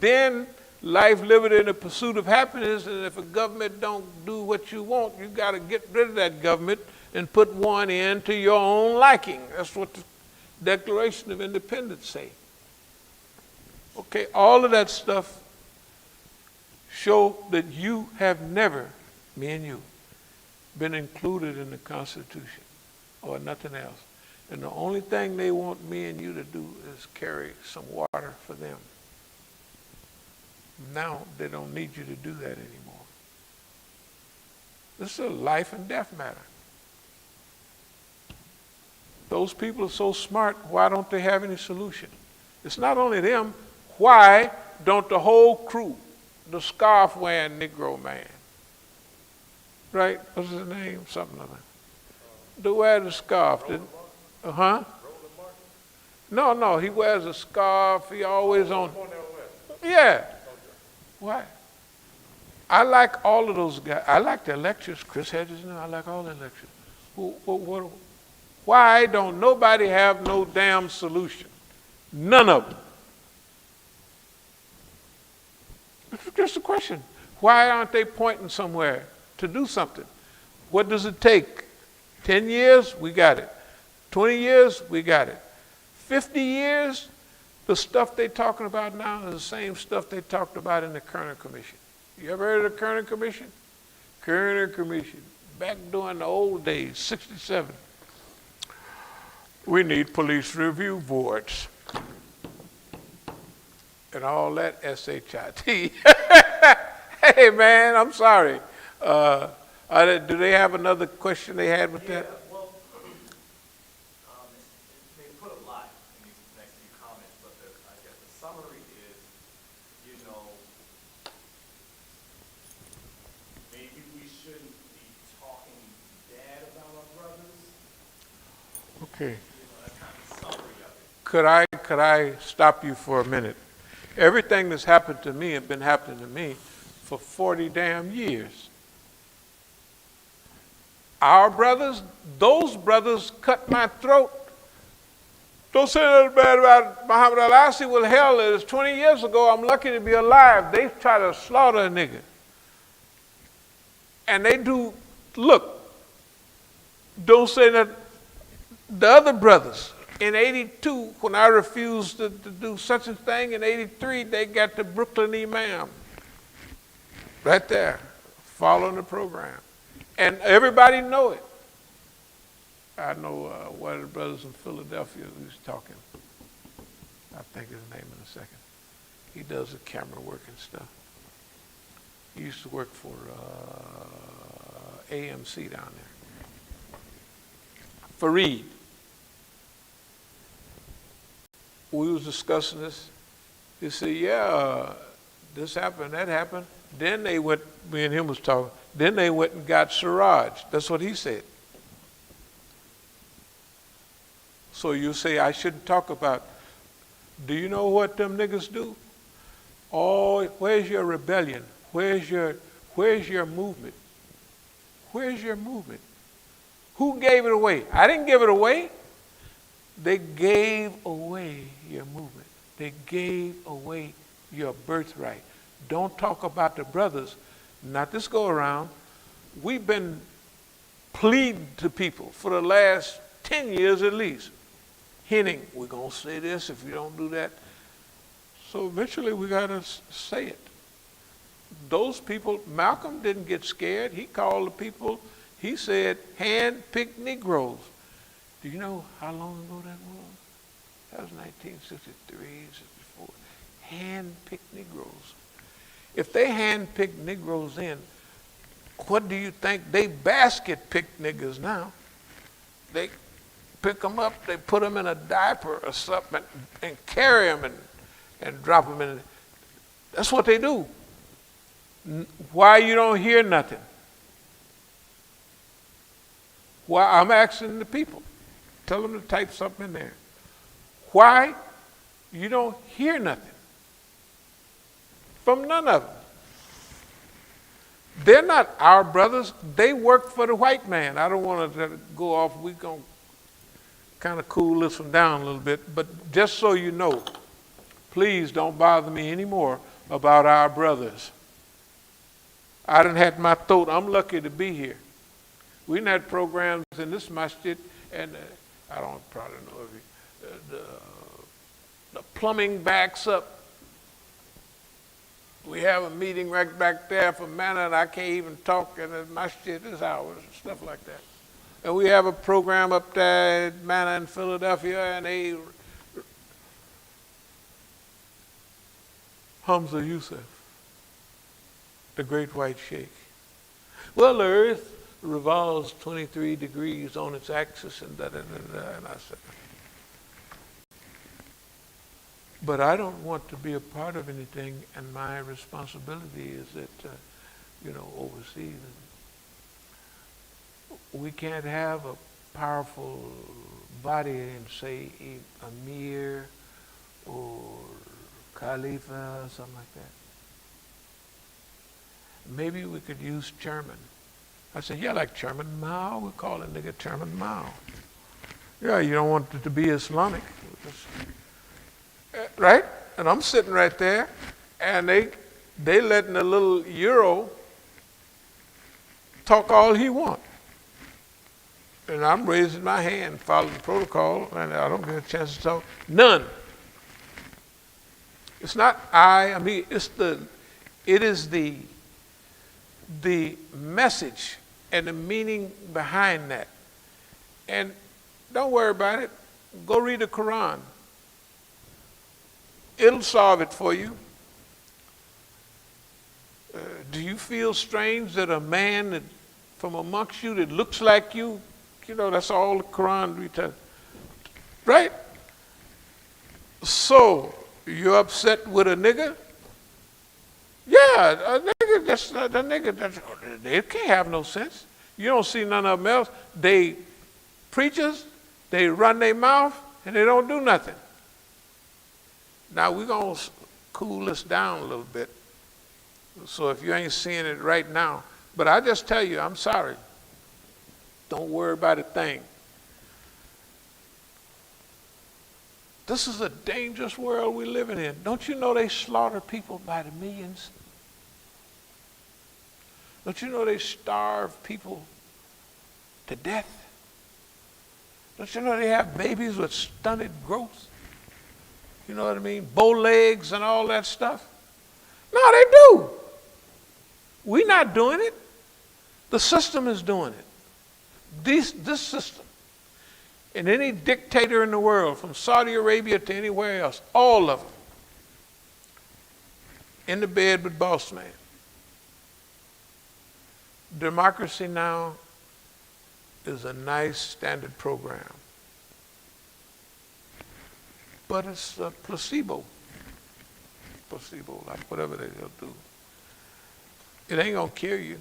Speaker 1: Then, life, liberty, and the pursuit of happiness, and if a government don't do what you want, you got to get rid of that government and put one in to your own liking. That's what the Declaration of Independence say. Okay, all of that stuff show that you have never, me and you, been included in the Constitution or nothing else. And the only thing they want me and you to do is carry some water for them. Now they don't need you to do that anymore. This is a life and death matter. Those people are so smart, why don't they have any solution? It's not only them, why don't the whole crew, the scarf wearing Negro man, right? What's his name? Something like that. They wear the scarf. No, he wears a scarf. He always on. Yeah. Why? I like all of those guys. I like their lectures. Chris Hedges, I like all their lectures. Why don't nobody have no damn solution? None of them. It's just a question. Why aren't they pointing somewhere to do something? What does it take? 10 years? We got it. 20 years? We got it. 50 years? The stuff they're talking about now is the same stuff they talked about in the Kerner Commission. You ever heard of the Kerner Commission? Kerner Commission. Back during the old days, 67. We need police review boards. And all that SHIT. Hey, man, I'm sorry. Do they have another question they had with
Speaker 2: Yeah,
Speaker 1: that?
Speaker 2: well, they put a lot in these next few comments, but I guess the summary is, maybe we shouldn't be talking bad about our brothers.
Speaker 1: Okay.
Speaker 2: That's kind of the summary of it.
Speaker 1: Could I stop you for a minute? Everything that's happened to me has been happening to me for 40 damn years. Our brothers, those brothers cut my throat. Don't say nothing bad about Muhammad Ali. Well, hell, it was 20 years ago. I'm lucky to be alive. They try to slaughter a nigga. And they do, look, don't say that. The other brothers, in 82, when I refused to do such a thing, in 83, they got the Brooklyn Imam. Right there, following the program. And everybody know it. I know one of the brothers in Philadelphia who's talking. I'll think his name in a second. He does the camera work and stuff. He used to work for AMC down there. Fareed. We was discussing this. He said, yeah, this happened, that happened. Then they went, me and him was talking, then they went and got Siraj. That's what he said. So you say I shouldn't talk about, do you know what them niggas do? Oh, where's your rebellion? Where's your movement? Where's your movement? Who gave it away? I didn't give it away. They gave away your movement. They gave away your birthright. Don't talk about the brothers. Not this go around. We've been pleading to people for the last 10 years at least, hinting, we're going to say this if you don't do that. So eventually we got to say it. Those people, Malcolm didn't get scared. He called the people, he said, hand-picked Negroes. Do you know how long ago that was? That was 1963, 64. Hand-picked Negroes. If they hand-picked Negroes in, what do you think? They basket-picked niggas now. They pick them up, they put them in a diaper or something and carry them and drop them in. That's what they do. Why you don't hear nothing? Why? I'm asking the people. Tell them to type something in there. Why you don't hear nothing from none of them? They're not our brothers. They work for the white man. I don't want to go off. We're going to kind of cool this one down a little bit. But just so you know, please don't bother me anymore about our brothers. I done had my throat. I'm lucky to be here. We done had programs in this masjid, and I don't probably know if you, the plumbing backs up. We have a meeting right back there for Manna, and I can't even talk in the masjid this hours and stuff like that. And we have a program up there at Manna in Philadelphia, and they Hamza Yusuf, the great white sheikh. Well, the earth revolves 23 degrees on its axis, and da-da-da-da, and I said, but I don't want to be a part of anything, and my responsibility is that, overseas. We can't have a powerful body and say Amir or Khalifa or something like that. Maybe we could use chairman. I said, yeah, like Chairman Mao. We call that nigga Chairman Mao. Yeah, you don't want it to be Islamic. Right? And I'm sitting right there, and they letting the little Euro talk all he want. And I'm raising my hand, following protocol, and I don't get a chance to talk. None. It's not it is the message and the meaning behind that. And don't worry about it. Go read the Quran. It'll solve it for you. Do you feel strange that a man that from amongst you that looks like you, that's all the Quran retells, right? So you're upset with a nigga? Yeah, a nigga. They can't have no sense. You don't see none of them else. They preachers, they run their mouth and they don't do nothing. Now we're gonna cool this down a little bit. So if you ain't seeing it right now, but I just tell you, I'm sorry. Don't worry about a thing. This is a dangerous world we're living in. Don't you know they slaughter people by the millions? Don't you know they starve people to death? Don't you know they have babies with stunted growth? You know what I mean? Bow legs and all that stuff? No, they do. We're not doing it. The system is doing it. This system. And any dictator in the world, from Saudi Arabia to anywhere else, all of them, in the bed with boss man. Democracy now is a nice standard program. But it's a placebo. Placebo, like whatever they'll do. It ain't gonna cure you.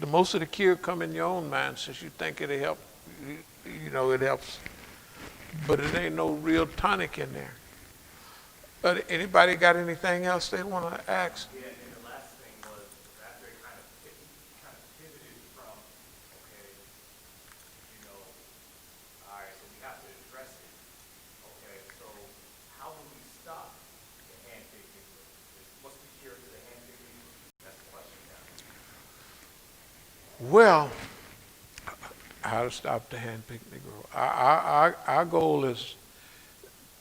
Speaker 1: The most of the cure come in your own mind, since you think it'll help. It helps. But it ain't no real tonic in there. Anybody got anything else they want to ask?
Speaker 2: Yeah, and the last thing was after it kind of pivoted from, okay, all right, so we have to address it. Okay, so how will we stop the hand-picking? What's the cure to the hand-picking? That's the question now.
Speaker 1: Well, how to stop the hand-picked Negro. Our goal is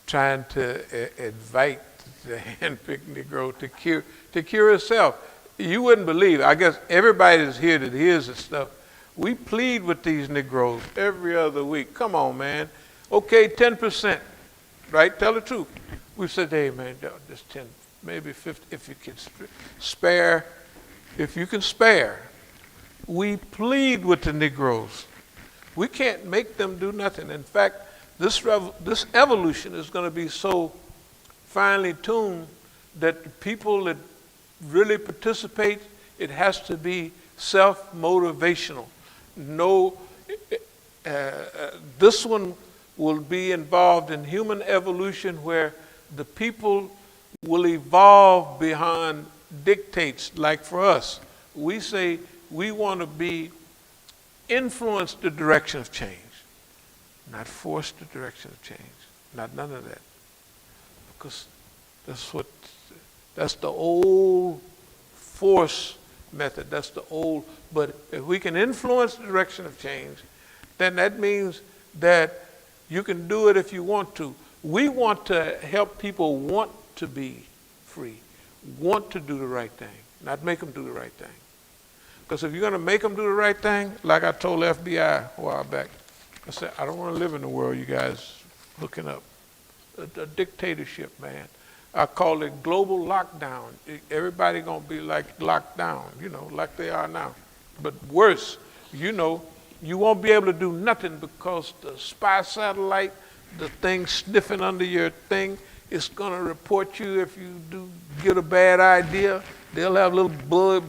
Speaker 1: trying to invite the hand-picked Negro to cure itself. You wouldn't believe, I guess everybody that's here that hears this stuff, we plead with these Negroes every other week. Come on, man. Okay, 10%, right? Tell the truth. We said, hey, man, just 10, maybe 50, if you can spare. If you can spare. We plead with the Negroes. We can't make them do nothing. In fact, this evolution is going to be so finely tuned that the people that really participate, it has to be self-motivational. This one will be involved in human evolution where the people will evolve behind dictates. Like for us, we say we want to be influence the direction of change, not force the direction of change, not none of that. Because that's the old force method, that's the old, but if we can influence the direction of change, then that means that you can do it if you want to. We want to help people want to be free, want to do the right thing, not make them do the right thing. Because if you're going to make them do the right thing, like I told FBI a while back, I said, I don't want to live in the world you guys hooking up. A dictatorship, man. I call it global lockdown. Everybody going to be like locked down, like they are now. But worse, you won't be able to do nothing because the spy satellite, the thing sniffing under your thing, is going to report you if you do get a bad idea. They'll have a little bug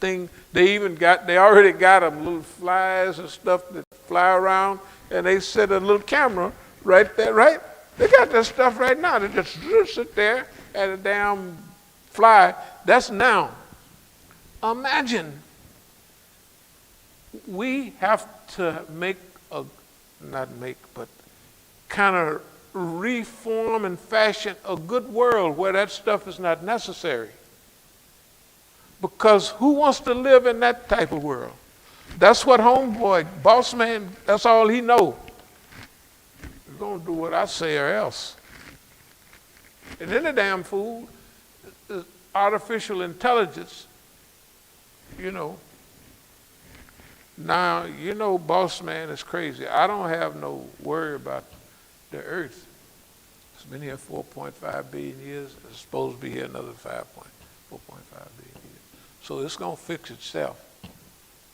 Speaker 1: thing. They already got them, little flies and stuff that fly around, and they set a little camera right there, right? They got that stuff right now. They just sit there at a damn fly. That's now. Imagine we have to kind of reform and fashion a good world where that stuff is not necessary. Because who wants to live in that type of world? That's what homeboy, boss man, that's all he know. You're going to do what I say or else. And then the damn fool, artificial intelligence, Now, boss man is crazy. I don't have no worry about the earth. It's been here 4.5 billion years. It's supposed to be here another 4.5 billion years. So it's going to fix itself.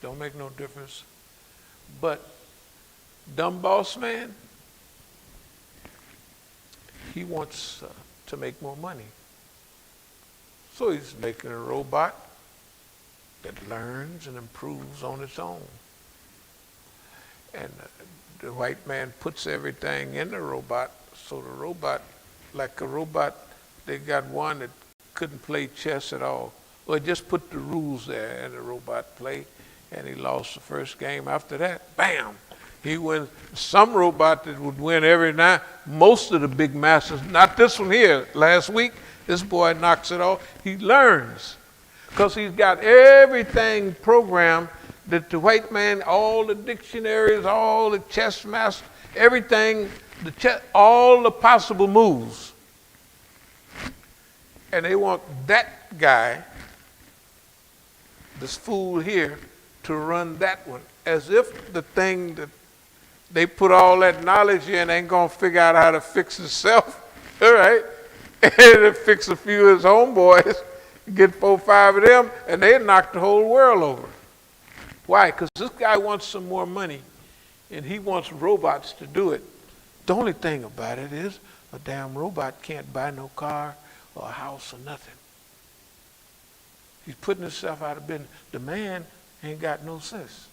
Speaker 1: Don't make no difference. But dumb boss man, he wants to make more money. So he's making a robot that learns and improves on its own. And the white man puts everything in the robot, so the robot, like a robot, they got one that couldn't play chess at all. Well, just put the rules there and the robot play, and he lost the first game. After that, bam, he wins. Some robot that would win every night, most of the big masters, not this one here, last week, this boy knocks it off. He learns because he's got everything programmed that the white man, all the dictionaries, all the chess masters, everything, all the possible moves. And they want that guy, this fool here, to run that one, as if the thing that they put all that knowledge in ain't gonna figure out how to fix itself. All right, and it'll fix a few of his homeboys, get 4 or 5 of them, and they knock the whole world over. Why? Because this guy wants some more money, and he wants robots to do it. The only thing about it is a damn robot can't buy no car or a house or nothing. He's putting himself out of business. The man ain't got no sense.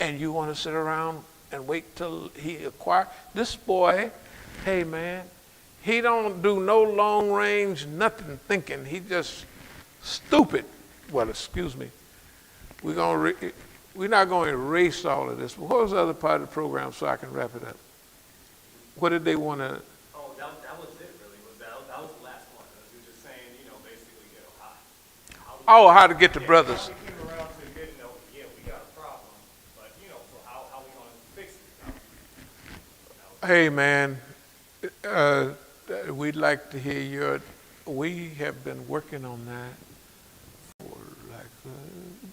Speaker 1: And you want to sit around and wait till he acquire this boy? Hey man, he don't do no long range nothing thinking. He just stupid. Well, excuse me. We're not going to erase all of this. But what was the other part of the program so I can wrap it up? What did they want to?
Speaker 2: Oh, that was it really. That was the last one. You were just saying, basically,
Speaker 1: how to get the brothers.
Speaker 2: How we came around to getting, we got a problem, but so how we going to fix it?
Speaker 1: Hey man, we'd like to hear we have been working on that for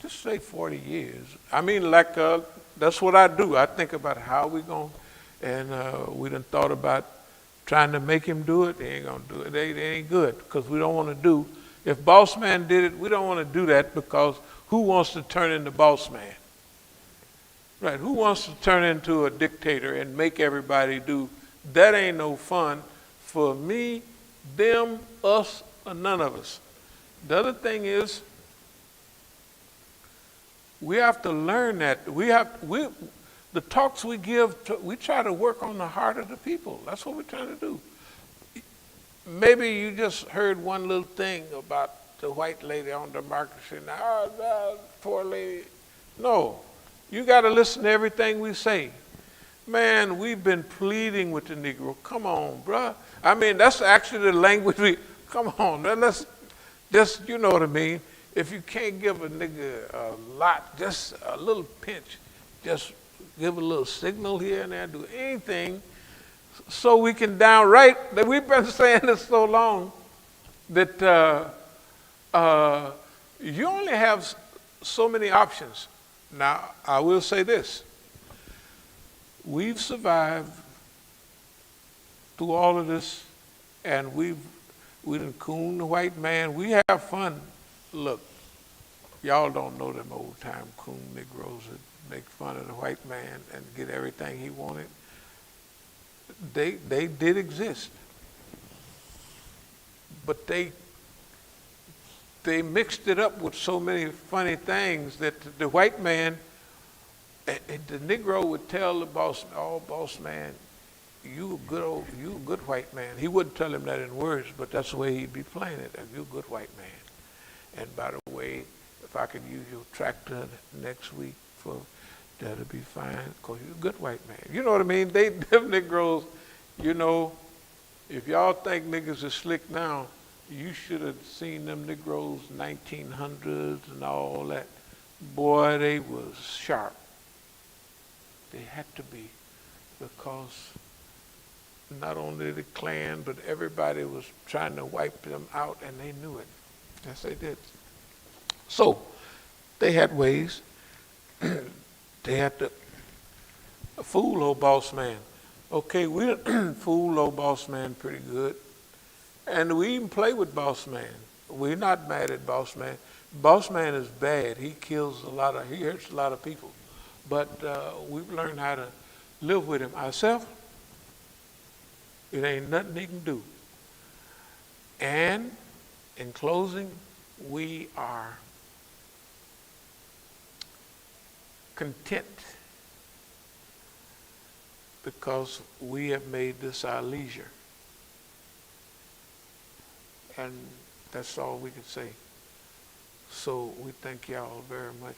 Speaker 1: just say 40 years. I mean, that's what I do. I think about how we going, and we done thought about trying to make him do it. They ain't gonna do it. They ain't good because we don't want to do. If Boss Man did it, we don't want to do that because who wants to turn into Boss Man? Right? Who wants to turn into a dictator and make everybody do? That ain't no fun for me, them, us, or none of us. The other thing is, we have to learn that. The talks we give, we try to work on the heart of the people. That's what we're trying to do. Maybe you just heard one little thing about the white lady on democracy. Now, poor lady. No, you got to listen to everything we say. Man, we've been pleading with the Negro. Come on, bruh. I mean, that's actually the language come on, man, let's just, you know what I mean? If you can't give a nigga a lot, just a little pinch, just give a little signal here and there, do anything so we can downright, that we've been saying this so long, that you only have so many options. Now, I will say this. We've survived through all of this, and we done coon the white man. We have fun. Look, y'all don't know them old time coon Negroes that make fun of the white man and get everything he wanted. They did exist, but they mixed it up with so many funny things that the white man, the Negro would tell the boss, "Oh, boss man, you a good white man." He wouldn't tell him that in words, but that's the way he'd be playing it. You a good white man. And by the way, if I could use your tractor next week that'll be fine, because you're a good white man. You know what I mean? Them Negroes, if y'all think niggas are slick now, you should have seen them Negroes 1900s and all that. Boy, they was sharp. They had to be, because not only the Klan, but everybody was trying to wipe them out, and they knew it. Yes, they did. So, they had ways. They had to fool old boss man. Okay, we fool old boss man pretty good. And we even play with boss man. We're not mad at Boss Man. Boss Man is bad. He he hurts a lot of people. But we've learned how to live with him ourselves. It ain't nothing he can do. And in closing, we are content because we have made this our leisure. And that's all we can say. So we thank y'all very much.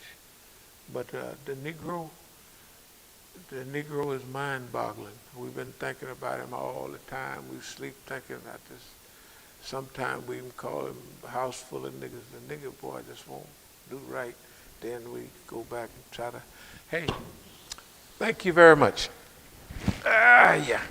Speaker 1: But the Negro is mind-boggling. We've been thinking about him all the time. We sleep thinking about this. Sometimes we even call him a house full of niggas. The nigga boy just won't do right. Then we go back and try to, hey, thank you very much. Yeah.